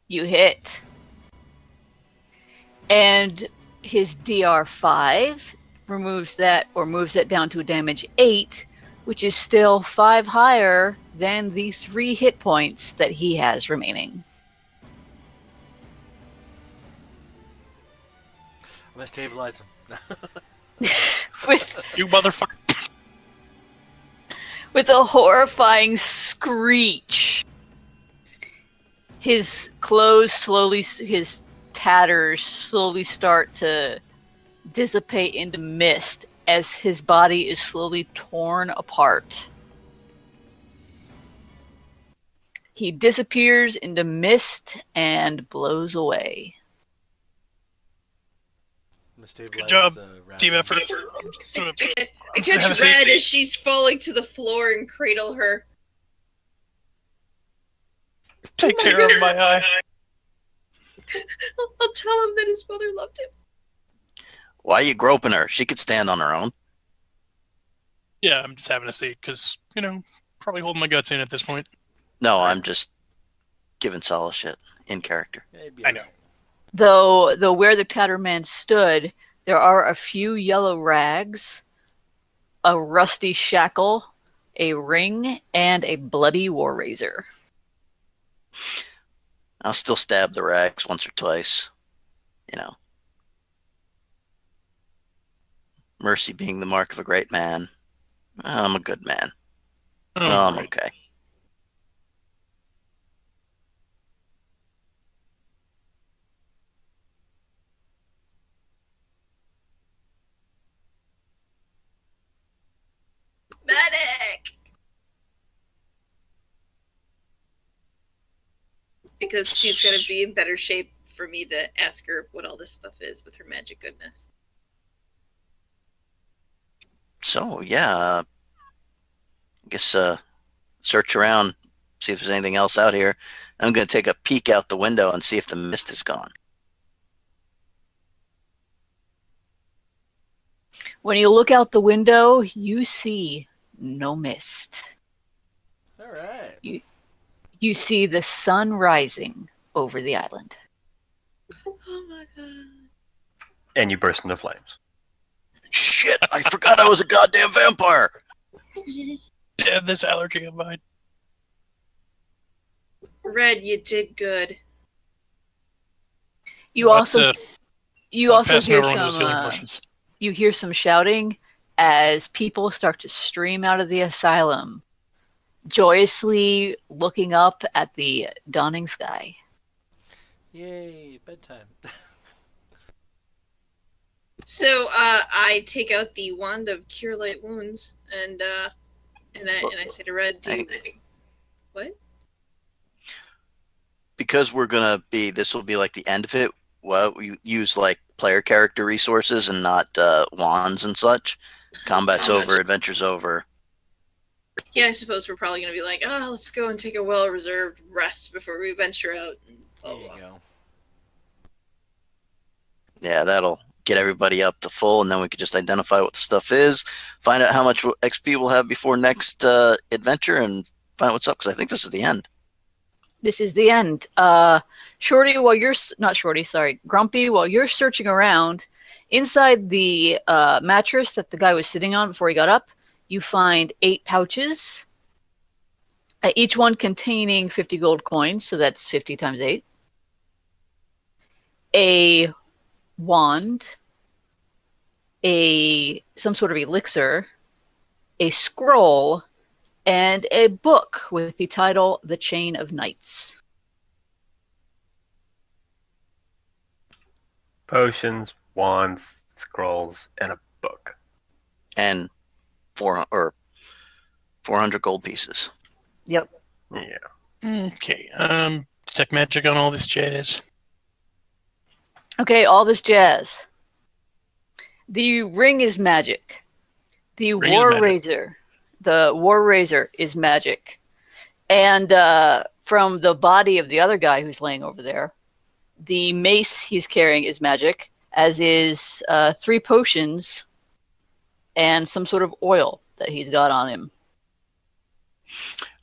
You hit. And His DR5 removes that or moves it down to a damage 8, which is still 5 higher than the 3 hit points that he has remaining. I'm gonna stabilize him. with You motherfucker. with a horrifying screech, his his tatters slowly start to dissipate into mist as his body is slowly torn apart. He disappears into mist and blows away. I'm gonna stabilize Good job, rat team man. effort. I catch Red as she's falling to the floor and cradle her. Take care of my eye. I'll tell him that his mother loved him. Why are you groping her? She could stand on her own. Yeah, I'm just having a seat because, probably holding my guts in at this point. No, I'm just giving Sala shit in character. Maybe I know. Though where the Tatterman stood, there are a few yellow rags, a rusty shackle, a ring, and a bloody war razor. I'll still stab the rags once or twice. Mercy being the mark of a great man. I'm a good man. I'm Right. okay. Medic! Because she's going to be in better shape for me to ask her what all this stuff is with her magic goodness. So, yeah. I guess search around, see if there's anything else out here. I'm going to take a peek out the window and see if the mist is gone. When you look out the window, you see no mist. All right. You see the sun rising over the island. Oh my god. And you burst into flames. Shit, I forgot I was a goddamn vampire. Damn this allergy of mine. Red, you did good. You also hear some you hear some shouting as people start to stream out of the asylum, joyously looking up at the dawning sky. Yay, bedtime. So I take out the wand of cure light wounds and I say to Red, what? Because this will be like the end of it. Well, we use like player character resources and not wands and such. Combat's over, adventure's over. Yeah, I suppose we're probably going to be like, let's go and take a well-reserved rest before we venture out. There you go. Yeah, that'll get everybody up to full, and then we could just identify what the stuff is, find out how much XP we'll have before next adventure, and find out what's up, because I think this is the end. This is the end. Grumpy, while you're searching around, inside the mattress that the guy was sitting on before he got up, you find 8 pouches, each one containing 50 gold coins, so that's 50 times 8. A wand, some sort of elixir, a scroll, and a book with the title The Chain of Knights. Potions, wands, scrolls, and a book. And 400 gold pieces. Yep. Yeah. Okay. Detect magic on all this jazz. Okay, all this jazz. The ring is magic. The war razor is magic. And from the body of the other guy who's laying over there, the mace he's carrying is magic, as is 3 potions and some sort of oil that he's got on him.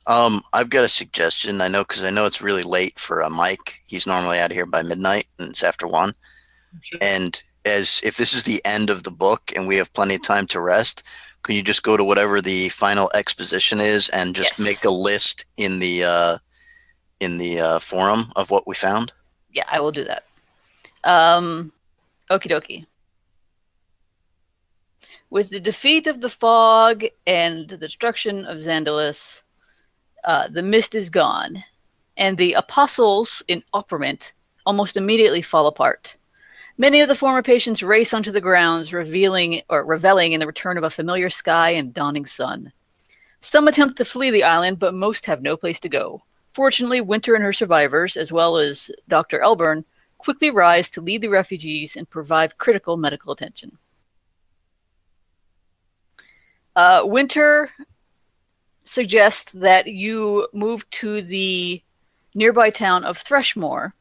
I've got a suggestion. I know it's really late for Mike. He's normally out of here by midnight, and it's after 1. Sure. And as if this is the end of the book and we have plenty of time to rest, can you just go to whatever the final exposition is and just Yes. make a list in the forum of what we found? Yeah, I will do that. Okie dokie. With the defeat of the fog and the destruction of Xandalis, the mist is gone, and the apostles in Opperment almost immediately fall apart. Many of the former patients race onto the grounds, reveling in the return of a familiar sky and dawning sun. Some attempt to flee the island, but most have no place to go. Fortunately, Winter and her survivors, as well as Dr. Elburn, quickly rise to lead the refugees and provide critical medical attention. Winter suggests that you move to the nearby town of Thrushmore,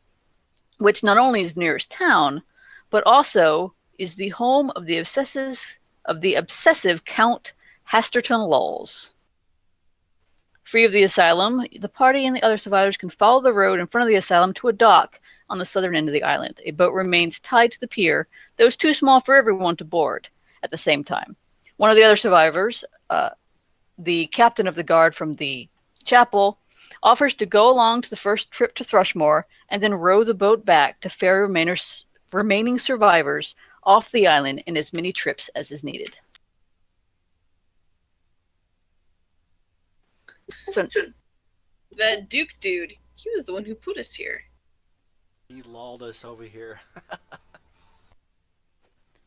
which not only is the nearest town, but also is the home of the obsessive Count Hasterton Lulls. Free of the asylum, the party and the other survivors can follow the road in front of the asylum to a dock on the southern end of the island. A boat remains tied to the pier, though it's too small for everyone to board at the same time. One of the other survivors, the captain of the guard from the chapel, offers to go along to the first trip to Thrushmore and then row the boat back to ferry remaining survivors off the island in as many trips as is needed. So That Duke dude, he was the one who put us here. He lulled us over here.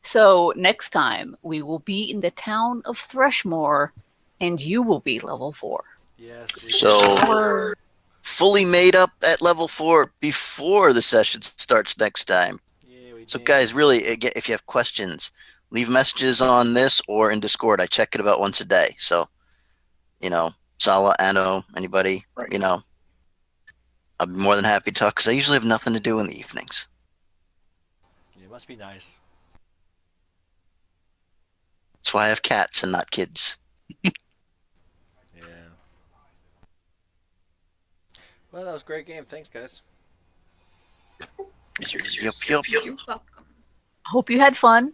So next time we will be in the town of Thrushmore, and you will be level 4. Yes. So fully made up at level 4 before the session starts next time. Yeah, we So did. guys, really, again, if you have questions, leave messages on this or in Discord. I check it about once a day. So, Sala, Anno, anybody, Right. I'll be more than happy to talk because I usually have nothing to do in the evenings. Yeah, it must be nice. That's why I have cats and not kids. Yeah. Well, that was a great game. Thanks, guys. Yup. You're welcome. Hope you had fun.